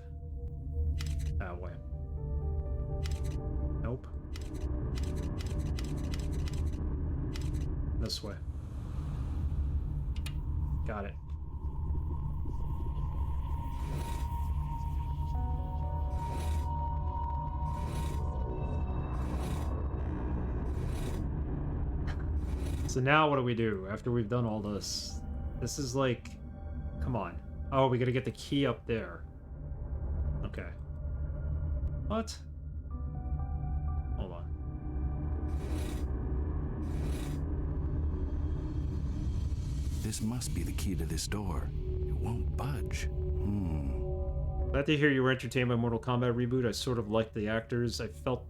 that way. Nope. This way. Got it. So now what do we do after we've done all this? This is like, come on. Oh, we gotta get the key up there. Okay. What? Hold on. This must be the key to this door. It won't budge. Glad to hear you were entertained by Mortal Kombat reboot. I sort of liked the actors. I felt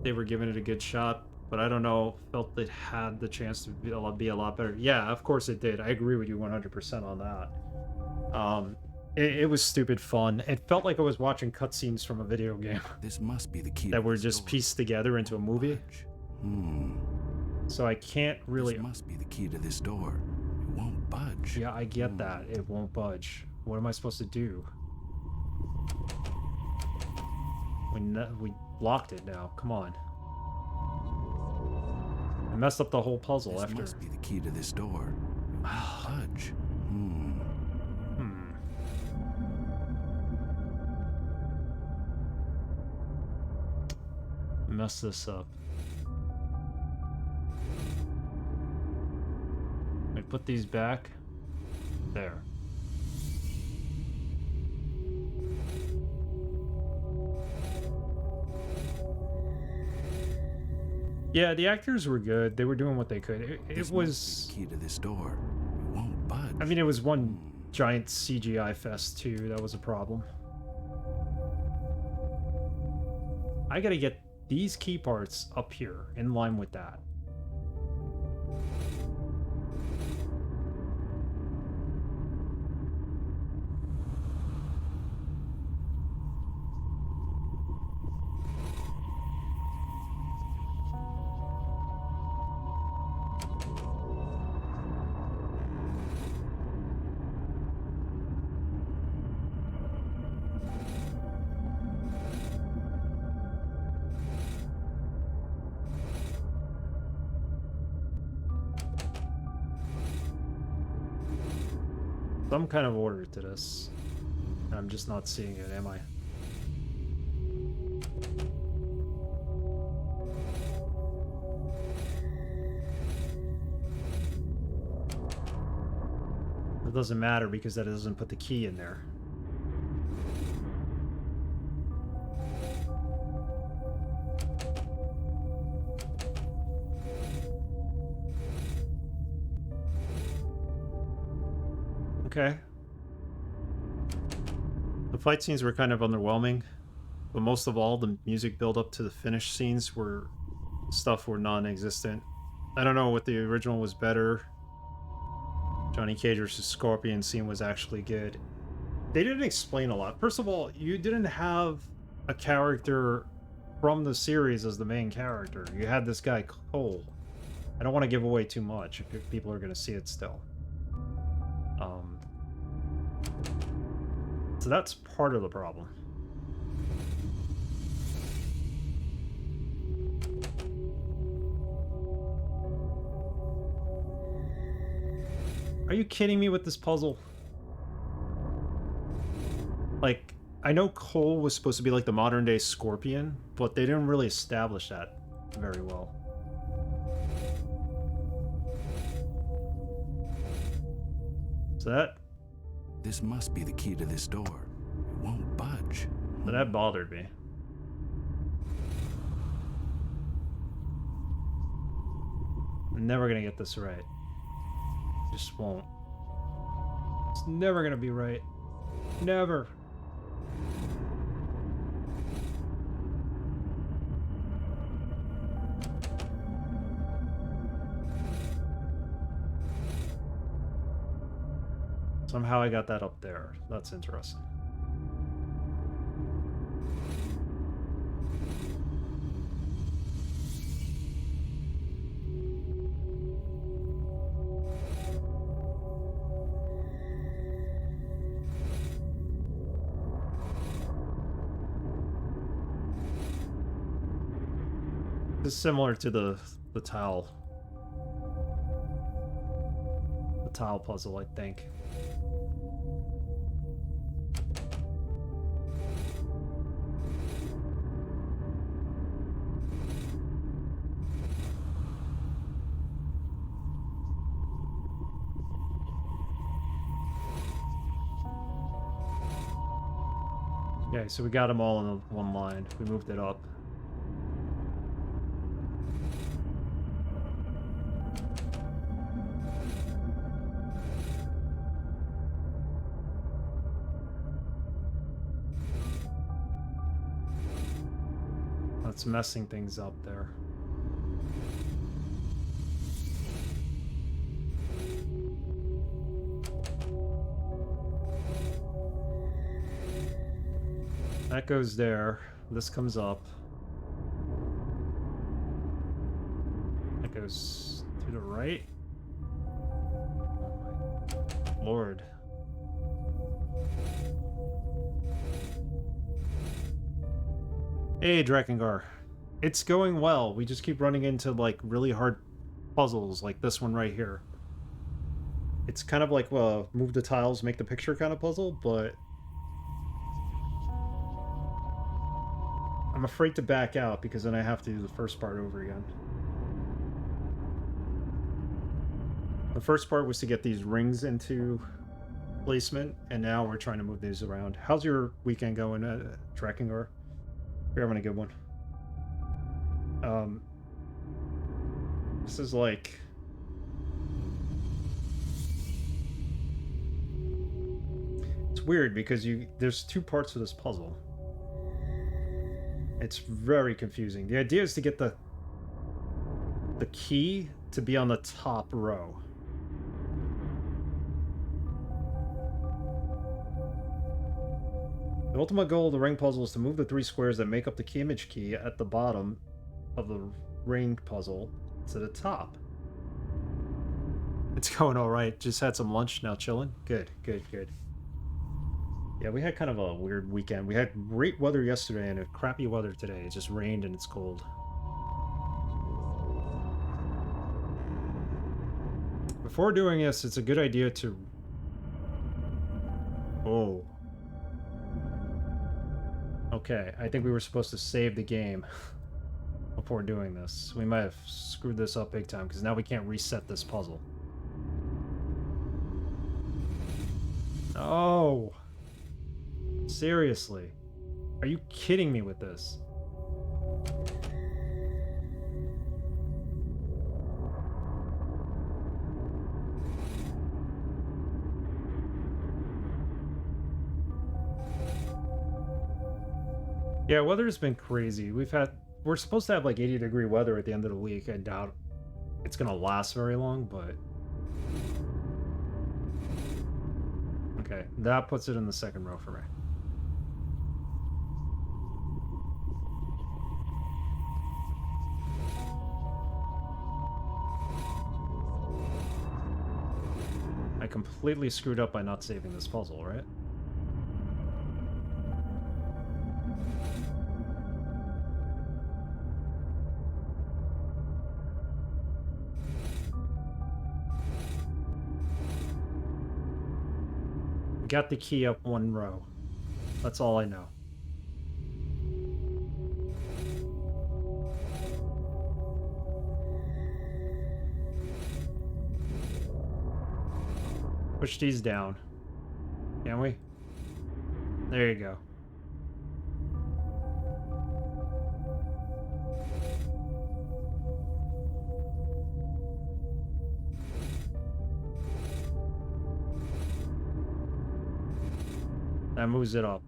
they were giving it a good shot, but I don't know. Felt it had the chance to be a lot better. Yeah, of course it did. I agree with you 100% on that. It was stupid fun. It felt like I was watching cutscenes from a video game. This must be the key that were just pieced together into a movie. So I can't really. This must be the key to this door. It won't budge. Yeah, I get that. It won't budge. What am I supposed to do? We blocked it now. Come on. messed up the whole puzzle This after. must be the key to this door. It won't budge. Mess this up. I put these back. There. Yeah, the actors were good. They were doing what they could. It This was. must be the key to this door. It won't budge. I mean, it was one giant CGI fest too. That was a problem. I gotta get these key parts up here in line with that. Some kind of order to this. I'm just not seeing it, am I? It doesn't matter because that doesn't put the key in there. Okay. The fight scenes were kind of underwhelming, but most of all, the music build up to the finish scenes were non-existent. I don't know what the original was better. Johnny Cage versus Scorpion scene was actually good. They didn't explain a lot. First of all, you didn't have a character from the series as the main character. You had this guy Cole. I don't want to give away too much if people are going to see it still. So that's part of the problem. Are you kidding me with this puzzle? Like, I know Cole was supposed to be like the modern day Scorpion, but they didn't really establish that very well. So This must be the key to this door. It won't budge. that bothered me. I'm never gonna get this right. Just won't. It's never gonna be right. Never. Somehow I got that up there. That's interesting. This is similar to the tile. The tile puzzle, I think. Okay, so we got them all in one line. We moved it up. That's messing things up there. That goes there. This comes up. That goes to the right. Oh my Lord. Hey, Drakengard. It's going well. We just keep running into, like, really hard puzzles like this one right here. It's kind of like move the tiles, make the picture kind of puzzle, but I'm afraid to back out because then I have to do the first part over again. The first part was to get these rings into placement, and now we're trying to move these around. How's your weekend going, Drakengard? You're having a good one. This is like... It's weird because there's two parts to this puzzle. It's very confusing. The idea is to get the key to be on the top row. The ultimate goal of the ring puzzle is to move the 3 squares that make up the key image key at the bottom of the ring puzzle to the top. It's going alright. Just had some lunch, now chilling. Good, good, good. Yeah, we had kind of a weird weekend. We had great weather yesterday and a crappy weather today. It just rained and it's cold. Before doing this, it's a good idea to... Oh. Okay, I think we were supposed to save the game before doing this. We might have screwed this up big time, because now we can't reset this puzzle. Oh! Seriously? Are you kidding me with this? Yeah, weather's been crazy. We're supposed to have like 80-degree weather at the end of the week. I doubt it's gonna last very long, but... Okay, that puts it in the second row for me. I completely screwed up by not saving this puzzle, right? Got the key up 1 row. That's all I know. Push these down. Can we? There you go. That moves it up.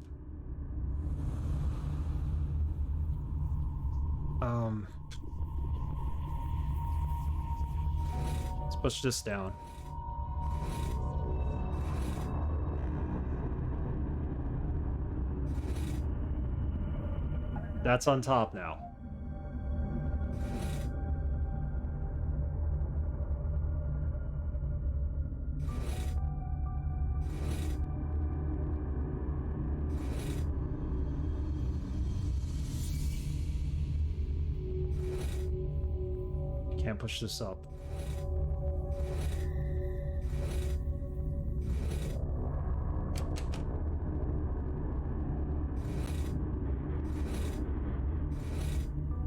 Let's push this down. That's on top now. Can't push this up.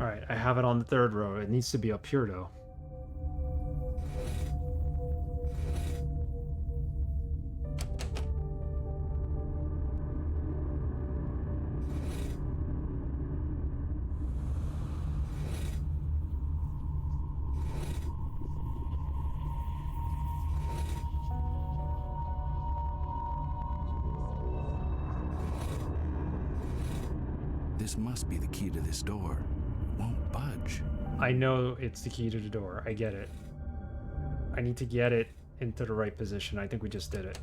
Alright, I have it on the 3rd row. It needs to be up here, though. This must be the key to this door. It won't budge. I know it's the key to the door. I get it. I need to get it into the right position. I think we just did it.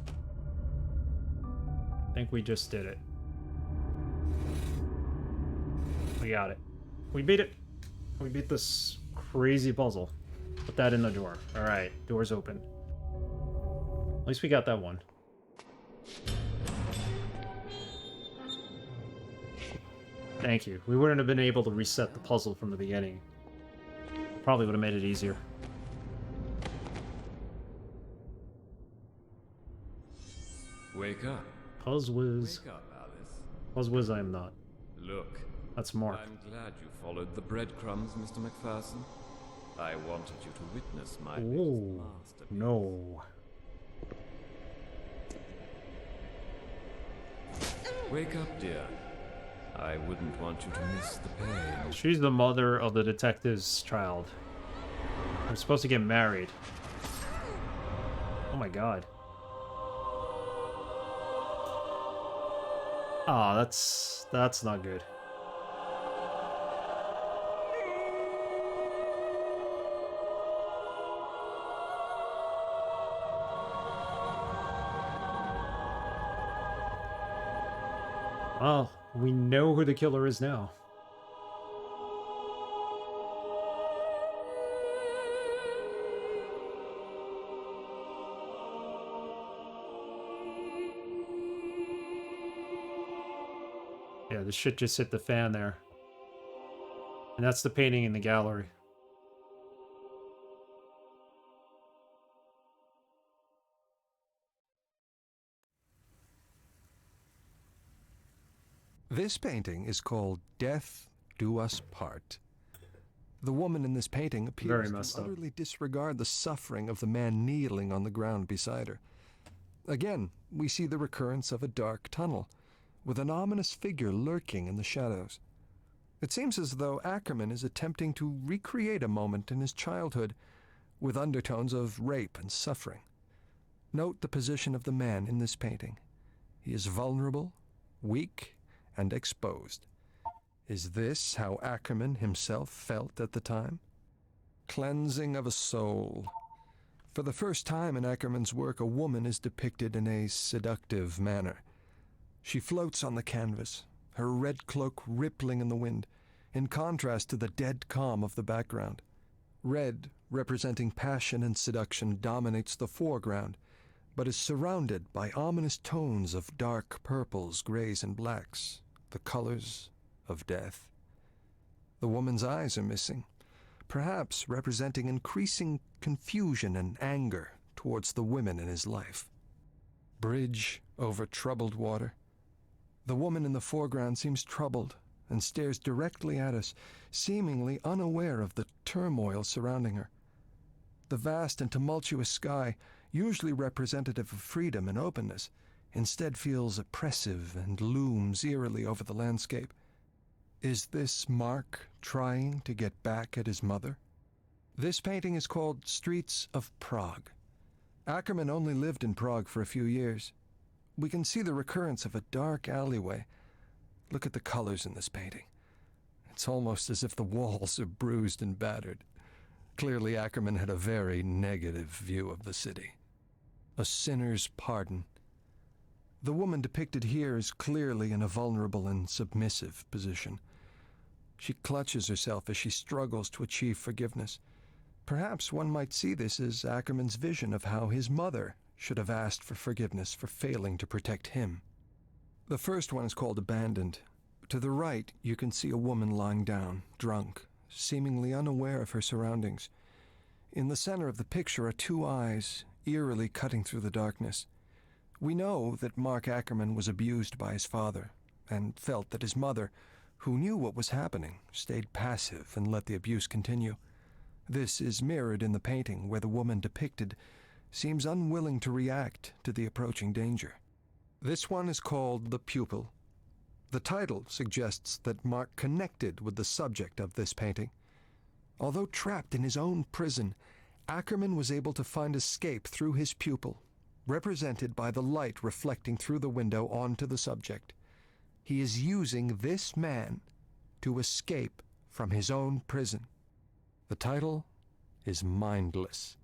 We got it. We beat it. We beat this crazy puzzle. Put that in the door. Alright, door's open. At least we got that one. Thank you. We wouldn't have been able to reset the puzzle from the beginning. Probably would have made it easier. Wake up. Puzzwiz. Wake up, Alice. Puzzwiz I am not. Look. That's Mark. I'm glad you followed the breadcrumbs, Mr. McPherson. I wanted you to witness my latest Oh, masterpiece. no. Wake up, dear. I wouldn't want you to miss the pain. She's the mother of the detective's child. I'm supposed to get married. Oh my god. Ah, that's not good. Well, we know who the killer is now. Yeah, the shit just hit the fan there. And that's the painting in the gallery. This painting is called Death Do Us Part. The woman in this painting Very appears messed to up. utterly disregard the suffering of the man kneeling on the ground beside her. Again, we see the recurrence of a dark tunnel, with an ominous figure lurking in the shadows. It seems as though Ackerman is attempting to recreate a moment in his childhood with undertones of rape and suffering. Note the position of the man in this painting. He is vulnerable, weak, and exposed. Is this how Ackerman himself felt at the time? Cleansing of a soul. For the first time in Ackerman's work, a woman is depicted in a seductive manner. She floats on the canvas, her red cloak rippling in the wind, in contrast to the dead calm of the background. Red, representing passion and seduction, dominates the foreground, but is surrounded by ominous tones of dark purples, grays, and blacks, the colors of death. The woman's eyes are missing, perhaps representing increasing confusion and anger towards the women in his life. Bridge over troubled water. The woman in the foreground seems troubled and stares directly at us, seemingly unaware of the turmoil surrounding her. The vast and tumultuous sky, usually representative of freedom and openness, instead feels oppressive and looms eerily over the landscape. Is this Mark trying to get back at his mother? This painting is called Streets of Prague. Ackerman only lived in Prague for a few years. We can see the recurrence of a dark alleyway. Look at the colors in this painting. It's almost as if the walls are bruised and battered. Clearly, Ackerman had a very negative view of the city. A sinner's pardon. The woman depicted here is clearly in a vulnerable and submissive position. She clutches herself as she struggles to achieve forgiveness. Perhaps one might see this as Ackerman's vision of how his mother should have asked for forgiveness for failing to protect him. The first one is called Abandoned. To the right, you can see a woman lying down, drunk, seemingly unaware of her surroundings. In the center of the picture are two eyes, eerily cutting through the darkness. We know that Mark Ackerman was abused by his father, and felt that his mother, who knew what was happening, stayed passive and let the abuse continue. This is mirrored in the painting, where the woman depicted seems unwilling to react to the approaching danger. This one is called The Pupil. The title suggests that Mark connected with the subject of this painting. Although trapped in his own prison, Ackerman was able to find escape through his pupil, represented by the light reflecting through the window onto the subject. He is using this man to escape from his own prison. The title is Mindless.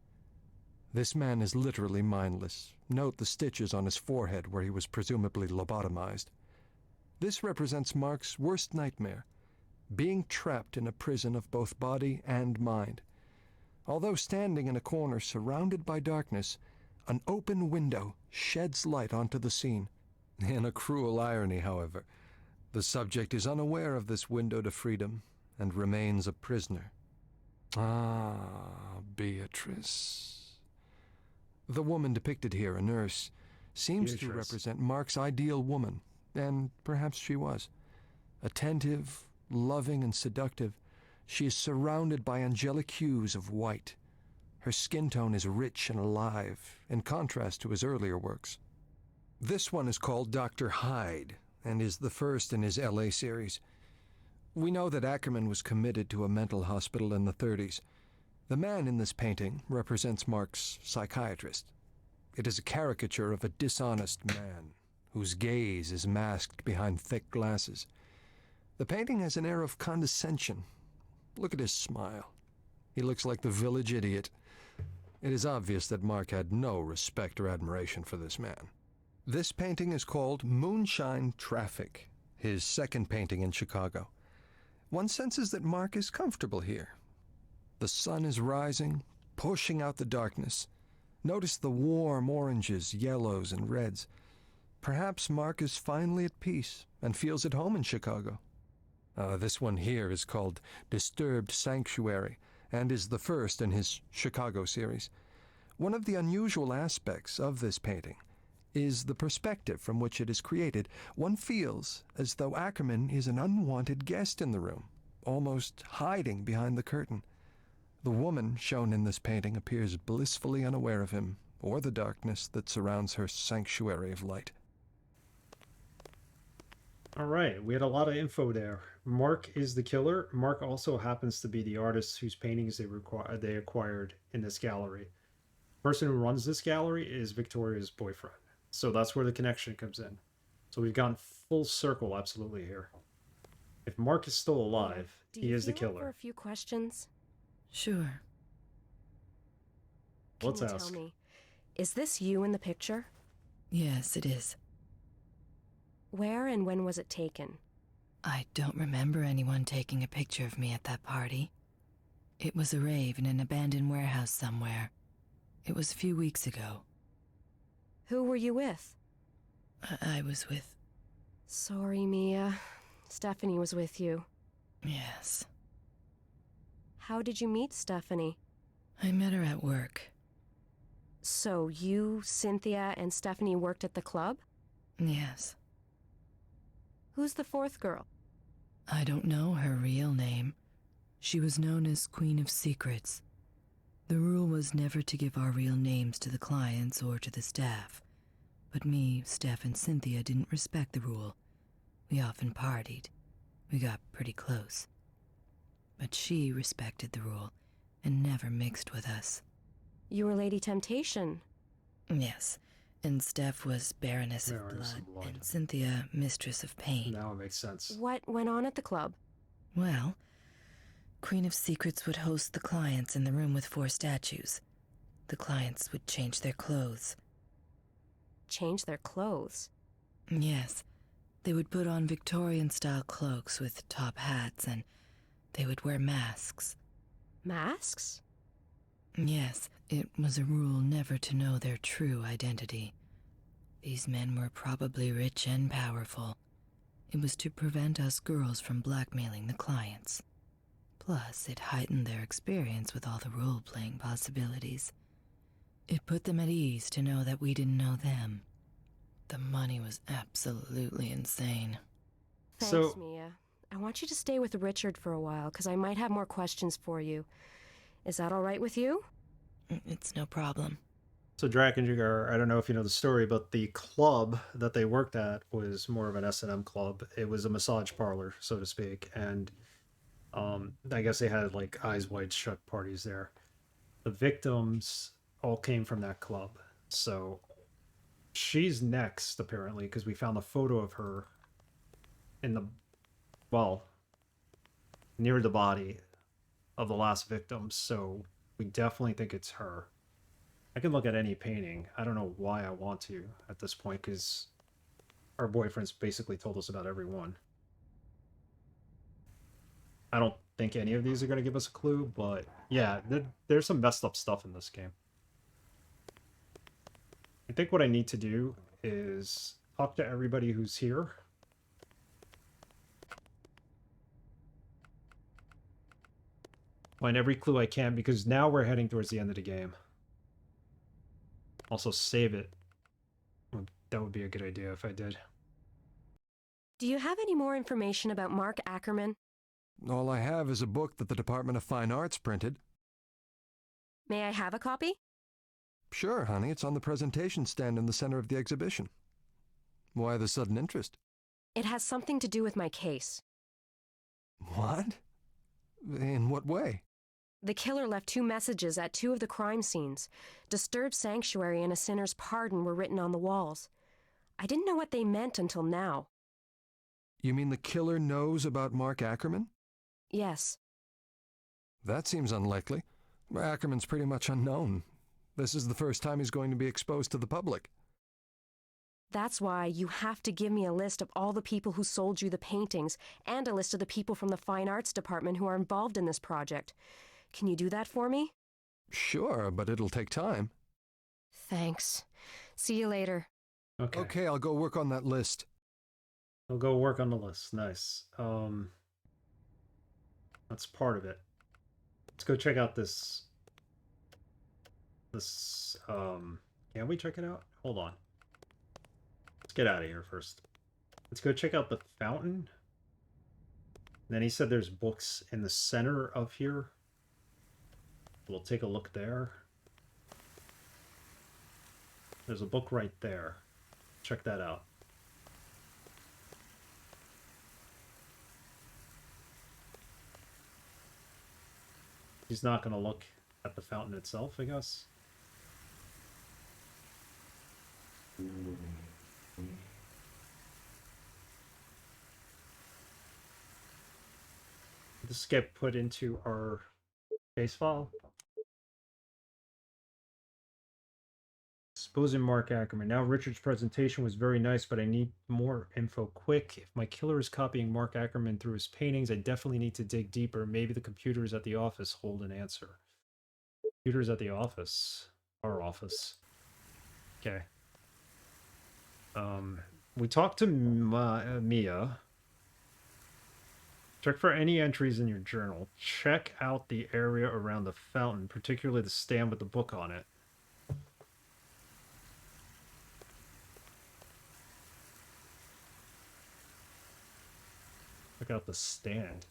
This man is literally mindless. Note the stitches on his forehead where he was presumably lobotomized. This represents Mark's worst nightmare, being trapped in a prison of both body and mind. Although standing in a corner surrounded by darkness, an open window sheds light onto the scene. In a cruel irony, however, the subject is unaware of this window to freedom and remains a prisoner. Ah, Beatrice. The woman depicted here, a nurse, seems to Beatrice. represent Mark's ideal woman, and perhaps she was. Attentive, loving, and seductive, she is surrounded by angelic hues of white. Her skin tone is rich and alive, in contrast to his earlier works. This one is called Dr. Hyde, and is the first in his LA series. We know that Ackerman was committed to a mental hospital in the 30s. The man in this painting represents Mark's psychiatrist. It is a caricature of a dishonest man, whose gaze is masked behind thick glasses. The painting has an air of condescension. Look at his smile. He looks like the village idiot. It is obvious that Mark had no respect or admiration for this man. This painting is called Moonshine Traffic, his second painting in Chicago. One senses that Mark is comfortable here. The sun is rising, pushing out the darkness. Notice the warm oranges, yellows, and reds. Perhaps Mark is finally at peace and feels at home in Chicago. This one here is called Disturbed Sanctuary and is the first in his Chicago series. One of the unusual aspects of this painting is the perspective from which it is created. One feels as though Ackerman is an unwanted guest in the room, almost hiding behind the curtain. The woman shown in this painting appears blissfully unaware of him or the darkness that surrounds her sanctuary of light. All right, we had a lot of info there. Mark is the killer. Mark also happens to be the artist whose paintings they acquired in this gallery. The person who runs this gallery is Victoria's boyfriend. So that's where the connection comes in. So we've gone full circle absolutely here. If Mark is still alive, he is the Do you feel up for killer. a few questions? Sure. Let's Can you ask. tell me, is this you in the picture? Yes, it is. Where and when was it taken? I don't remember anyone taking a picture of me at that party. It was a rave in an abandoned warehouse somewhere. It was a few weeks ago. Who were you with? I was with... Sorry, Mia. Stephanie was with you. Yes. How did you meet Stephanie? I met her at work. So you, Cynthia, and Stephanie worked at the club? Yes. Who's the fourth girl? I don't know her real name. She was known as Queen of Secrets. The rule was never to give our real names to the clients or to the staff. But me, Steph, and Cynthia didn't respect the rule. We often partied. We got pretty close. But she respected the rule and never mixed with us. You were Lady Temptation. Yes, and Steph was Baroness of Baroness Blood, of Blood. and Cynthia Mistress of Pain. Now it makes sense. What went on at the club? Well, Queen of Secrets would host the clients in the room with 4 statues. The clients would change their clothes. Change their clothes. Yes, they would put on Victorian-style cloaks with top hats, and they would wear masks. Masks? Yes, it was a rule never to know their true identity. These men were probably rich and powerful. It was to prevent us girls from blackmailing the clients. Plus, it heightened their experience with all the role-playing possibilities. It put them at ease to know that we didn't know them. The money was absolutely insane. Thanks, So- Mia. I want you to stay with Richard for a while, because I might have more questions for you. Is that all right with you? It's no problem. So Drakengard, I don't know if you know the story, but the club that they worked at was more of an S&M club. It was a massage parlor, so to speak, and I guess they had like eyes wide shut parties there. The victims all came from that club, so she's next apparently because we found a photo of her in the, well, near the body of the last victim, so we definitely think it's her. I can look at any painting. I don't know why I want to at this point, because our boyfriends basically told us about every one. I don't think any of these are going to give us a clue, but yeah, there's some messed up stuff in this game. I think what I need to do is talk to everybody who's here. Find every clue I can, because now we're heading towards the end of the game. Also save it. that would be a good idea if I did. Do you have any more information about Mark Ackerman? All I have is a book that the Department of Fine Arts printed. May I have a copy? Sure, honey, it's on the presentation stand in the center of the exhibition. Why the sudden interest? It has something to do with my case. What? In what way? The killer left 2 messages at 2 of the crime scenes. Disturbed sanctuary and a sinner's pardon were written on the walls. I didn't know what they meant until now. You mean the killer knows about Mark Ackerman? Yes. That seems unlikely. Ackerman's pretty much unknown. This is the first time he's going to be exposed to the public. That's why you have to give me a list of all the people who sold you the paintings and a list of the people from the Fine Arts Department who are involved in this project. Can you do that for me? Sure, but it'll take time. Thanks. See you later. Okay. Okay, I'll go work on that list. I'll go work on the list. Nice. That's part of it. Let's go check out this. Can we check it out? Hold on. Let's get out of here first. Let's go check out the fountain. And then he said there's books in the center of here. We'll take a look there. There's a book right there. Check that out. He's not going to look at the fountain itself, I guess. This get put into our case file. Exposing Mark Ackerman. Now Richard's presentation was very nice, but I need more info quick. If my killer is copying Mark Ackerman through his paintings, I definitely need to dig deeper. Maybe the computers at the office hold an answer. Computers at the office. Our office. Okay. We talked to Mia. Check for any entries in your journal. Check out the area around the fountain, particularly the stand with the book on it. Check out the stand.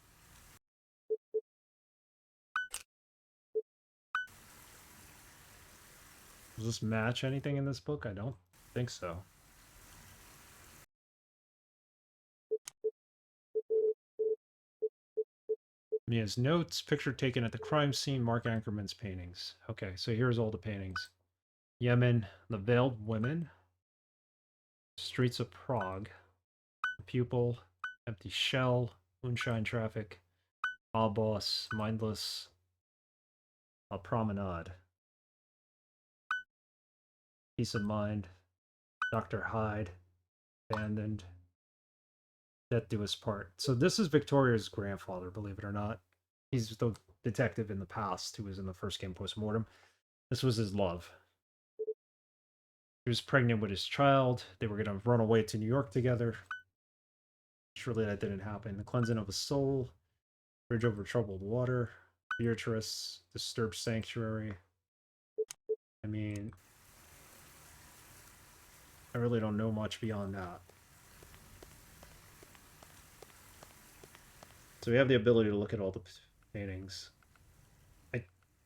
Does this match anything in this book? I don't think so. Mia's notes, picture taken at the crime scene, Mark Ackerman's paintings. Okay, so here's all the paintings. Yemen, The Veiled Women, Streets of Prague, The Pupil, Empty Shell, Moonshine Traffic, Mob Boss, Mindless, A Promenade, Peace of Mind, Dr. Hyde, Abandoned, Death Do Us Part. So this is Victoria's grandfather, believe it or not. He's the detective in the past who was in the first game post-mortem. This was his love. He was pregnant with his child. They were going to run away to New York together. Surely that didn't happen. The Cleansing of a Soul, Bridge Over Troubled Water, Beatrice, Disturbed Sanctuary. I mean, I really don't know much beyond that. So we have the ability to look at all the paintings. I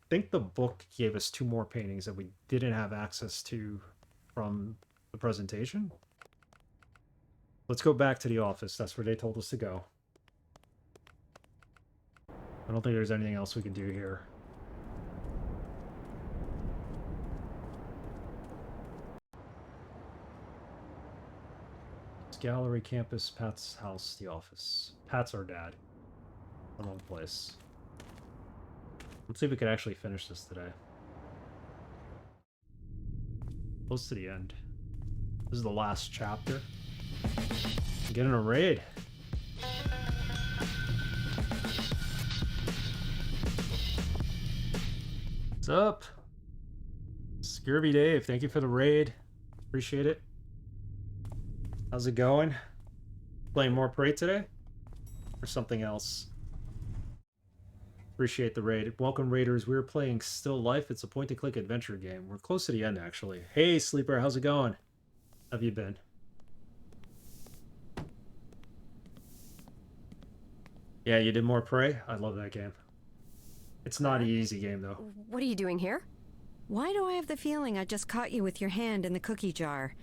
think the book gave us 2 more paintings that we didn't have access to from the presentation. Let's go back to the office. That's where they told us to go. I don't think there's anything else we can do here. It's gallery, campus, Pat's house, the office. Pat's our dad. The wrong place. Let's see if we can actually finish this today. Close to the end. This is the last chapter. Getting a raid. What's up? Scurvy Dave, thank you for the raid. Appreciate it. How's it going? Playing more Prey today? Or something else? Appreciate the raid. Welcome, Raiders. We're playing Still Life. It's a point-and-click adventure game. We're close to the end, actually. Hey, Sleeper, how's it going? Have you been? Yeah, you did more Prey? I love that game. It's not an easy game, though. What are you doing here? Why do I have the feeling I just caught you with your hand in the cookie jar?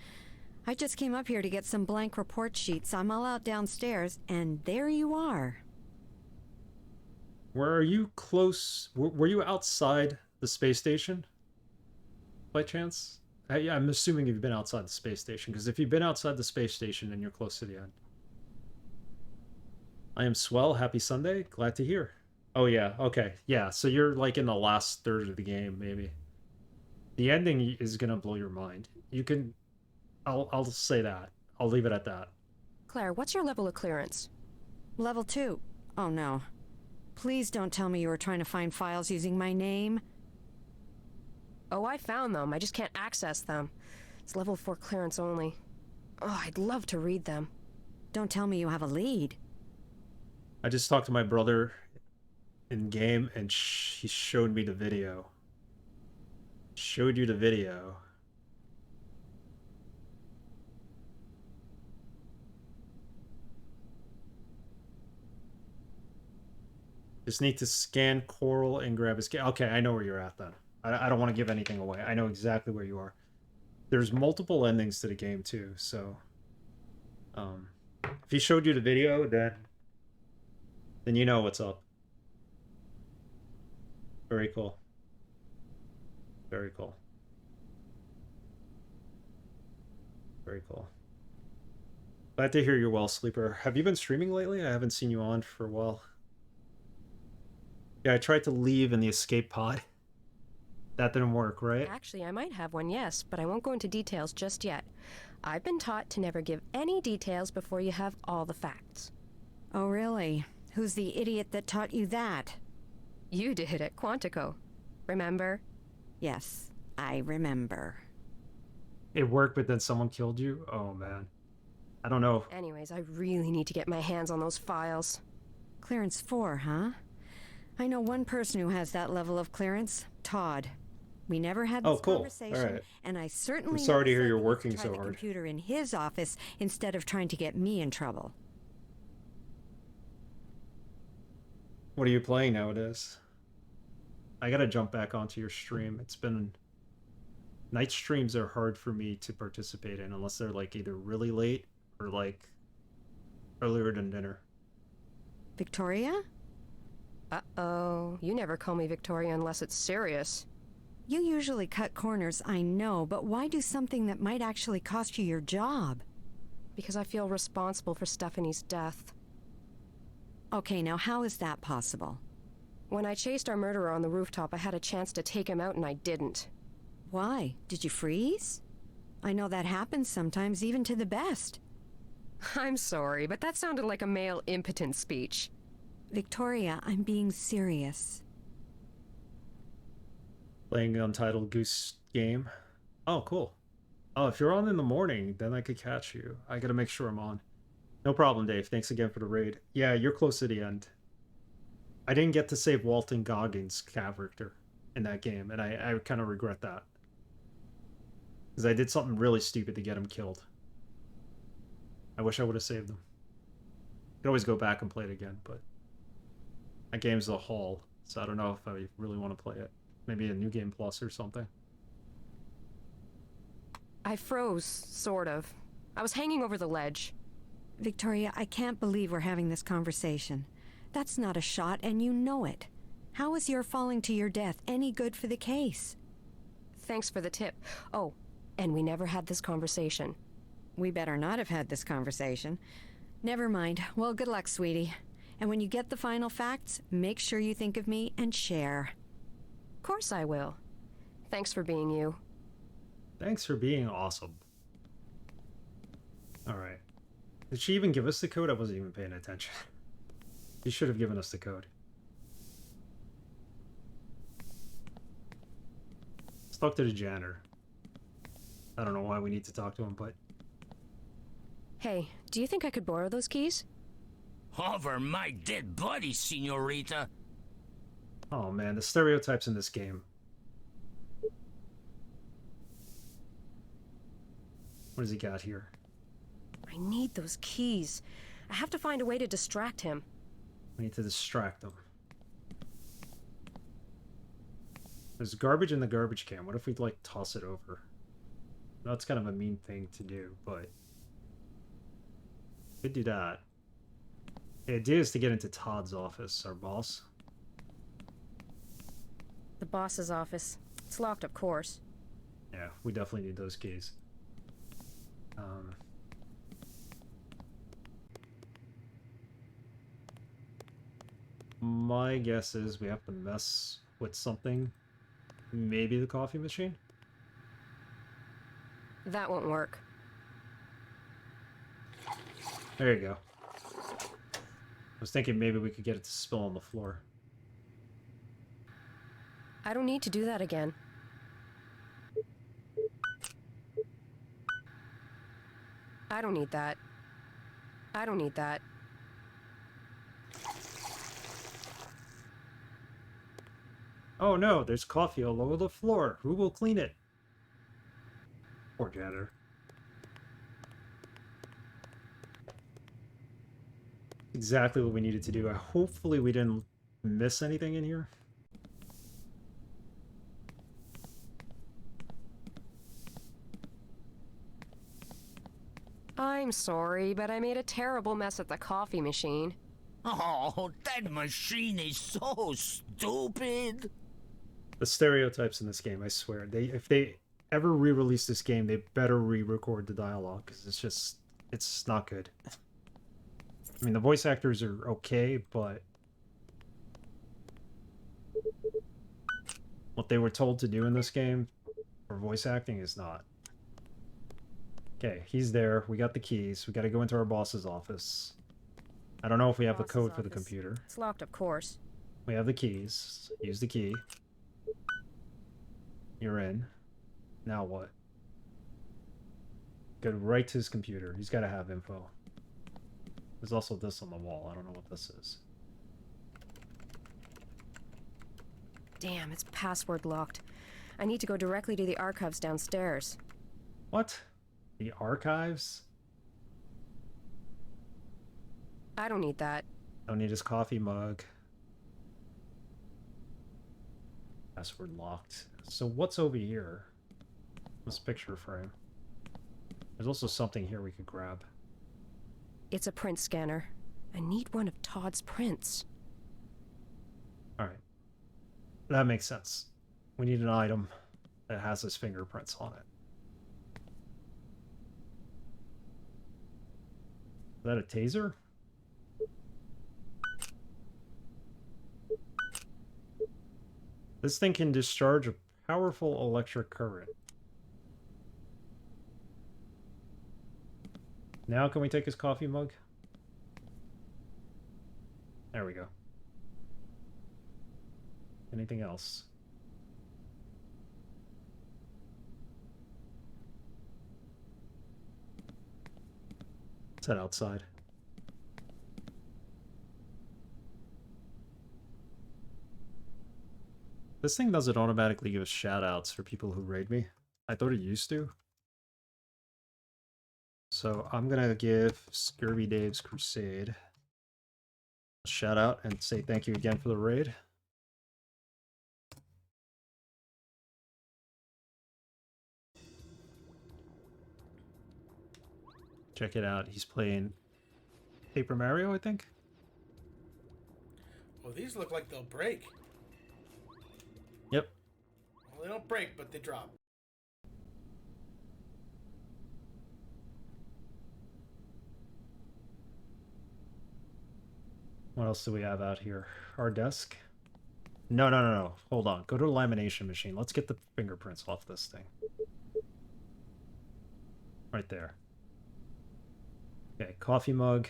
I just came up here to get some blank report sheets. I'm all out downstairs, and there you are. Were you close? Were you outside the space station? By chance? I'm assuming you've been outside the space station, because if you've been outside the space station, then you're close to the end. I am Swell. Happy Sunday. Glad to hear. Oh, yeah. Okay. Yeah, so you're like in the last third of the game, maybe. The ending is going to blow your mind. You can... I'll say that. I'll leave it at that. Claire, what's your level of clearance? Level 2. Oh, no. Please don't tell me you were trying to find files using my name. Oh, I found them. I just can't access them. It's level 4 clearance only. Oh, I'd love to read them. Don't tell me you have a lead. I just talked to my brother in game, and he showed me the video. Showed you the video. Just need to scan Coral and grab his... Okay, I know where you're at then. I don't want to give anything away. I know exactly where you are. There's multiple endings to the game too, so... if he showed you the video, then you know what's up. Very cool. Very cool. Very cool. Glad to hear you're well, Sleeper. Have you been streaming lately? I haven't seen you on for a while. Yeah, I tried to leave in the escape pod. That didn't work, right? Actually, I might have one, yes, but I won't go into details just yet. I've been taught to never give any details before you have all the facts. Oh, really? Who's the idiot that taught you that? You did at Quantico. Remember? Yes, I remember. It worked, but then someone killed you? Oh, man. I don't know. Anyways, I really need to get my hands on those files. Clearance 4, huh? I know one person who has that level of clearance. Todd. We never had this conversation, all right. And I certainly I'm sorry to never hear said you're that working he'd try so the hard. computer in his office instead of trying to get me in trouble. What are you playing nowadays? I gotta jump back onto your stream. It's been... Night streams are hard for me to participate in unless they're like either really late or like earlier than dinner. Victoria? Uh-oh. You never call me Victoria unless it's serious. You usually cut corners, I know, but why do something that might actually cost you your job? Because I feel responsible for Stephanie's death. Okay, now how is that possible? When I chased our murderer on the rooftop, I had a chance to take him out and I didn't. Why? Did you freeze? I know that happens sometimes, even to the best. I'm sorry, but that sounded like a male impotence speech. Victoria, I'm being serious. Playing Untitled Goose Game. Oh, cool. Oh, if you're on in the morning, then I could catch you. I gotta make sure I'm on. No problem, Dave. Thanks again for the raid. Yeah, you're close to the end. I didn't get to save Walton Goggins' character in that game, and I kind of regret that. Because I did something really stupid to get him killed. I wish I would have saved him. Could always go back and play it again, but... That game's a haul, so I don't know if I really want to play it. Maybe a New Game Plus or something. I froze, sort of. I was hanging over the ledge. Victoria, I can't believe we're having this conversation. That's not a shot, and you know it. How is your falling to your death any good for the case? Thanks for the tip. Oh, and we never had this conversation. We better not have had this conversation. Never mind. Well, good luck, sweetie. And when you get the final facts, make sure you think of me and share. Of course I will. Thanks for being you. Thanks for being awesome. Alright. Did she even give us the code? I wasn't even paying attention. She should have given us the code. Let's talk to the janitor. I don't know why we need to talk to him, but... Hey, do you think I could borrow those keys? Over my dead body, senorita. Oh man, the stereotypes in this game. What does he got here? I need those keys. I have to find a way to distract him. We need to distract him. There's garbage in the garbage can. What if we, like, toss it over? That's kind of a mean thing to do, but... could do that. The idea is to get into Todd's office, our boss. The boss's office. It's locked, of course. Yeah, we definitely need those keys. My guess is we have to mess with something. Maybe the coffee machine? That won't work. There you go. I was thinking maybe we could get it to spill on the floor. I don't need to do that again. I don't need that. I don't need that. Oh no, there's coffee all over the floor. Who will clean it? Poor janitor. Exactly what we needed to do. Hopefully we didn't miss anything in here. I'm sorry, but I made a terrible mess at the coffee machine. Oh, that machine is so stupid. The stereotypes in this game, I swear. If they ever re-release this game, they better re-record the dialogue, because it's not good. I mean, the voice actors are okay, but what they were told to do in this game for voice acting is not. Okay, he's there. We got the keys. We got to go into our boss's office. I don't know if we have the code for the computer. It's locked, of course. We have the keys. Use the key. You're in. Now what? Go right to his computer. He's got to have info. There's also this on the wall. I don't know what this is. Damn, it's password locked. I need to go directly to the archives downstairs. What? The archives? I don't need that. Don't need his coffee mug. Password locked. So what's over here? This picture frame. There's also something here we could grab. It's a print scanner. I need one of Todd's prints. Alright. That makes sense. We need an item that has his fingerprints on it. Is that a taser? This thing can discharge a powerful electric current. Now can we take his coffee mug? There we go. Anything else? Let's head outside. This thing doesn't automatically give shoutouts for people who raid me. I thought it used to. So I'm gonna give Scurvy Dave's Crusade a shout out and say thank you again for the raid. Check it out. He's playing Paper Mario, I think. Well, these look like they'll break. Yep. Well, they don't break, but they drop. What else do we have out here? Our desk? No. Hold on. Go to the lamination machine. Let's get the fingerprints off this thing. Right there. Okay, coffee mug.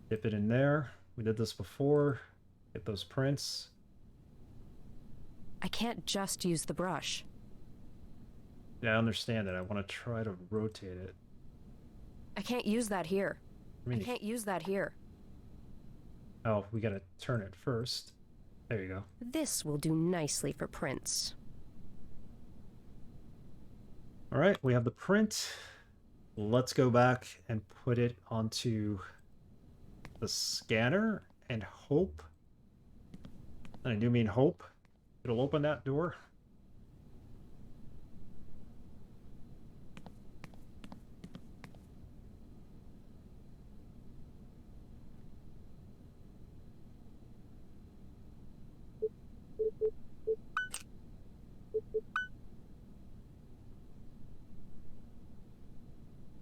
Dip it in there. We did this before. Get those prints. I can't just use the brush. Yeah, I understand it. I want to try to rotate it. I can't use that here. I mean, I can't use that here. Oh, we gotta turn it first. There you go. This will do nicely for prints. All right, we have the print. Let's go back and put it onto the scanner and hope, and I do mean hope, it'll open that door.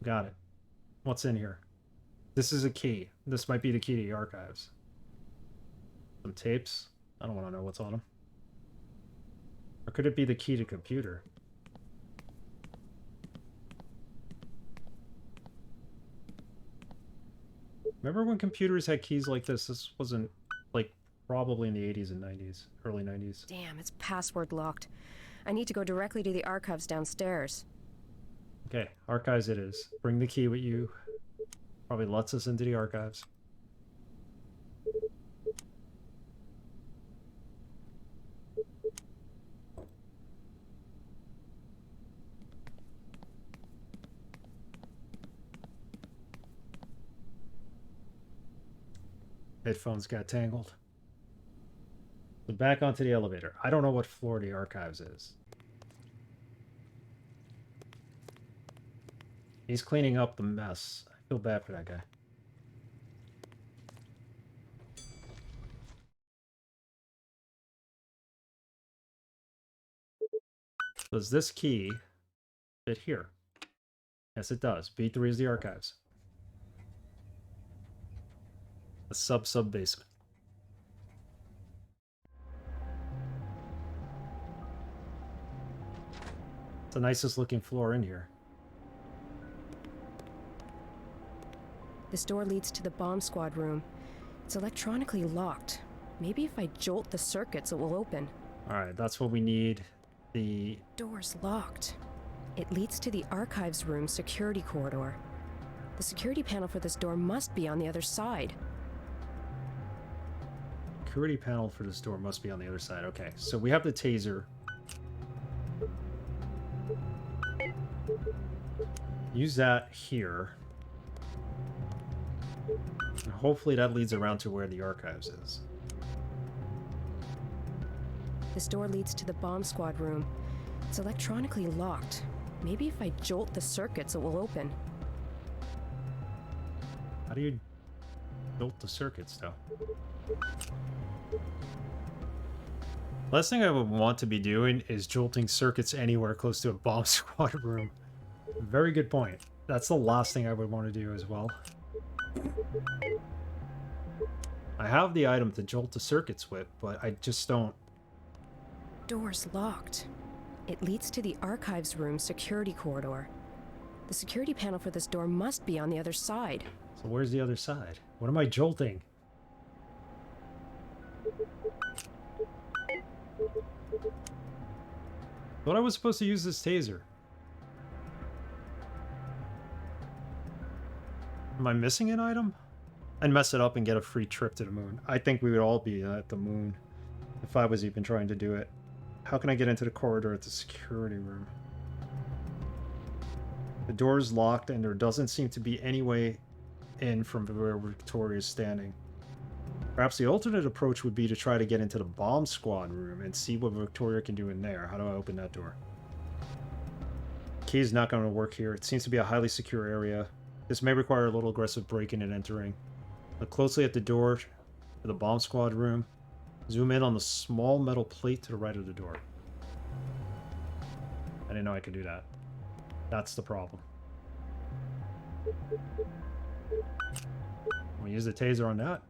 Got it. What's in here? This is a key. This might be the key to the archives. Some tapes. I don't want to know what's on them. Or could it be the key to computer? Remember when computers had keys like this? This wasn't, like, probably in the 80s and 90s, early 90s. Damn, it's password locked. I need to go directly to the archives downstairs. Okay, archives it is. Bring the key with you. Probably lets us into the archives. Headphones got tangled. So back onto the elevator. I don't know what floor the archives is. He's cleaning up the mess. I feel bad for that guy. Does this key fit here? Yes, it does. B3 is the archives. A sub-basement. It's the nicest looking floor in here. This door leads to the bomb squad room. It's electronically locked. Maybe if I jolt the circuits, it will open. Alright, that's what we need. The door's locked. It leads to the archives room security corridor. The security panel for this door must be on the other side. security panel for this door must be on the other side. Okay, so we have the taser. Use that here. And hopefully that leads around to where the archives is. This door leads to the bomb squad room. It's electronically locked. Maybe if I jolt the circuits, it will open. How do you jolt the circuits, though? Last thing I would want to be doing is jolting circuits anywhere close to a bomb squad room. Very good point. That's the last thing I would want to do as well. I have the item to jolt the circuits with, but I just don't... Door's locked. It leads to the archives room security corridor. The security panel for this door must be on the other side. So where's the other side? What am I jolting? I thought I was supposed to use this taser. Am I missing an item? I'd mess it up and get a free trip to the moon. I think we would all be at the moon if I was even trying to do it. How can I get into the corridor at the security room? The door is locked and there doesn't seem to be any way in from where Victoria's standing. Perhaps the alternate approach would be to try to get into the bomb squad room and see what Victoria can do in there. How do I open that door? Key is not going to work here. It seems to be a highly secure area. This may require a little aggressive breaking and entering. Look closely at the door to the bomb squad room. Zoom in on the small metal plate to the right of the door. I didn't know I could do that. That's the problem. Can we use the taser on that?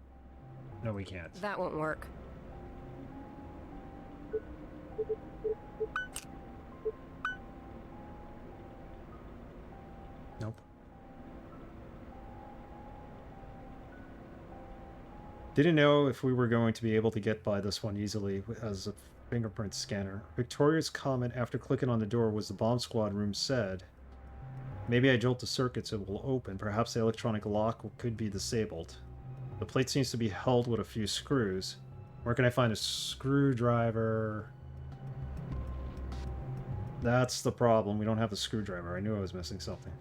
No, we can't. That won't work. Nope. Didn't know if we were going to be able to get by this one easily as a fingerprint scanner. Victoria's comment after clicking on the door was the bomb squad room said, "Maybe I jolt the circuits, it will open. Perhaps the electronic lock could be disabled. The plate seems to be held with a few screws. Where can I find a screwdriver?" That's the problem. We don't have the screwdriver. I knew I was missing something.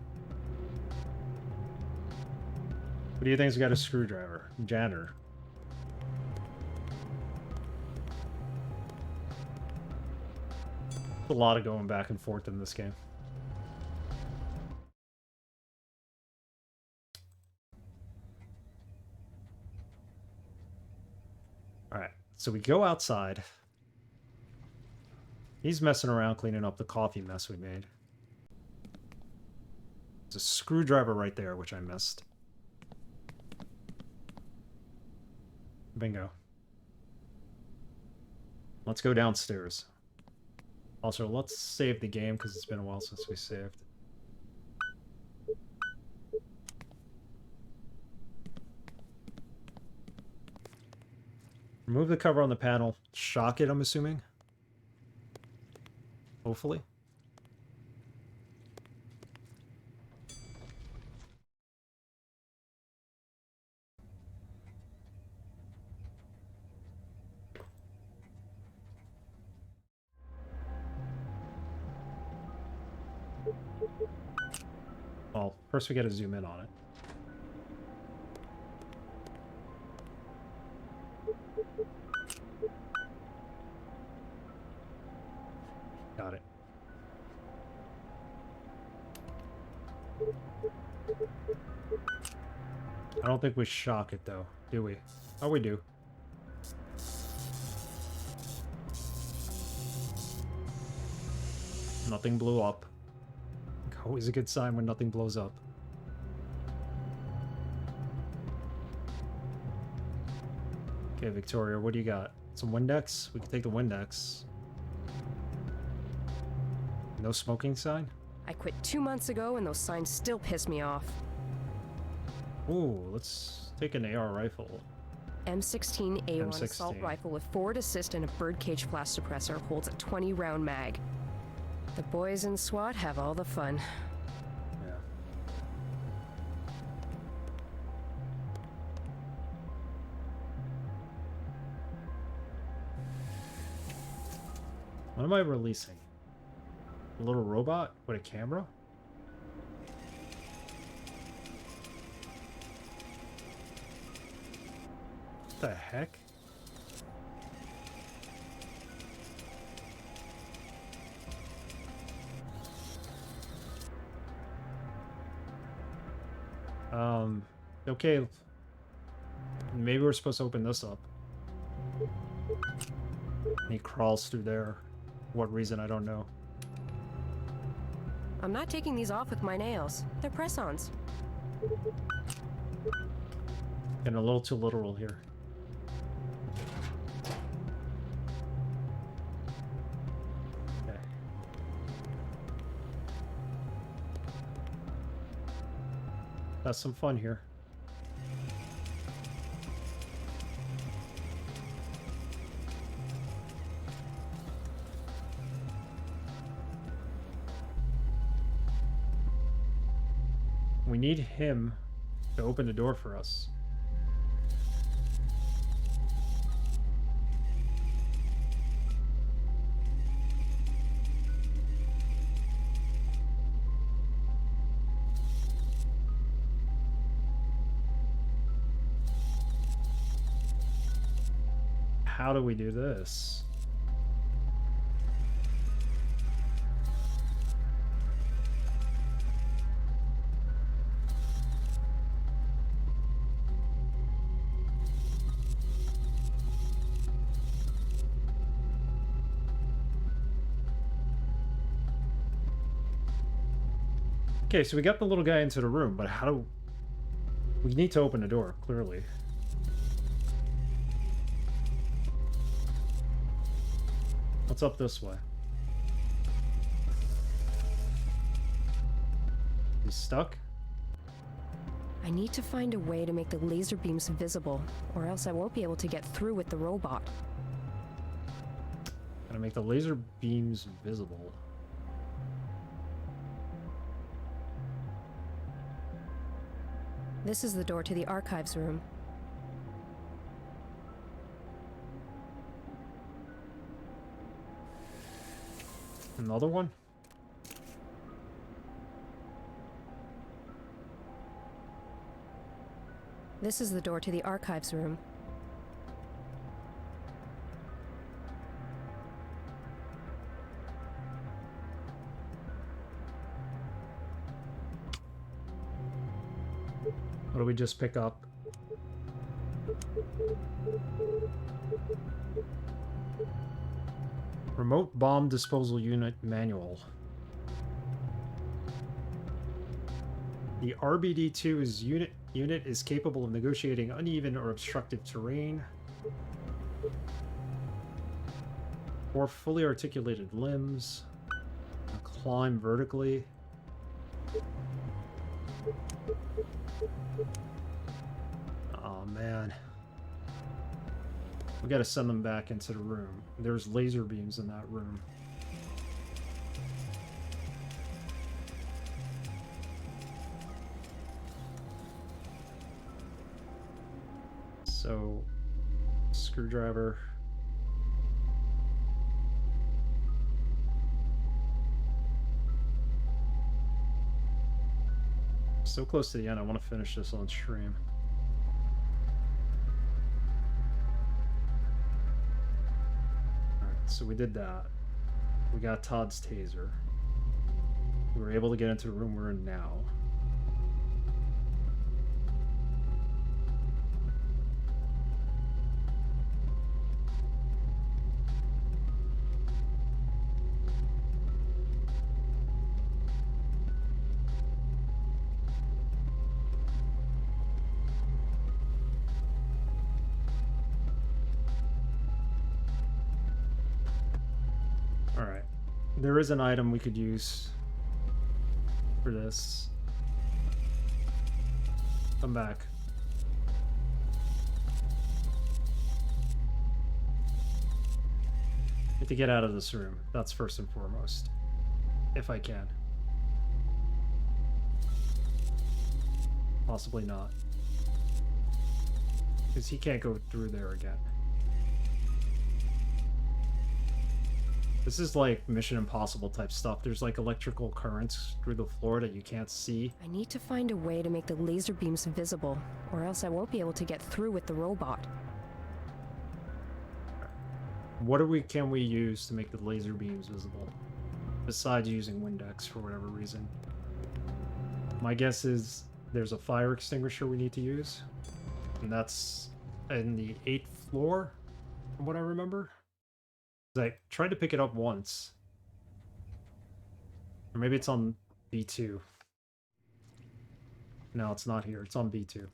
What do you think's got a screwdriver? Janitor. A lot of going back and forth in this game. Alright, so we go outside. He's messing around cleaning up the coffee mess we made. There's a screwdriver right there, which I missed. Bingo. Let's go downstairs. Also, let's save the game because it's been a while since we saved. Remove the cover on the panel. Shock it, I'm assuming. Hopefully. Well, first we gotta zoom in on it. Got it. I don't think we shock it though, do we? Oh, we do. Nothing blew up. Always a good sign when nothing blows up. Okay, Victoria, what do you got? Some Windex? We can take the Windex. No smoking sign? I quit 2 months ago and those signs still piss me off. Ooh, let's take an AR rifle. M16A1 M16. assault rifle with forward assist and a birdcage flash suppressor holds a 20-round mag. The boys in SWAT have all the fun. Yeah. What am I releasing? A little robot with a camera? What the heck? Okay. Maybe we're supposed to open this up. He crawls through there. For what reason, I don't know. I'm not taking these off with my nails. They're press-ons. Getting a little too literal here. Okay. That's some fun here. We need him to open the door for us. How do we do this? Okay, so we got the little guy into the room, but how do... We need to open the door, clearly. What's up this way? He's stuck? I need to find a way to make the laser beams visible, or else I won't be able to get through with the robot. Gotta make the laser beams visible. This is the door to the archives room. Another one? This is the door to the archives room. What do we just pick up? Remote bomb disposal unit manual. The RBD-2 unit is capable of negotiating uneven or obstructive terrain, or fully articulated limbs, climb vertically. Oh man. We gotta send them back into the room. There's laser beams in that room. So, screwdriver. So close to the end, I want to finish this on stream. Alright, so we did that. We got Todd's taser. We were able to get into the room we're in now. There is an item we could use for this. Come back. Need to get out of this room. That's first and foremost. If I can. Possibly not. Because he can't go through there again. This is like Mission Impossible type stuff. There's like electrical currents through the floor that you can't see. I need to find a way to make the laser beams visible, or else I won't be able to get through with the robot. What can we use to make the laser beams visible? Besides using Windex for whatever reason. My guess is there's a fire extinguisher we need to use. And that's in the 8th floor, from what I remember. I tried to pick it up once. Or maybe it's on B2. No, it's not here. It's on B2.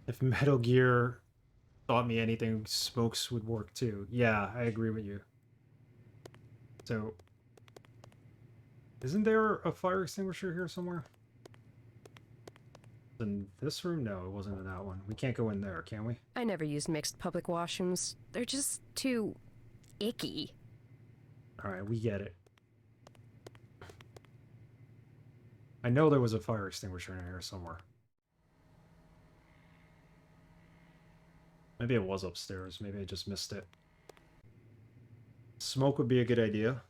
If Metal Gear taught me anything, smokes would work too. Yeah, I agree with you. So, isn't there a fire extinguisher here somewhere? In this room? No, it wasn't in that one. We can't go in there, can we? I never used mixed public washrooms. They're just too icky. Alright, we get it. I know there was a fire extinguisher in here somewhere. Maybe it was upstairs. Maybe I just missed it. Smoke would be a good idea.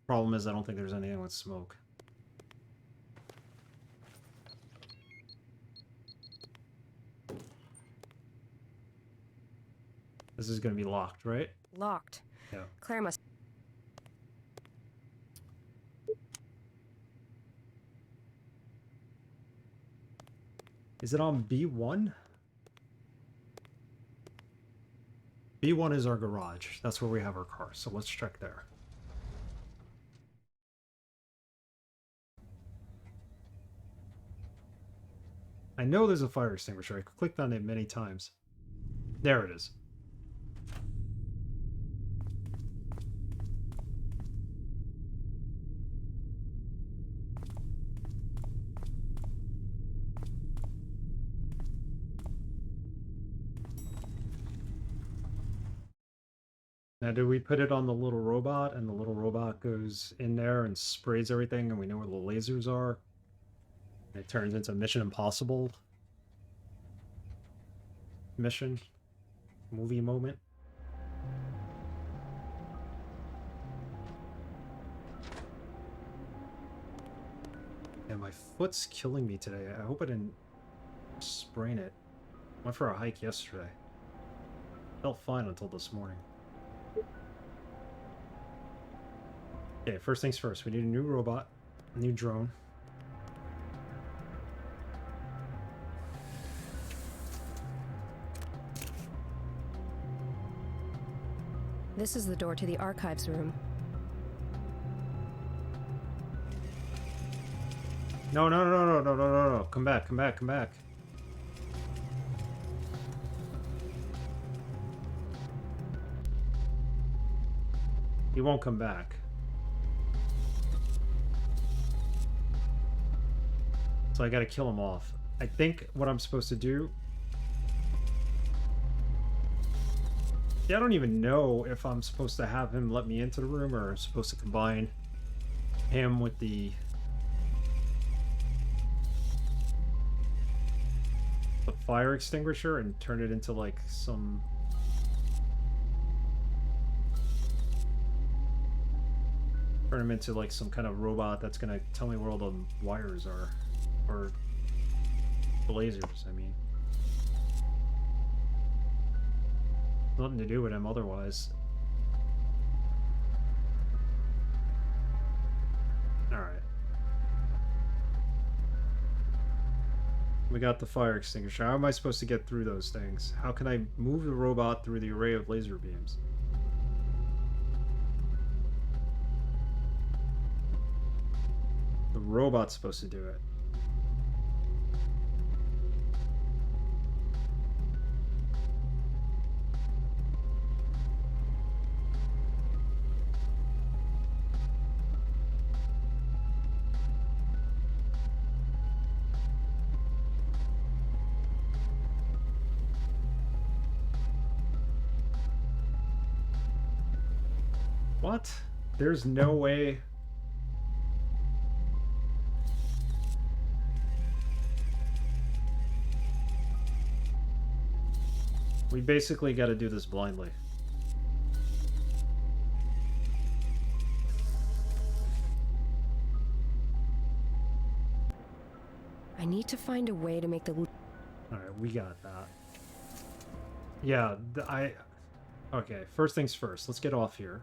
Problem is, I don't think there's anything with smoke. This is going to be locked, right? Locked. Yeah. Claire must... Is it on B1? B1 is our garage. That's where we have our car, so let's check there. I know there's a fire extinguisher. I clicked on it many times. There it is. Now, do we put it on the little robot, and the little robot goes in there and sprays everything, and we know where the lasers are? And it turns into Mission Impossible mission. movie moment. And my foot's killing me today. I hope I didn't sprain it. Went for a hike yesterday. Felt fine until this morning. Okay, first things first. We need a new robot, a new drone. This is the door to the archives room. No, no, no, no, no, no, no, no. Come back, come back, come back. He won't come back. So I gotta kill him off. I think what I'm supposed to do... Yeah, I don't even know if I'm supposed to have him let me into the room or I'm supposed to combine him with the fire extinguisher and turn it into like some... Turn him into like some kind of robot that's gonna tell me where all the wires are. Or the lasers, I mean. Nothing to do with him otherwise. Alright. We got the fire extinguisher. How am I supposed to get through those things? How can I move the robot through the array of laser beams? The robot's supposed to do it. What? There's no way. We basically got to do this blindly. I need to find a way to make the... Alright, we got that. Yeah, okay, first things first. Let's get off here.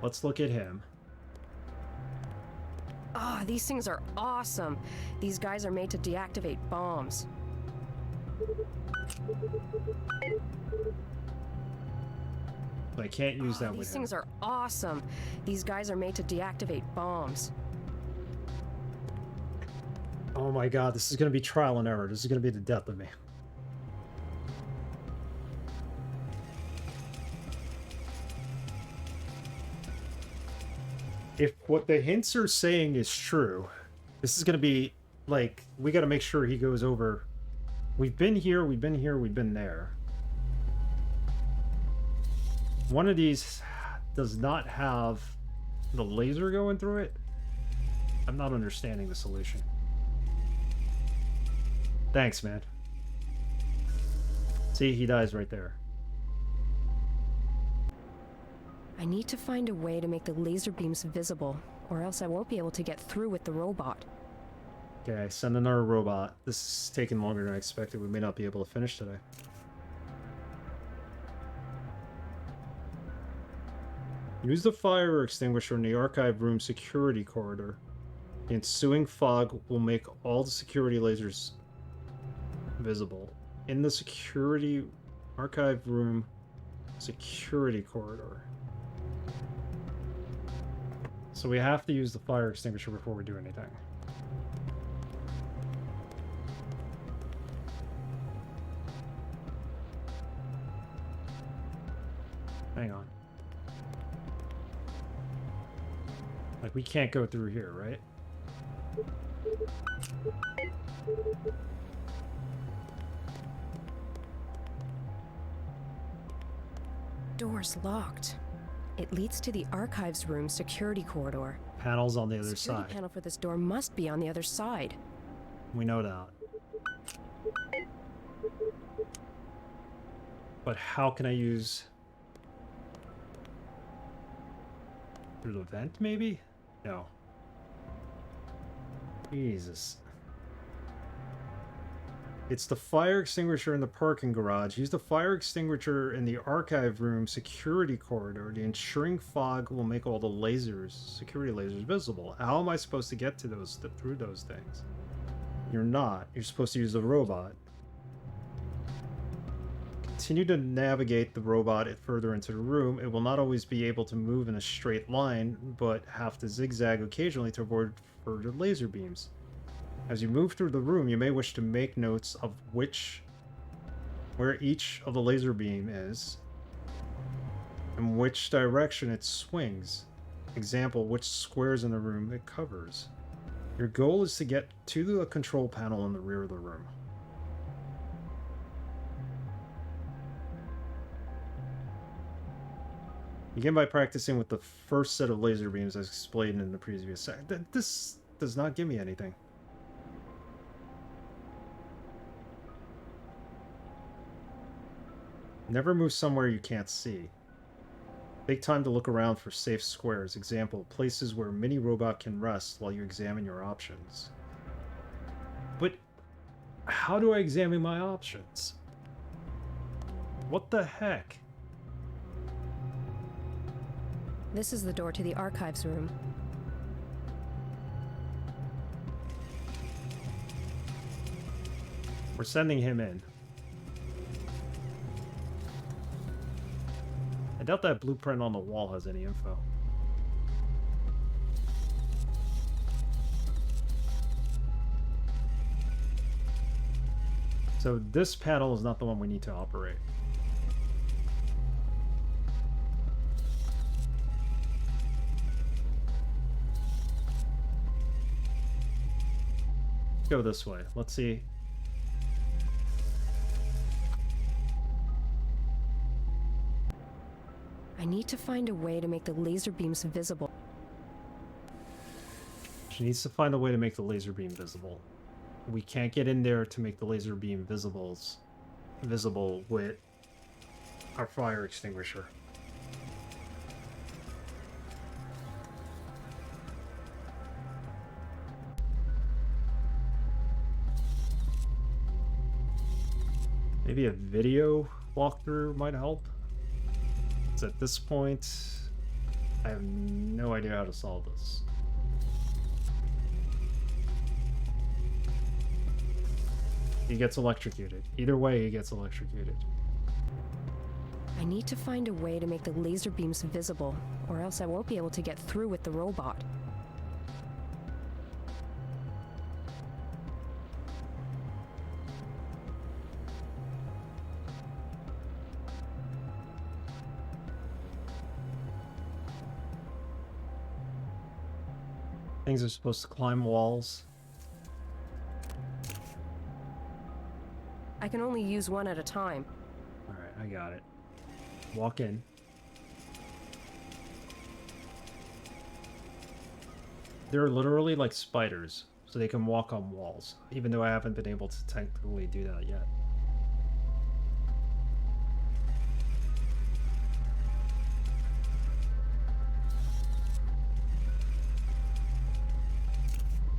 Let's look at him. Ah, these things are awesome. These guys are made to deactivate bombs. But I can't use that with These him. things are awesome. These guys are made to deactivate bombs. Oh my god, this is going to be trial and error. This is going to be the death of me. If what the hints are saying is true, this is going to be, like, we got to make sure he goes over. We've been here, we've been here, we've been there. One of these does not have the laser going through it. I'm not understanding the solution. Thanks, man. See, he dies right there. I need to find a way to make the laser beams visible, or else I won't be able to get through with the robot. Okay, send another robot. This is taking longer than I expected. We may not be able to finish today. Use the fire extinguisher in the archive room security corridor. The ensuing fog will make all the security lasers visible. In the security archive room security corridor. So we have to use the fire extinguisher before we do anything. Hang on. Like, we can't go through here, right? Door's locked. It leads to the archives room security corridor. Panel's on the other Security side. panel for this door must be on the other side. We know that. But how can I use... Through the vent, maybe? No. Jesus. It's the fire extinguisher in the parking garage. Use the fire extinguisher in the archive room security corridor. The ensuring fog will make all the lasers, security lasers, visible. How am I supposed to get to those, through those things? You're not. You're supposed to use the robot. Continue to navigate the robot further into the room. It will not always be able to move in a straight line, but have to zigzag occasionally to avoid further laser beams. As you move through the room, you may wish to make notes of where each of the laser beam is, and which direction it swings. Example, which squares in the room it covers. Your goal is to get to the control panel in the rear of the room. Begin by practicing with the first set of laser beams as explained in the previous section. This does not give me anything. Never move somewhere you can't see. Take time to look around for safe squares. Example, places where mini robot can rest while you examine your options. But how do I examine my options? What the heck? This is the door to the archives room. We're sending him in. I doubt that blueprint on the wall has any info. So this panel is not the one we need to operate. Go this way. Let's see. I need to find a way to make the laser beams visible. She needs to find a way to make the laser beam visible. We can't get in there to make the laser beam visible with our fire extinguisher. Maybe a video walkthrough might help. So at this point, I have no idea how to solve this. He gets electrocuted. Either way, he gets electrocuted. I need to find a way to make the laser beams visible, or else I won't be able to get through with the robot. Things are supposed to climb walls. I can only use one at a time. Alright, I got it. Walk in. They're literally like spiders, so they can walk on walls, even though I haven't been able to technically do that yet.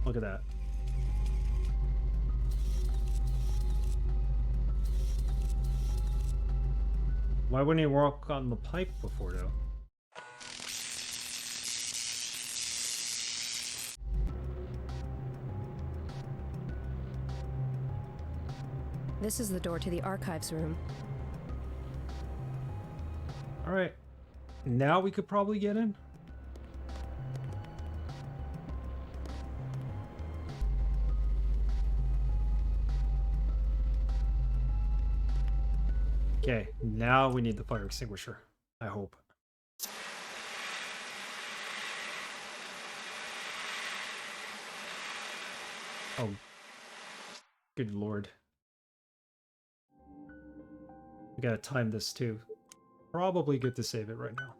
Look at that. Why wouldn't he walk on the pipe before, though? This is the door to the archives room. Alright. Now we could probably get in? Okay, now we need the fire extinguisher. I hope. Oh. Good lord. We gotta time this too. Probably good to save it right now.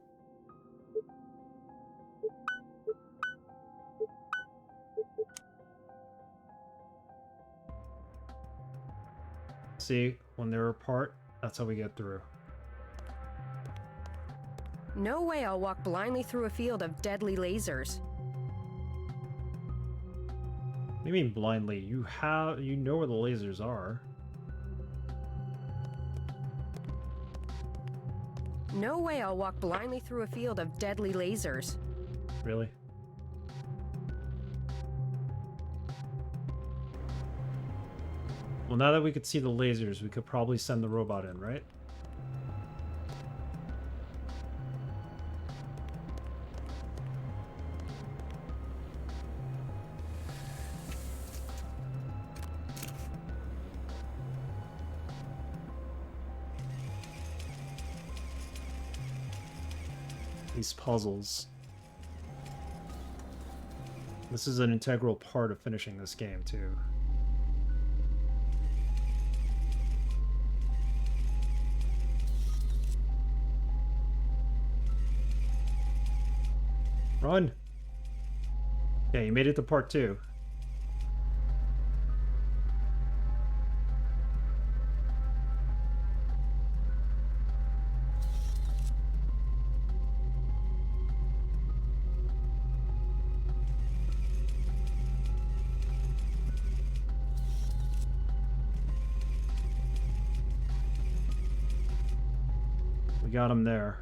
See, when they're apart, that's how we get through. No way I'll walk blindly through a field of deadly lasers. What do you mean blindly? You know where the lasers are. No way I'll walk blindly through a field of deadly lasers. Really? Well, now that we could see the lasers, we could probably send the robot in, right? These puzzles. This is an integral part of finishing this game, too. Run! Yeah, you made it to part 2. We got him there.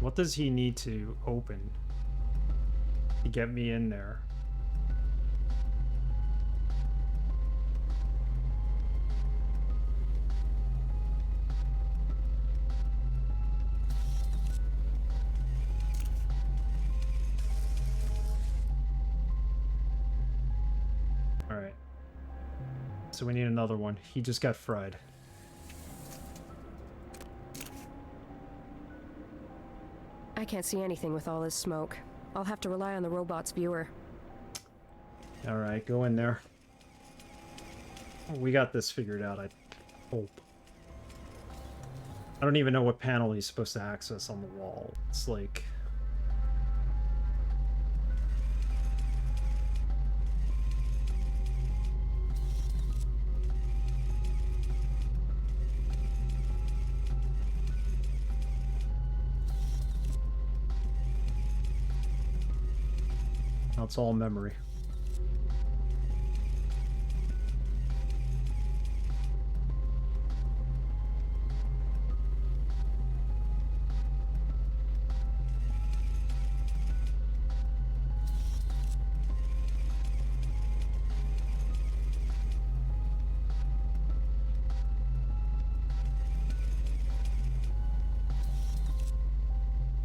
What does he need to open to get me in there? All right. So we need another one. He just got fried. I can't see anything with all this smoke. I'll have to rely on the robot's viewer. Alright, go in there. We got this figured out, I hope. I don't even know what panel he's supposed to access on the wall. It's like... It's all memory.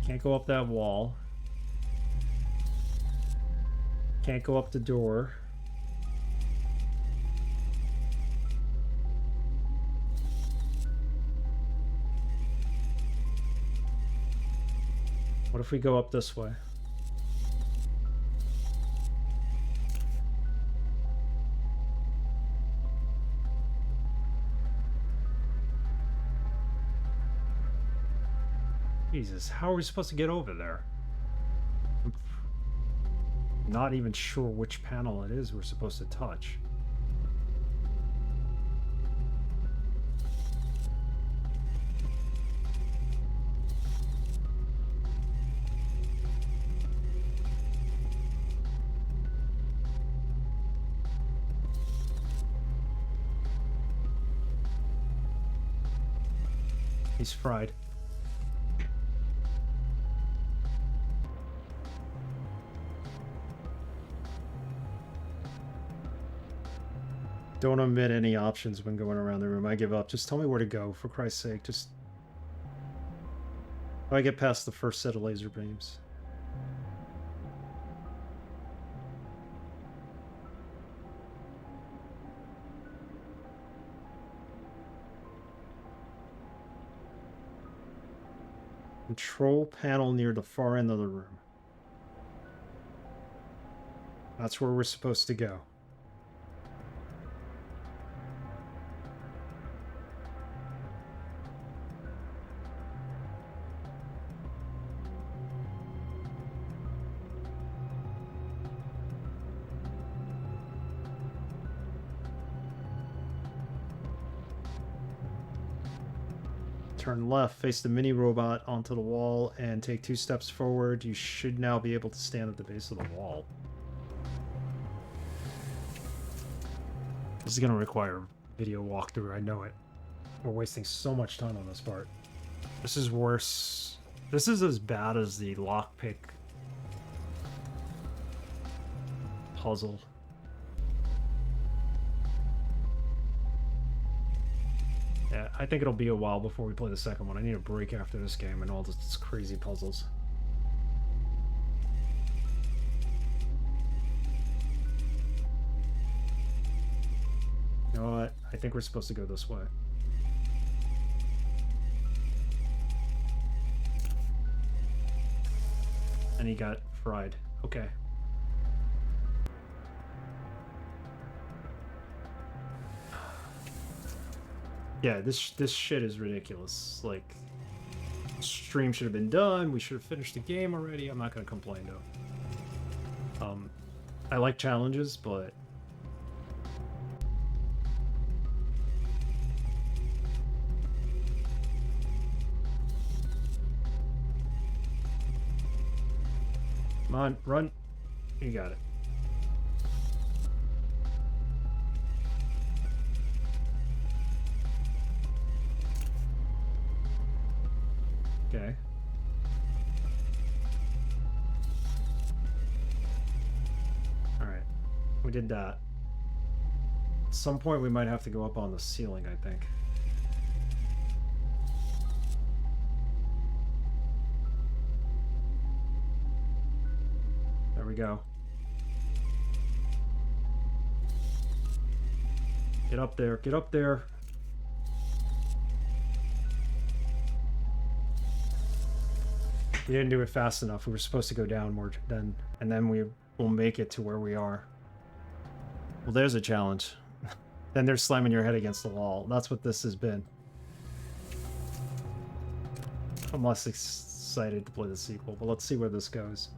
Can't go up that wall. Can't go up the door. What if we go up this way? Jesus, how are we supposed to get over there? Not even sure which panel it is we're supposed to touch. He's fried. Don't omit any options when going around the room. I give up. Just tell me where to go, for Christ's sake. Just... How do I get past the first set of laser beams? Control panel near the far end of the room. That's where we're supposed to go. Turn left, face the mini robot onto the wall, and take 2 steps forward. You should now be able to stand at the base of the wall. This is going to require video walkthrough, I know it. We're wasting so much time on this part. This is worse. This is as bad as the lockpick puzzle. Yeah, I think it'll be a while before we play the second one. I need a break after this game and all this crazy puzzles. You know what? I think we're supposed to go this way. And he got fried. Okay. Yeah, this shit is ridiculous. Like, stream should have been done. We should have finished the game already. I'm not gonna complain though. I like challenges, but come on, run. You got it. Okay. Alright. We did that. At some point we might have to go up on the ceiling, I think. There we go. Get up there, get up there. We didn't do it fast enough. We were supposed to go downward then, and then we will make it to where we are. Well, there's a challenge. Then there's slamming your head against the wall. That's what this has been. I'm less excited to play the sequel, but let's see where this goes.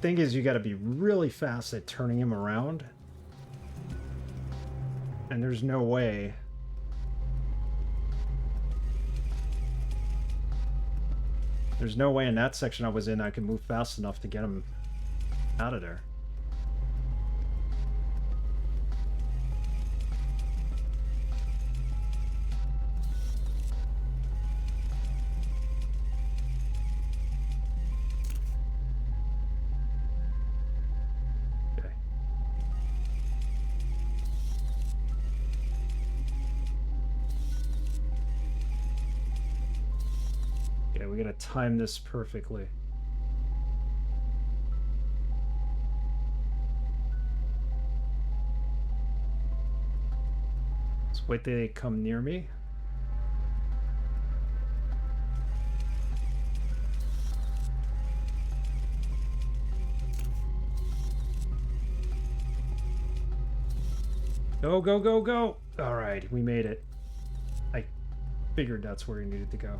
Thing is, you got to be really fast at turning him around, and there's no way. There's no way in that section I was in I could move fast enough to get him out of there. Okay. Yeah, we gotta time this perfectly. Let's wait till they come near me. Go, go, go, go! Alright, we made it. I figured that's where he needed to go.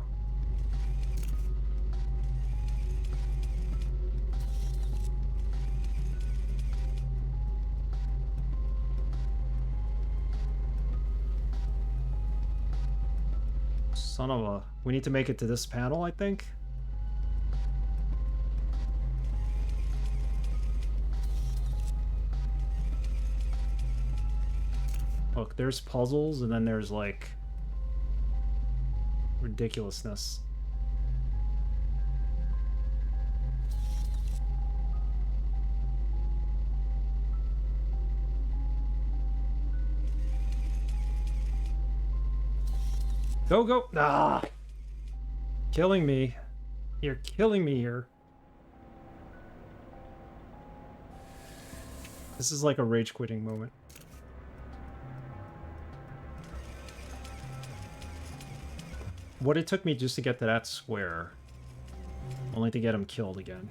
Son of a... We need to make it to this panel, I think. Look, there's puzzles, and then there's, like, ridiculousness. Go, go! Ah! Killing me. You're killing me here. This is like a rage quitting moment. What it took me just to get to that square, only to get him killed again.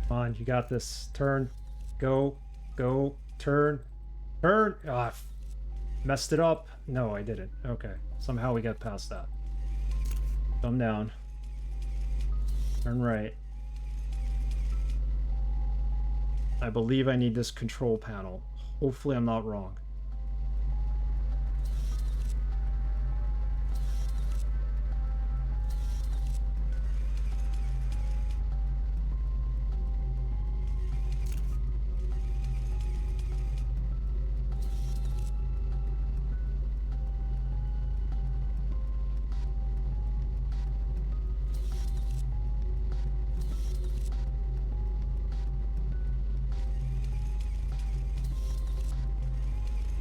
Come on, you got this. Turn. Go. Go. Turn. Turn! Ah, messed it up. No, I didn't. Okay. Somehow we got past that. Thumb down. Turn right. I believe I need this control panel. Hopefully I'm not wrong.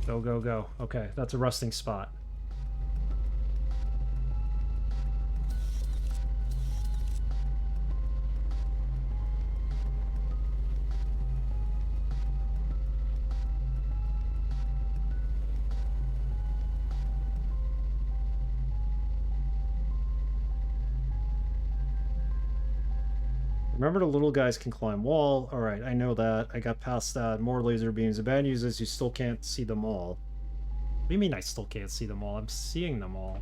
Go, go, go. Okay, that's a rusting spot. Remember the little guys can climb wall. Alright, I know that. I got past that. More laser beams. The bad news is you still can't see them all. What do you mean I still can't see them all? I'm seeing them all.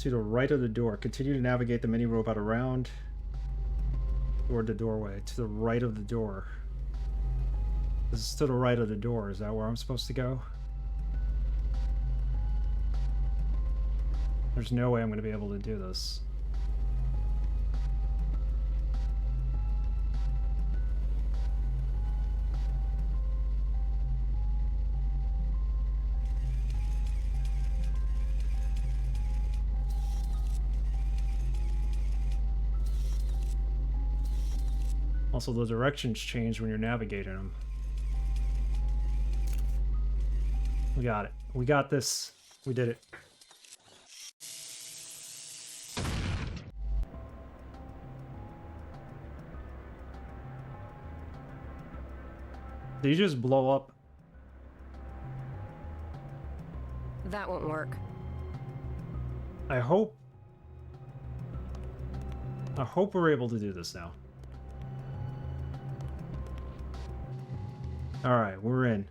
To the right of the door. Continue to navigate the mini robot around toward the doorway. To the right of the door. This is to the right of the door. Is that where I'm supposed to go? There's no way I'm going to be able to do this. Also, the directions change when you're navigating them. We got it. We got this. We did it. Did you just blow up? That won't work. I hope we're able to do this now. Alright, we're in.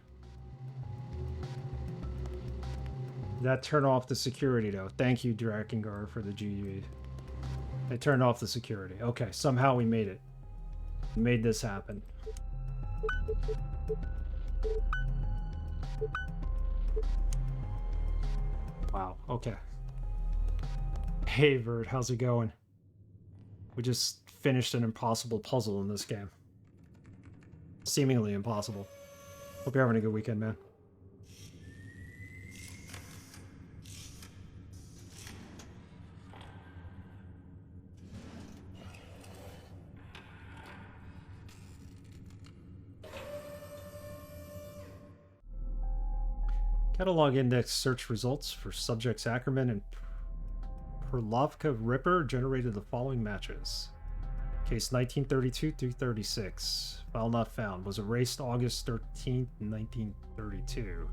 That turned off the security, though. Thank you, Drakengard, for the GG. I turned off the security. Okay, somehow we made it. We made this happen. Wow, okay. Hey, Vert, how's it going? We just finished an impossible puzzle in this game. Seemingly impossible. Hope you're having a good weekend, man. Catalog index search results for subjects Ackerman and Perlovka Ripper generated the following matches. Case 1932-336. File not found. Was erased August 13th, 1932.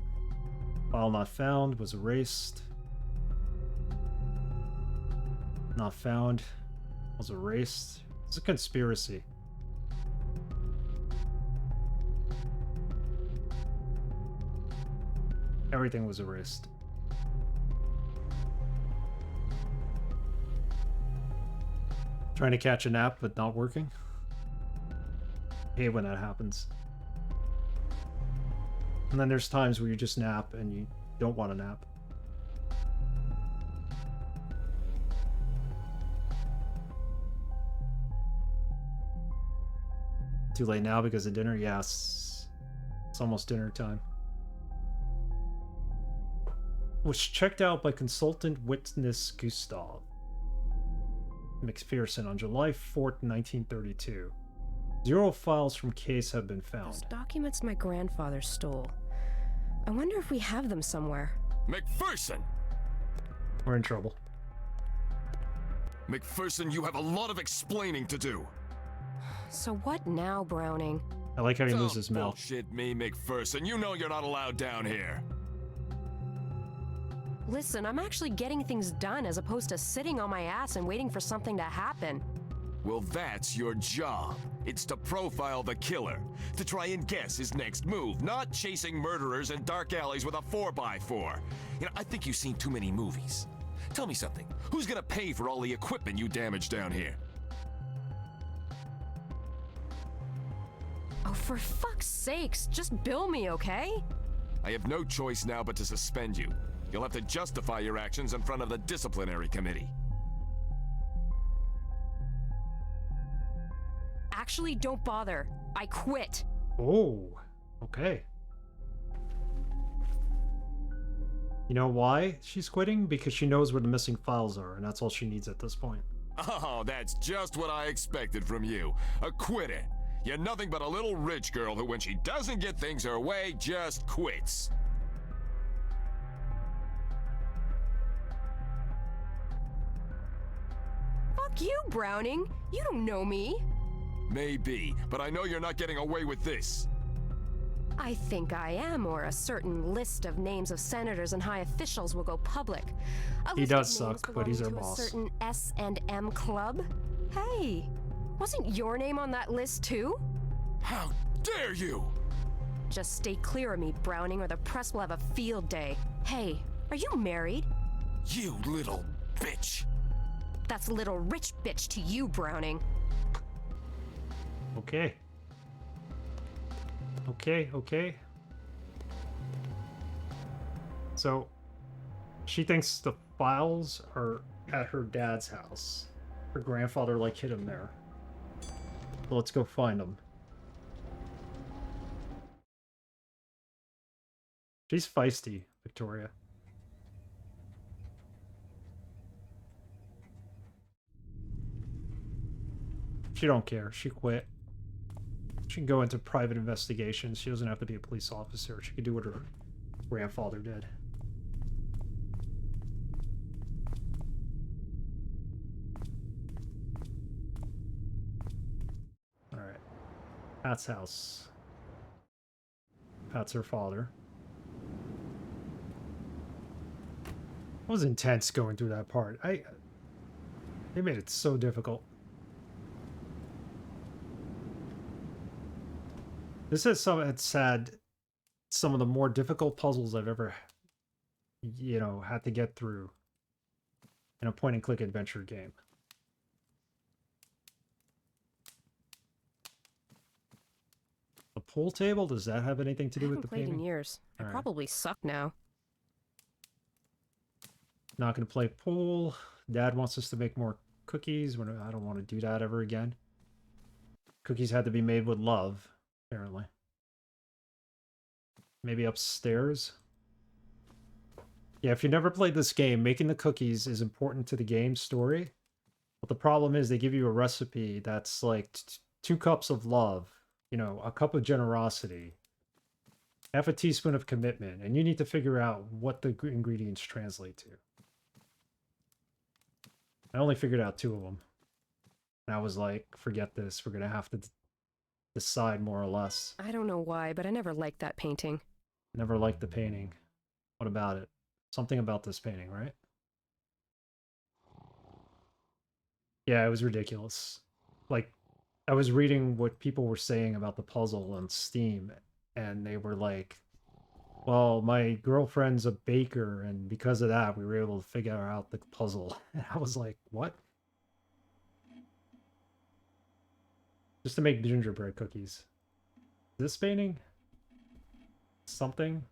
File not found. Was erased. Not found. Was erased. It's a conspiracy. Everything was erased. Trying to catch a nap, but not working. I hate when that happens. And then there's times where you just nap and you don't want to nap. Too late now because of dinner? Yes. It's almost dinner time. Was checked out by consultant witness Gustav. McPherson on July 4th, 1932. 0 files from case have been found. Those documents my grandfather stole. I wonder if we have them somewhere. McPherson! We're in trouble. McPherson, you have a lot of explaining to do. So what now, Browning? I like how he Don't moves his mouth. bullshit me, McPherson. You know you're not allowed down here. Listen, I'm actually getting things done as opposed to sitting on my ass and waiting for something to happen. Well, that's your job. It's to profile the killer, to try and guess his next move, not chasing murderers in dark alleys with a 4x4. You know, I think you've seen too many movies. Tell me something. Who's gonna pay for all the equipment you damaged down here? Oh, for fuck's sakes, just bill me, okay? I have no choice now but to suspend you. You'll have to justify your actions in front of the disciplinary committee. Actually, don't bother. I quit. Oh, okay. You know why she's quitting? Because she knows where the missing files are, and that's all she needs at this point. Oh, that's just what I expected from you. A quitter. You're nothing but a little rich girl who, when she doesn't get things her way, just quits. Fuck you, Browning. You don't know me. Maybe, but I know you're not getting away with this. I think I am, or a certain list of names of senators and high officials will go public. He does suck, but he's our boss. A certain S&M club? Hey, wasn't your name on that list too? How dare you! Just stay clear of me, Browning, or the press will have a field day. Hey, are you married? You little bitch! That's little rich bitch to you, Browning. Okay. Okay. So, she thinks the files are at her dad's house. Her grandfather, like, hid them there. So let's go find them. She's feisty, Victoria. She don't care. She quit. She can go into private investigations. She doesn't have to be a police officer. She can do what her grandfather did. Alright. Pat's house. Pat's her father. It was intense going through that part. They made it so difficult. This is had some of the more difficult puzzles I've ever, had to get through in a point-and-click adventure game. The pool table, does that have anything to do with the I haven't painting? played in years. I All right. probably suck now. Not going to play pool. Dad wants us to make more cookies. I don't want to do that ever again. Cookies had to be made with love, apparently. Maybe upstairs? Yeah, if you never played this game, making the cookies is important to the game's story. But the problem is they give you a recipe that's like 2 cups of love, a cup of generosity, half a teaspoon of commitment, and you need to figure out what the ingredients translate to. I only figured out 2 of them. And I was like, forget this. We're going to have to decide more or less. I don't know why, but I never liked that painting. Never liked the painting. What about it? Something about this painting, right? Yeah, it was ridiculous. Like, I was reading what people were saying about the puzzle on Steam, and they were like, well, my girlfriend's a baker, and because of that, we were able to figure out the puzzle. And I was like, what? Just to make gingerbread cookies. This painting? Something?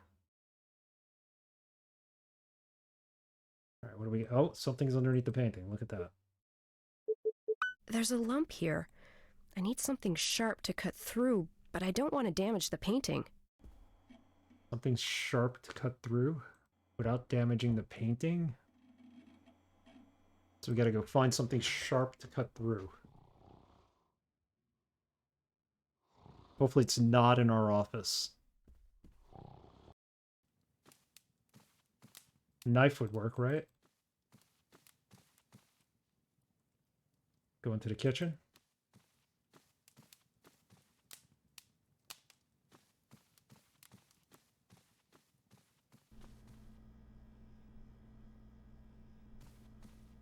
Alright, what do we... Oh, something's underneath the painting. Look at that. There's a lump here. I need something sharp to cut through, but I don't want to damage the painting. Something sharp to cut through without damaging the painting? So we gotta go find something sharp to cut through. Hopefully it's not in our office. Knife would work, right? Go into the kitchen.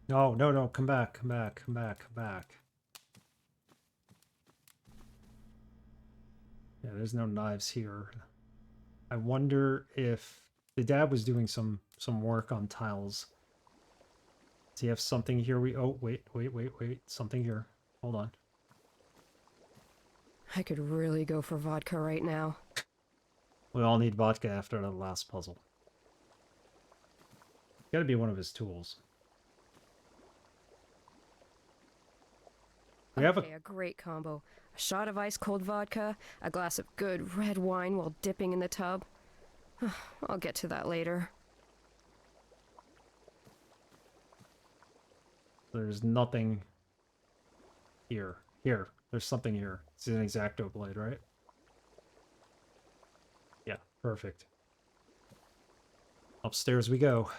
No, no, no, come back, come back, come back, come back. Yeah, there's no knives here. I wonder if the dad was doing some work on tiles. Does he have something here? Oh, wait, something here. Hold on. I could really go for vodka right now. We all need vodka after the last puzzle. Gotta be one of his tools. We have a great combo. A shot of ice-cold vodka, a glass of good red wine while dipping in the tub. I'll get to that later. There's nothing here. Here, there's something here. It's an X-Acto blade, right? Yeah, perfect. Upstairs we go.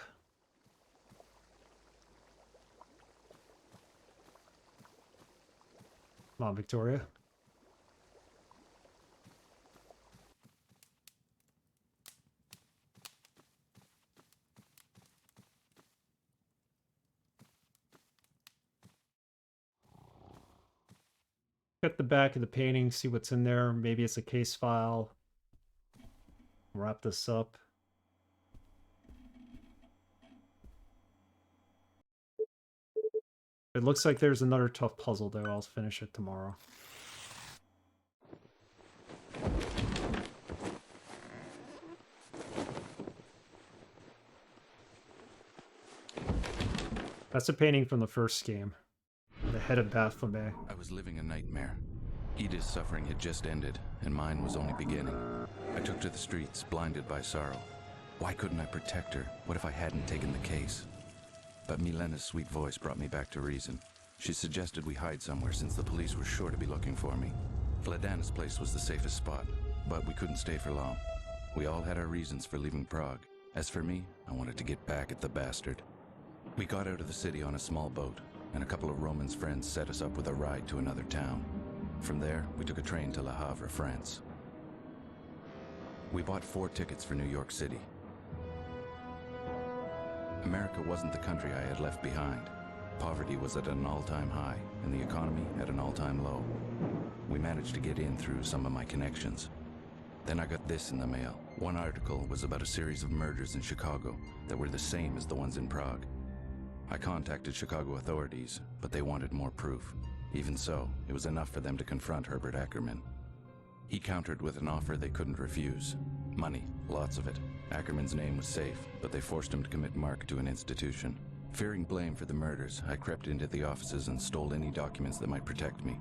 Come on, Victoria. Cut the back of the painting, see what's in there. Maybe it's a case file. Wrap this up. It looks like there's another tough puzzle, though. I'll finish it tomorrow. That's a painting from the first game. The head of Baphomet. I was living a nightmare. Edith's suffering had just ended, and mine was only beginning. I took to the streets, blinded by sorrow. Why couldn't I protect her? What if I hadn't taken the case? But Milena's sweet voice brought me back to reason. She suggested we hide somewhere since the police were sure to be looking for me. Vladana's place was the safest spot, but we couldn't stay for long. We all had our reasons for leaving Prague. As for me, I wanted to get back at the bastard. We got out of the city on a small boat, and a couple of Roman's friends set us up with a ride to another town. From there, we took a train to Le Havre, France. We bought 4 tickets for New York City. America wasn't the country I had left behind. Poverty was at an all-time high, and the economy at an all-time low. We managed to get in through some of my connections. Then I got this in the mail. One article was about a series of murders in Chicago that were the same as the ones in Prague. I contacted Chicago authorities, but they wanted more proof. Even so, it was enough for them to confront Herbert Ackerman. He countered with an offer they couldn't refuse. Money, lots of it. Ackerman's name was safe, but they forced him to commit Mark to an institution. Fearing blame for the murders, I crept into the offices and stole any documents that might protect me.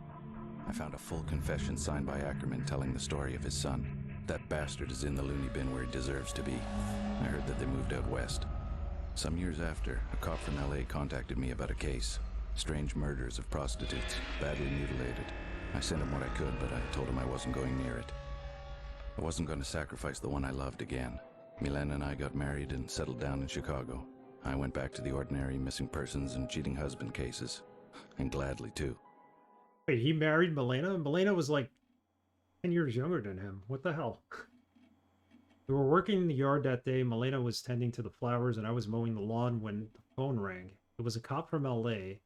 I found a full confession signed by Ackerman telling the story of his son. That bastard is in the loony bin where he deserves to be. I heard that they moved out west. Some years after, a cop from LA contacted me about a case. Strange murders of prostitutes, badly mutilated. I sent him what I could, but I told him I wasn't going near it. I wasn't going to sacrifice the one I loved again. Milena and I got married and settled down in Chicago. I went back to the ordinary missing persons and cheating husband cases. And gladly, too. Wait, he married Milena? Milena was like 10 years younger than him. What the hell? We were working in the yard that day. Milena was tending to the flowers, and I was mowing the lawn when the phone rang. It was a cop from LA.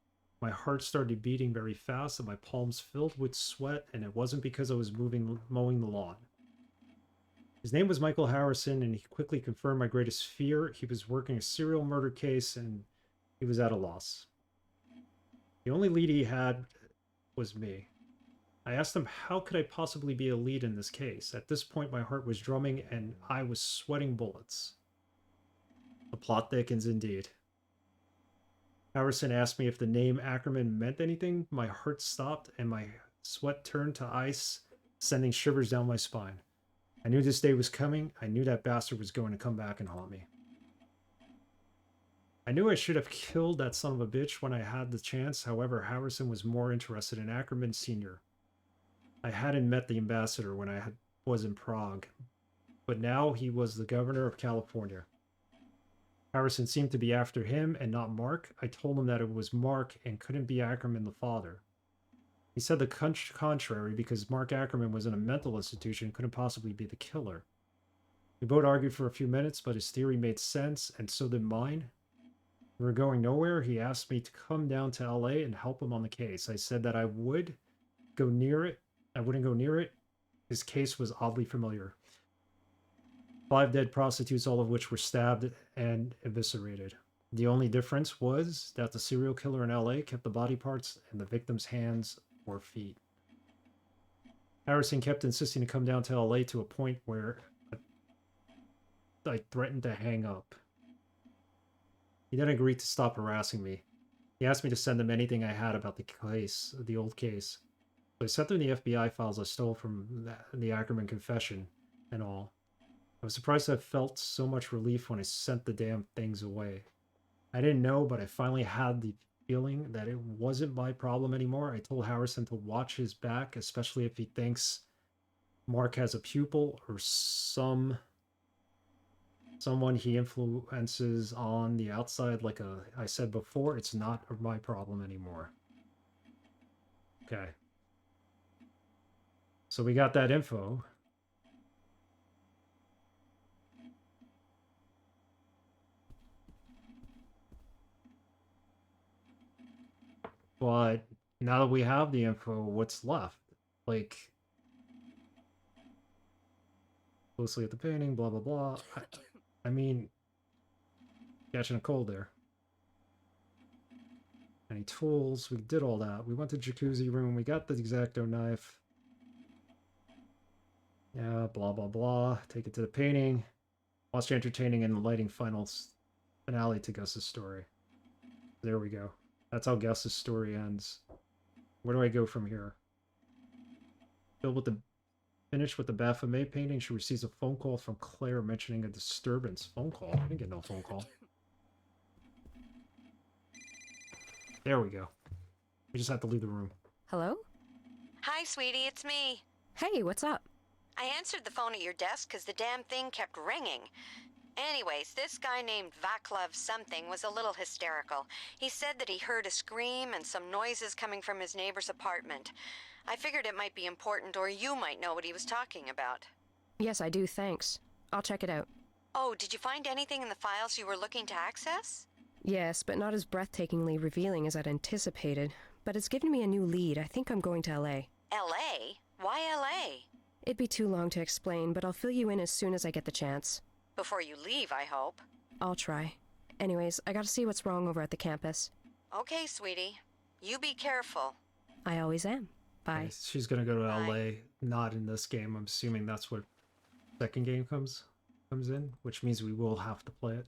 My heart started beating very fast, and my palms filled with sweat, and it wasn't because I was mowing the lawn. His name was Michael Harrison, and he quickly confirmed my greatest fear. He was working a serial murder case, and he was at a loss. The only lead he had was me. I asked him, how could I possibly be a lead in this case? At this point, my heart was drumming, and I was sweating bullets. The plot thickens indeed. Harrison asked me if the name Ackerman meant anything. My heart stopped, and my sweat turned to ice, sending shivers down my spine. I knew this day was coming. I knew that bastard was going to come back and haunt me. I knew I should have killed that son of a bitch when I had the chance. However, Harrison was more interested in Ackerman Sr. I hadn't met the ambassador when I was in Prague, but now he was the governor of California. Harrison seemed to be after him and not Mark. I told him that it was Mark and couldn't be Ackerman the father. He said the contrary because Mark Ackerman was in a mental institution and couldn't possibly be the killer. We both argued for a few minutes, but his theory made sense, and so did mine. We were going nowhere. He asked me to come down to LA and help him on the case. I said that I would go near it. I wouldn't go near it. His case was oddly familiar. 5 dead prostitutes, all of which were stabbed and eviscerated. The only difference was that the serial killer in LA kept the body parts in the victim's hands or feet. Harrison kept insisting to come down to LA to a point where I threatened to hang up. He then agreed to stop harassing me. He asked me to send him anything I had about the case, the old case. So I sent him the FBI files I stole from the Ackerman confession and all. I was surprised I felt so much relief when I sent the damn things away. I didn't know, but I finally had the feeling that it wasn't my problem anymore. I told Harrison to watch his back, especially if he thinks Mark has a pupil or someone he influences on the outside. Like I said before, it's not my problem anymore. Okay. So we got that info. But now that we have the info, what's left? Like, closely at the painting, blah, blah, blah. I mean, catching a cold there. Any tools? We did all that. We went to jacuzzi room. We got the X-Acto knife. Yeah, blah, blah, blah. Take it to the painting. Watch the entertaining and enlightening finale to Gus's story. There we go. That's how Gus's story ends. Where do I go from here? Finish with the Baphomet painting. She receives a phone call from Claire mentioning a disturbance. Phone call? I didn't get no phone call. There we go. We just have to leave the room. Hello? Hi, sweetie, it's me. Hey, what's up? I answered the phone at your desk because the damn thing kept ringing. Anyways, this guy named Vaclav something was a little hysterical. He said that he heard a scream and some noises coming from his neighbor's apartment. I figured it might be important, or you might know what he was talking about. Yes, I do, thanks. I'll check it out. Oh, did you find anything in the files you were looking to access? Yes, but not as breathtakingly revealing as I'd anticipated. But it's given me a new lead. I think I'm going to LA. LA? Why LA? It'd be too long to explain, but I'll fill you in as soon as I get the chance. Before you leave, I hope. I'll try. Anyways, I gotta see what's wrong over at the campus. Okay, sweetie. You be careful. I always am. Bye. Okay, she's gonna go to LA. Not in this game. I'm assuming that's what second game comes in, which means we will have to play it.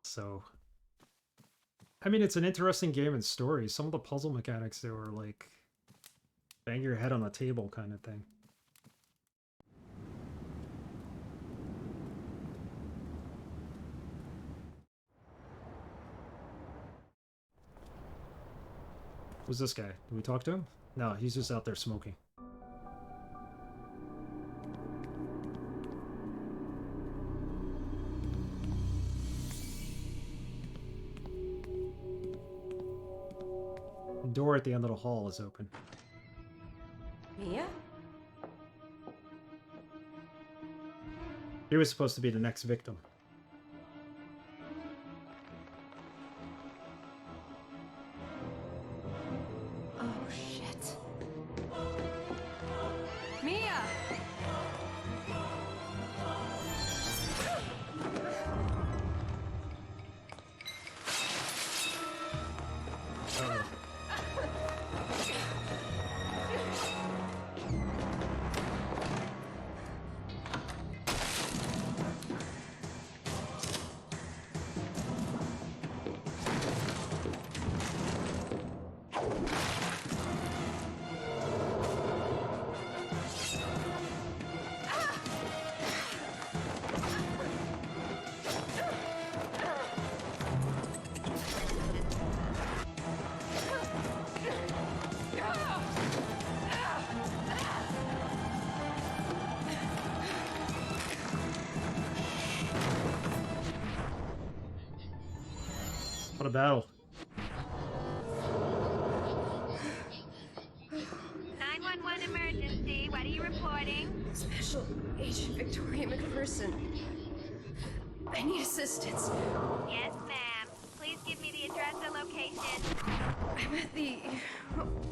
So, I mean, it's an interesting game and story. Some of the puzzle mechanics there were like bang your head on the table kind of thing. Who's this guy? Did we talk to him? No, he's just out there smoking. The door at the end of the hall is open. Mia? He was supposed to be the next victim. Oh, shit. Mia! What a battle. 911 emergency. What are you reporting? Special Agent Victoria McPherson. I need assistance. Yes, ma'am. Please give me the address and location. I'm at the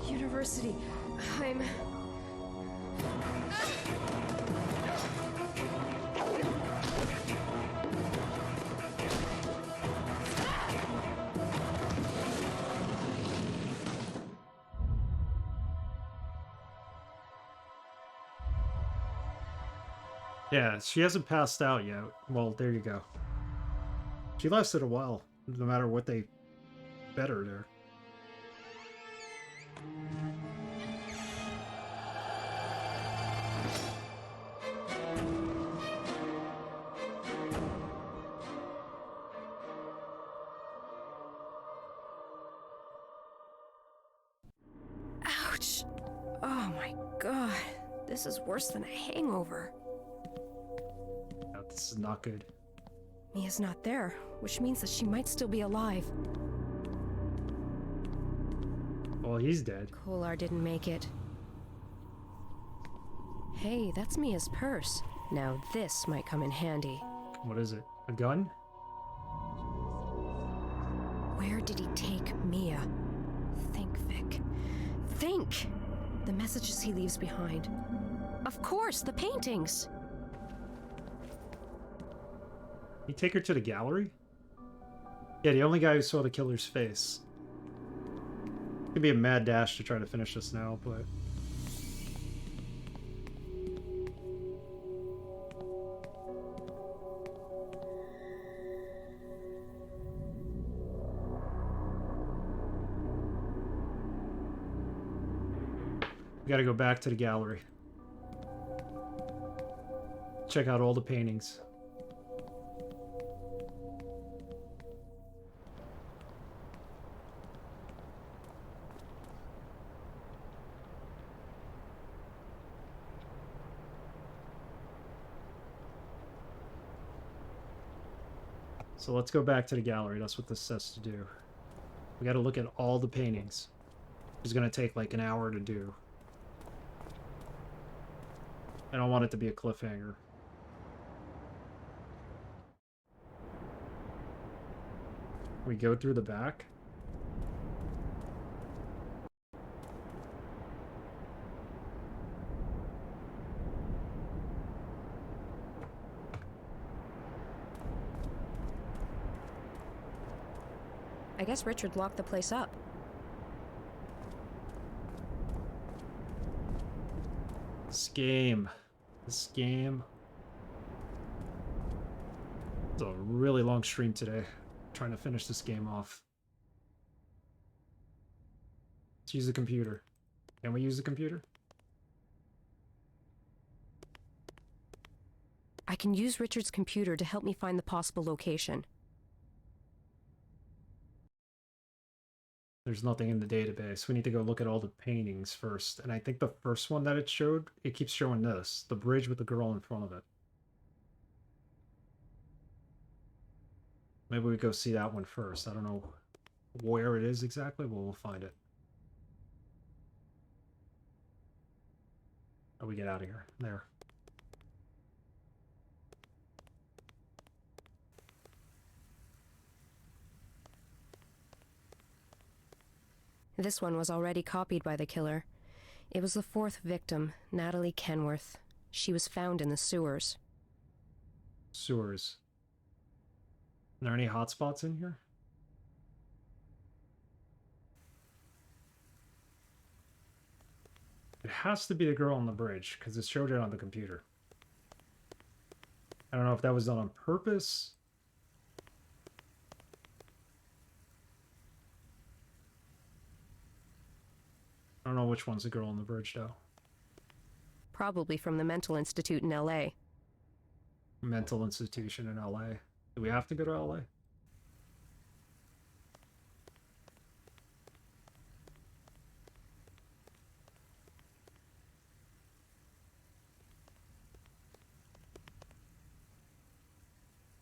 university. I'm... Yeah, she hasn't passed out yet. Well, there you go. She lasted a while, no matter what they fed her there. Ouch! Oh my god. This is worse than a hangover. No, this is not good. Mia's not there, which means that she might still be alive. Well, he's dead. Kolar didn't make it. Hey, that's Mia's purse. Now this might come in handy. What is it? A gun? Where did he take Mia? Think, Vic. Think! The messages he leaves behind. Of course, the paintings! You take her to the gallery? Yeah, the only guy who saw the killer's face. It could be a mad dash to try to finish this now, but... We gotta go back to the gallery. Check out all the paintings. So let's go back to the gallery. That's what this says to do. We gotta look at all the paintings. It's gonna take like an hour to do. I don't want it to be a cliffhanger. We go through the back. I guess Richard locked the place up. This game. It's a really long stream today. Trying to finish this game off. Let's use the computer. Can we use the computer? I can use Richard's computer to help me find the possible location. There's nothing in the database. We need to go look at all the paintings first. And I think the first one that it showed, it keeps showing this. The bridge with the girl in front of it. Maybe we go see that one first. I don't know where it is exactly, but we'll find it. How do we get out of here? There. This one was already copied by the killer. It was the fourth victim, Natalie Kenworth. She was found in the sewers. Sewers. Are there any hotspots in here? It has to be the girl on the bridge, because it showed it on the computer. I don't know if that was done on purpose. I don't know which one's the girl on the bridge, though. Probably from the mental institute in LA. Mental institution in LA. Do we have to go to LA?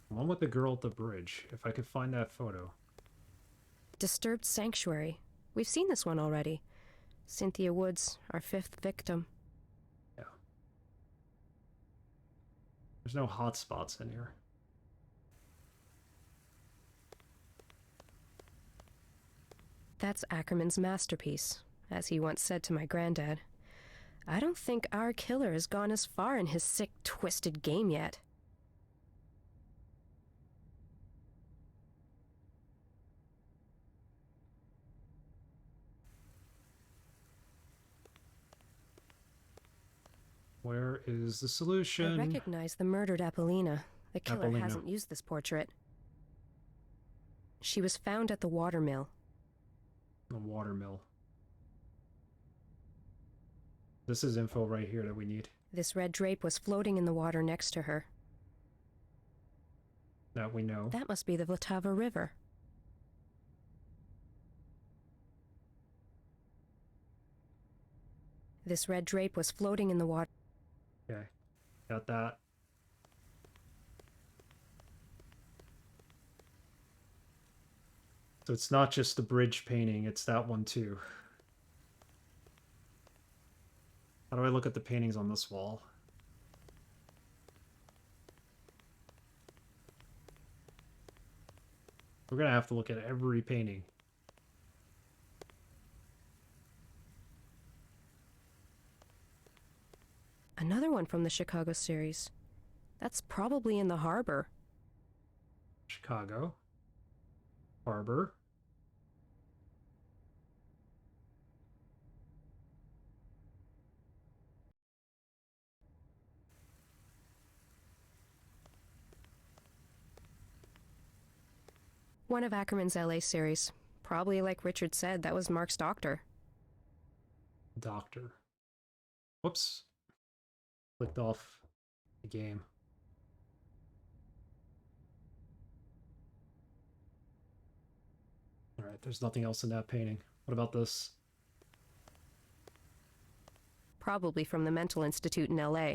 One with the girl at the bridge. If I could find that photo. Disturbed Sanctuary. We've seen this one already. Cynthia Woods, our 5th victim. Yeah. There's no hot spots in here. That's Ackerman's masterpiece, as he once said to my granddad. I don't think our killer has gone as far in his sick, twisted game yet. Where is the solution? I recognize the murdered Apollina. The killer Apollina. hasn't used this portrait. She was found at the watermill. The watermill. This is info right here that we need. This red drape was floating in the water next to her. That we know. That must be the Vltava River. This red drape was floating in the water. Okay. Got that. So it's not just the bridge painting, it's that one too. How do I look at the paintings on this wall? We're gonna have to look at every painting. Another one from the Chicago series. That's probably in the harbor. Chicago. Harbor. One of Ackerman's LA series. Probably, like Richard said, that was Mark's doctor. Doctor. Whoops. Clicked off the game. Alright, there's nothing else in that painting. What about this? Probably from the Mental Institute in LA.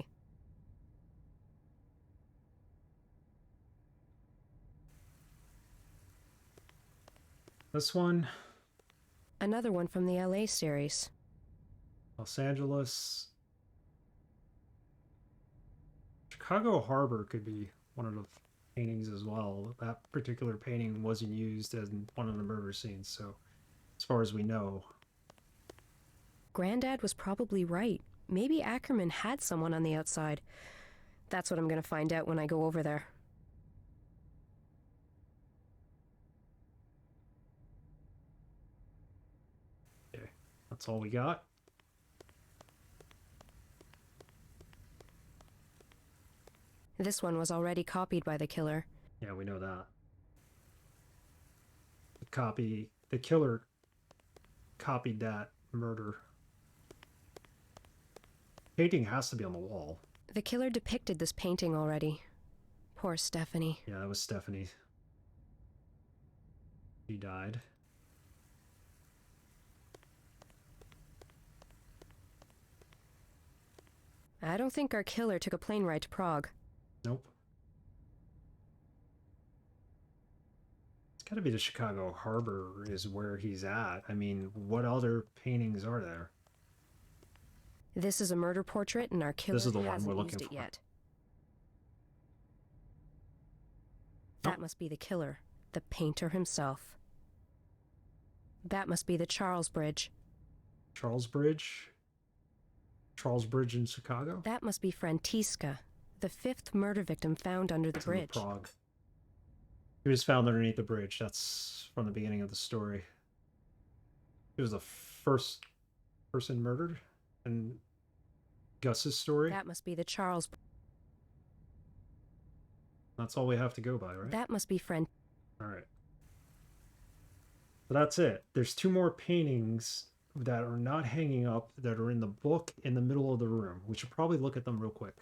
This one? Another one from the LA series. Los Angeles. Chicago Harbor could be one of the paintings as well. That particular painting wasn't used as one of the murder scenes, so as far as we know. Granddad was probably right. Maybe Ackerman had someone on the outside. That's what I'm going to find out when I go over there. Okay, that's all we got. This one was already copied by the killer. Yeah, we know that. The killer copied that murder. Painting has to be on the wall. The killer depicted this painting already. Poor Stephanie. Yeah, that was Stephanie. She died. I don't think our killer took a plane ride to Prague. Nope. It's gotta be the Chicago Harbor is where he's at. I mean, what other paintings are there? This is a murder portrait, and our killer This is the one hasn't we're used looking it for. yet. That must be the killer, the painter himself. That must be the Charles Bridge. Charles Bridge? Charles Bridge in Chicago? That must be Frantiska, the 5th murder victim found under the It's in bridge. Prague. He was found underneath the bridge. That's from the beginning of the story. He was the first person murdered in Gus's story. That must be the Charles. That's all we have to go by, right? That must be All right. So that's it. There's 2 more paintings that are not hanging up that are in the book in the middle of the room. We should probably look at them real quick.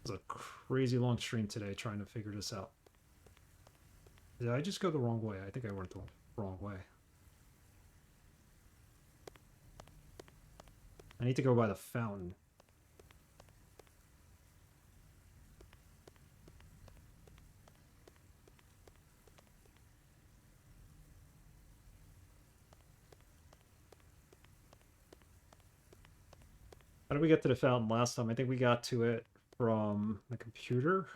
It's a crazy long stream today trying to figure this out. Did I just go the wrong way? I think I went the wrong way. I need to go by the fountain. How did we get to the fountain last time? I think we got to it from the computer,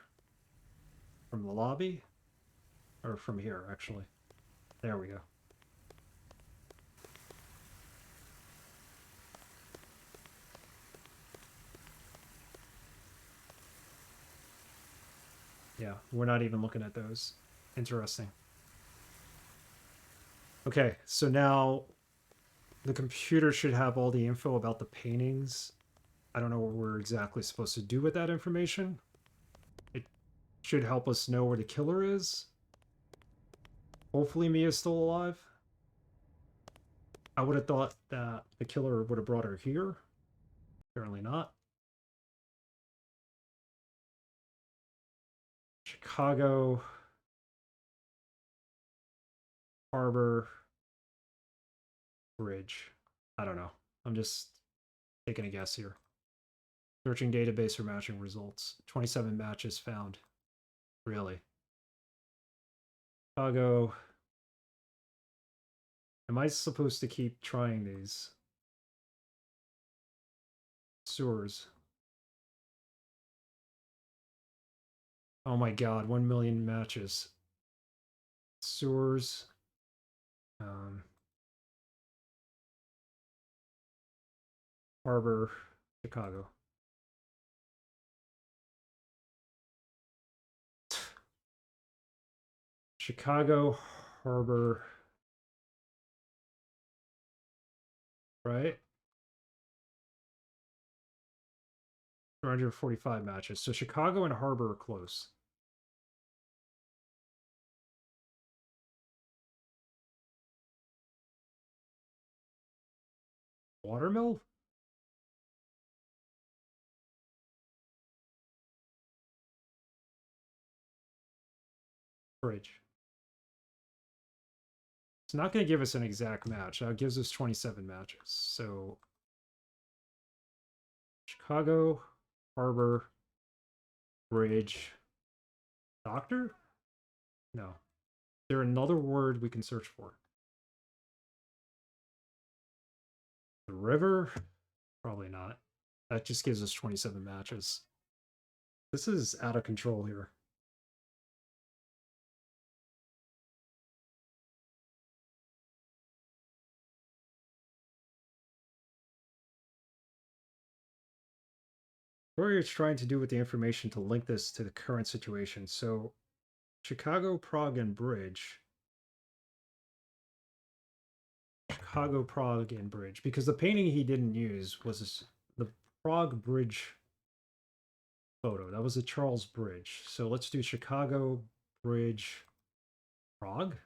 from the lobby, or from here, actually. There we go. Yeah, we're not even looking at those. Interesting. Okay, so now the computer should have all the info about the paintings. I don't know what we're exactly supposed to do with that information. It should help us know where the killer is. Hopefully Mia's still alive. I would have thought that the killer would have brought her here. Apparently not. Chicago. Harbor. Bridge. I don't know. I'm just taking a guess here. Searching database for matching results. 27 matches found. Really? Chicago. Am I supposed to keep trying these? Sewers. Oh my god, 1 million matches. Sewers. Harbor, Chicago. Chicago, Harbor. Right? 445 matches. So Chicago and Harbor are close. Watermill? Bridge. It's not going to give us an exact match. It gives us 27 matches. So Chicago, Harbor, Bridge, Doctor? No. Is there another word we can search for? The river? Probably not. That just gives us 27 matches. This is out of control here. What are you trying to do with the information to link this to the current situation? So, Chicago, Prague, and Bridge. Chicago, Prague, and Bridge. Because the painting he didn't use was the Prague Bridge photo. That was the Charles Bridge. So let's do Chicago, Bridge, Prague.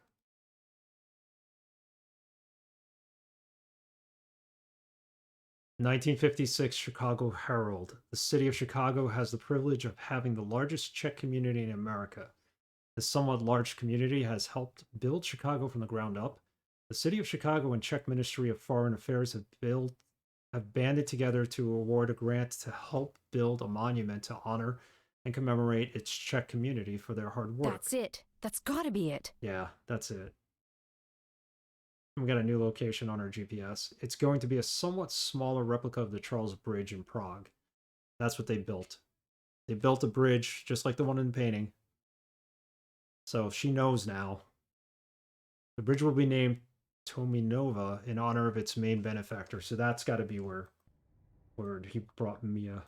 "1956 Chicago Herald. The city of Chicago has the privilege of having the largest Czech community in America. This somewhat large community has helped build Chicago from the ground up. The city of Chicago and Czech Ministry of Foreign Affairs have banded together to award a grant to help build a monument to honor and commemorate its Czech community for their hard work." That's it. That's gotta be it. Yeah, that's it. We got a new location on our GPS. It's going to be a somewhat smaller replica of the Charles Bridge in Prague. That's what they built. They built a bridge just like the one in the painting. So she knows now. The bridge will be named Tominova in honor of its main benefactor. So that's got to be where he brought Mia.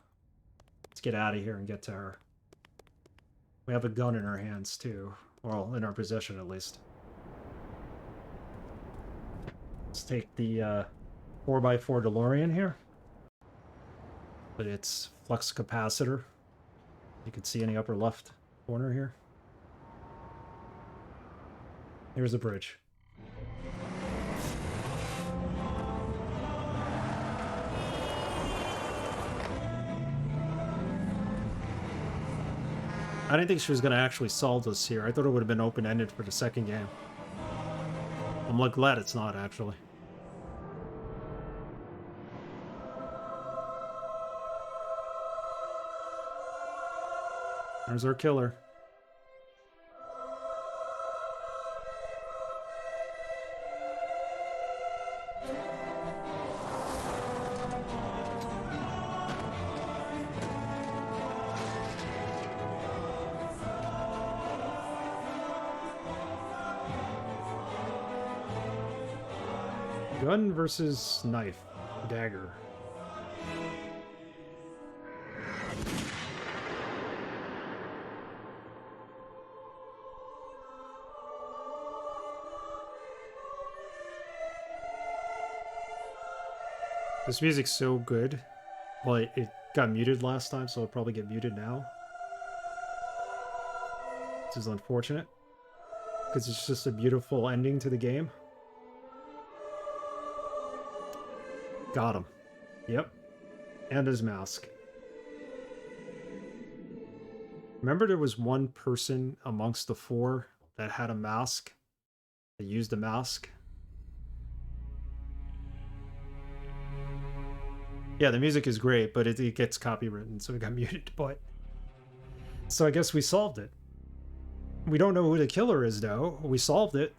Let's get out of here and get to her. We have a gun in our hands too. Well, in our possession at least. Let's take the 4x4 DeLorean here. But it's flux capacitor. You can see in the upper left corner here. Here's the bridge. I didn't think she was going to actually solve this here. I thought it would have been open-ended for the second game. I'm glad it's not, actually. There's our killer. Gun versus knife. Dagger. This music's so good, but it got muted last time, so it'll probably get muted now. This is unfortunate, because it's just a beautiful ending to the game. Got him. Yep. And his mask. Remember there was one person amongst the four that had a mask? That used a mask? Yeah, the music is great, but it gets copywritten, so it got muted. But so I guess we solved it. We don't know who the killer is, though. We solved it.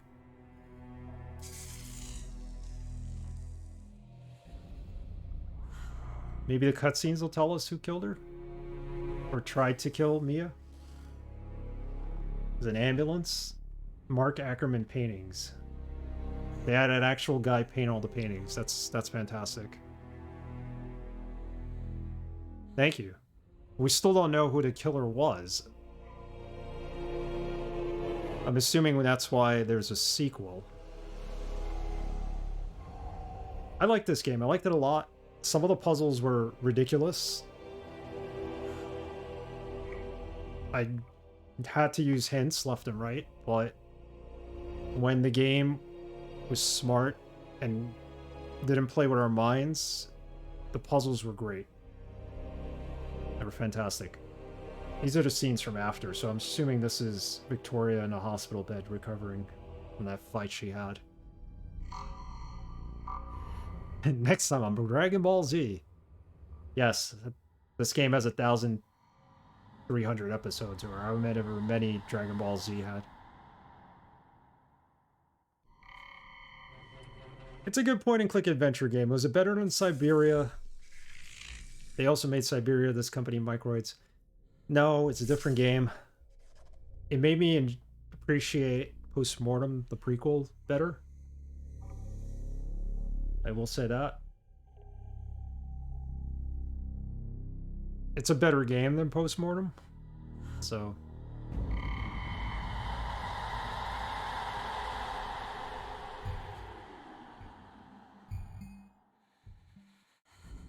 Maybe the cutscenes will tell us who killed her? Or tried to kill Mia? There's an ambulance. Mark Ackerman paintings. They had an actual guy paint all the paintings. That's fantastic. Thank you. We still don't know who the killer was. I'm assuming that's why there's a sequel. I like this game. I liked it a lot. Some of the puzzles were ridiculous. I had to use hints left and right, but when the game was smart and didn't play with our minds, the puzzles were great. They were fantastic. These are the scenes from after, so I'm assuming this is Victoria in a hospital bed recovering from that fight she had. Next time on Dragon Ball Z. Yes, this game has 1,300 episodes, or however many Dragon Ball Z had. It's a good point-and-click adventure game. Was it better than Siberia? They also made Siberia, this company, Microids. No, it's a different game. It made me appreciate Postmortem, the prequel, better. I will say that. It's a better game than Postmortem. So...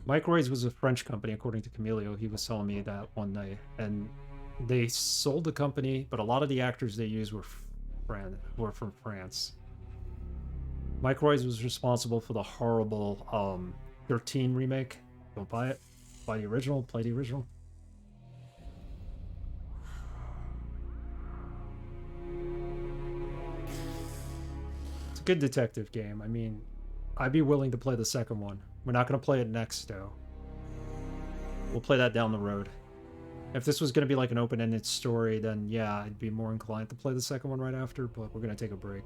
Microids was a French company, according to Camilio. He was telling me that one night. And they sold the company, but a lot of the actors they used were from France. Microids was responsible for the horrible 13 remake. Don't buy it. Buy the original. Play the original. It's a good detective game. I mean, I'd be willing to play the second one. We're not going to play it next, though. We'll play that down the road. If this was going to be like an open-ended story, then yeah, I'd be more inclined to play the second one right after, but we're going to take a break.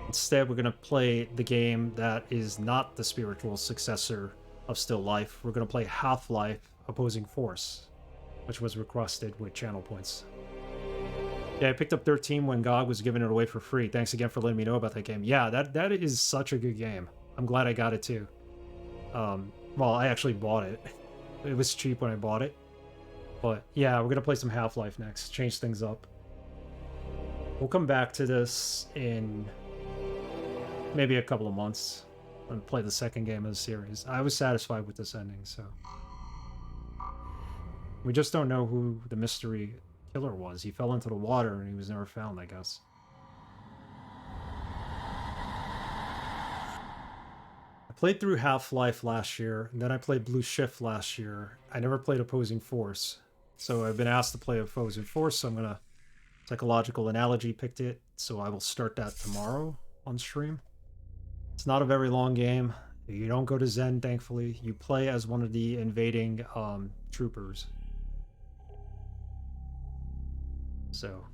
Instead, we're going to play the game that is not the spiritual successor of Still Life. We're going to play Half-Life Opposing Force, which was requested with channel points. Yeah, I picked up 13 when GOG was giving it away for free. Thanks again for letting me know about that game. Yeah, that is such a good game. I'm glad I got it too. Well, I actually bought it. It was cheap when I bought it. But yeah, we're going to play some Half-Life next. Change things up. We'll come back to this in maybe a couple of months and play the second game of the series. I was satisfied with this ending, so... We just don't know who the mystery killer was. He fell into the water and he was never found, I guess. I played through Half-Life last year, and then I played Blue Shift last year. I never played Opposing Force. So I've been asked to play Opposing Force, so I'm gonna... Psychological Analogy picked it, so I will start that tomorrow on stream. It's not a very long game. You don't go to Zen, thankfully. You play as one of the invading troopers. So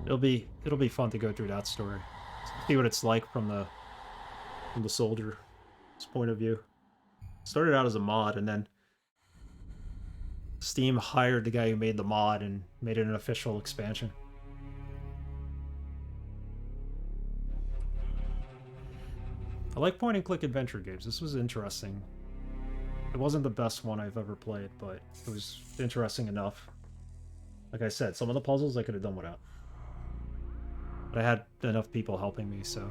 it'll be fun to go through that story. See what it's like from the soldier's point of view. Started out as a mod, and then Steam hired the guy who made the mod and made it an official expansion. I like point-and-click adventure games. This was interesting. It wasn't the best one I've ever played, but it was interesting enough. Like I said, some of the puzzles I could have done without. But I had enough people helping me, so...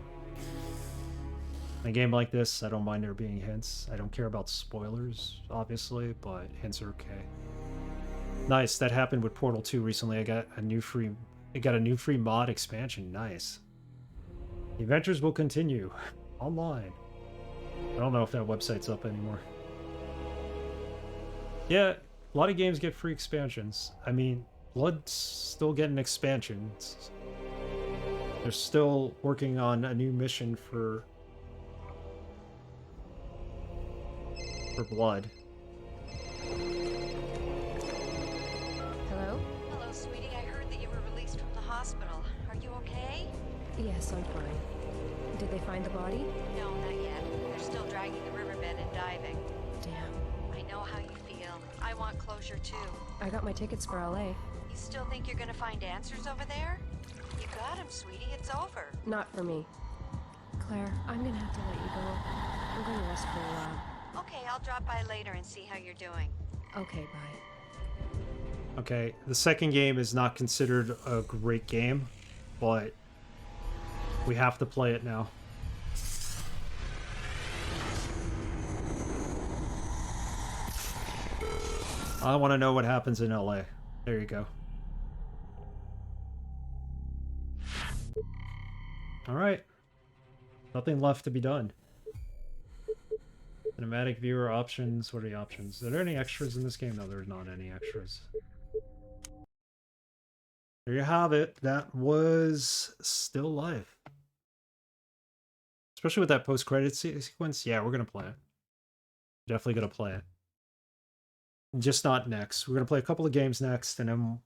In a game like this, I don't mind there being hints. I don't care about spoilers, obviously, but hints are okay. Nice, that happened with Portal 2 recently. I got a new free mod expansion. Nice. The adventures will continue online. I don't know if that website's up anymore. Yeah, a lot of games get free expansions. I mean, Blood's still getting expansions. They're still working on a new mission for Blood. Hello? Hello, sweetie. I heard that you were released from the hospital. Are you okay? Yes, I'm fine. Did they find the body? No, not yet. They're still dragging the riverbed and diving. Damn. I know how you feel. I want closure too. I got my tickets for LA. You still think you're gonna find answers over there? You got him, sweetie. It's over. Not for me. Claire, I'm gonna have to let you go. I'm going to rest for a while. Okay, I'll drop by later and see how you're doing. Okay, bye. Okay, the second game is not considered a great game, but we have to play it now. I want to know what happens in LA. There you go. Alright. Nothing left to be done. Cinematic viewer options. What are the options? Are there any extras in this game? No, there's not any extras. There you have it. That was Still Life. Especially with that post-credit sequence. Yeah, we're going to play it. Definitely going to play it. Just not next. We're going to play a couple of games next, and then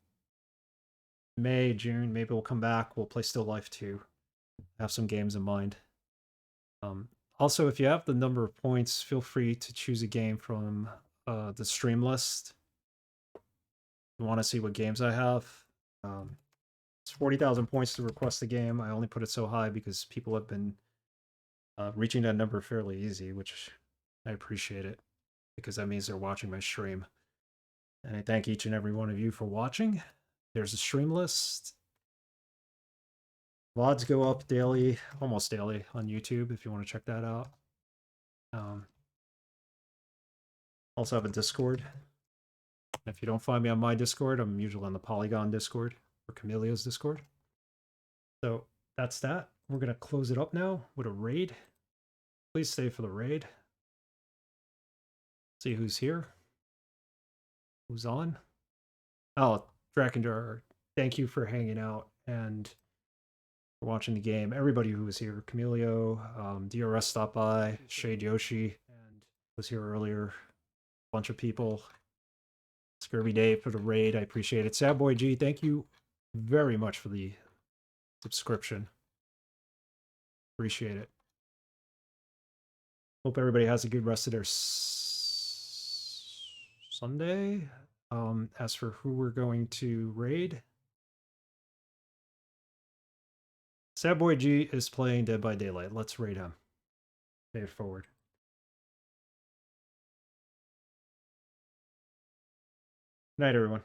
May, June, maybe we'll come back. We'll play Still Life 2. Have some games in mind. Also, if you have the number of points, feel free to choose a game from the stream list. If you want to see what games I have. It's 40,000 points to request a game. I only put it so high because people have been reaching that number fairly easy, which I appreciate it, because that means they're watching my stream. And I thank each and every one of you for watching. There's a stream list. VODs go up daily, almost daily, on YouTube if you want to check that out. Also have a Discord. If you don't find me on my Discord, I'm usually on the Polygon Discord or Chameleo's Discord. So that's that. We're going to close it up now with a raid. Please stay for the raid. See who's here. Who's on? Oh, Drakendar, thank you for hanging out and for watching the game. Everybody who was here, Camelio, DRS stopped by, Shade Yoshi, and was here earlier. A bunch of people. Scurvy Dave for the raid, I appreciate it. Sadboy G, thank you very much for the subscription. Appreciate it. Hope everybody has a good rest of their Sunday. As for who we're going to raid, Sadboy G is playing Dead by Daylight. Let's raid him. Pay it forward. Good night, everyone.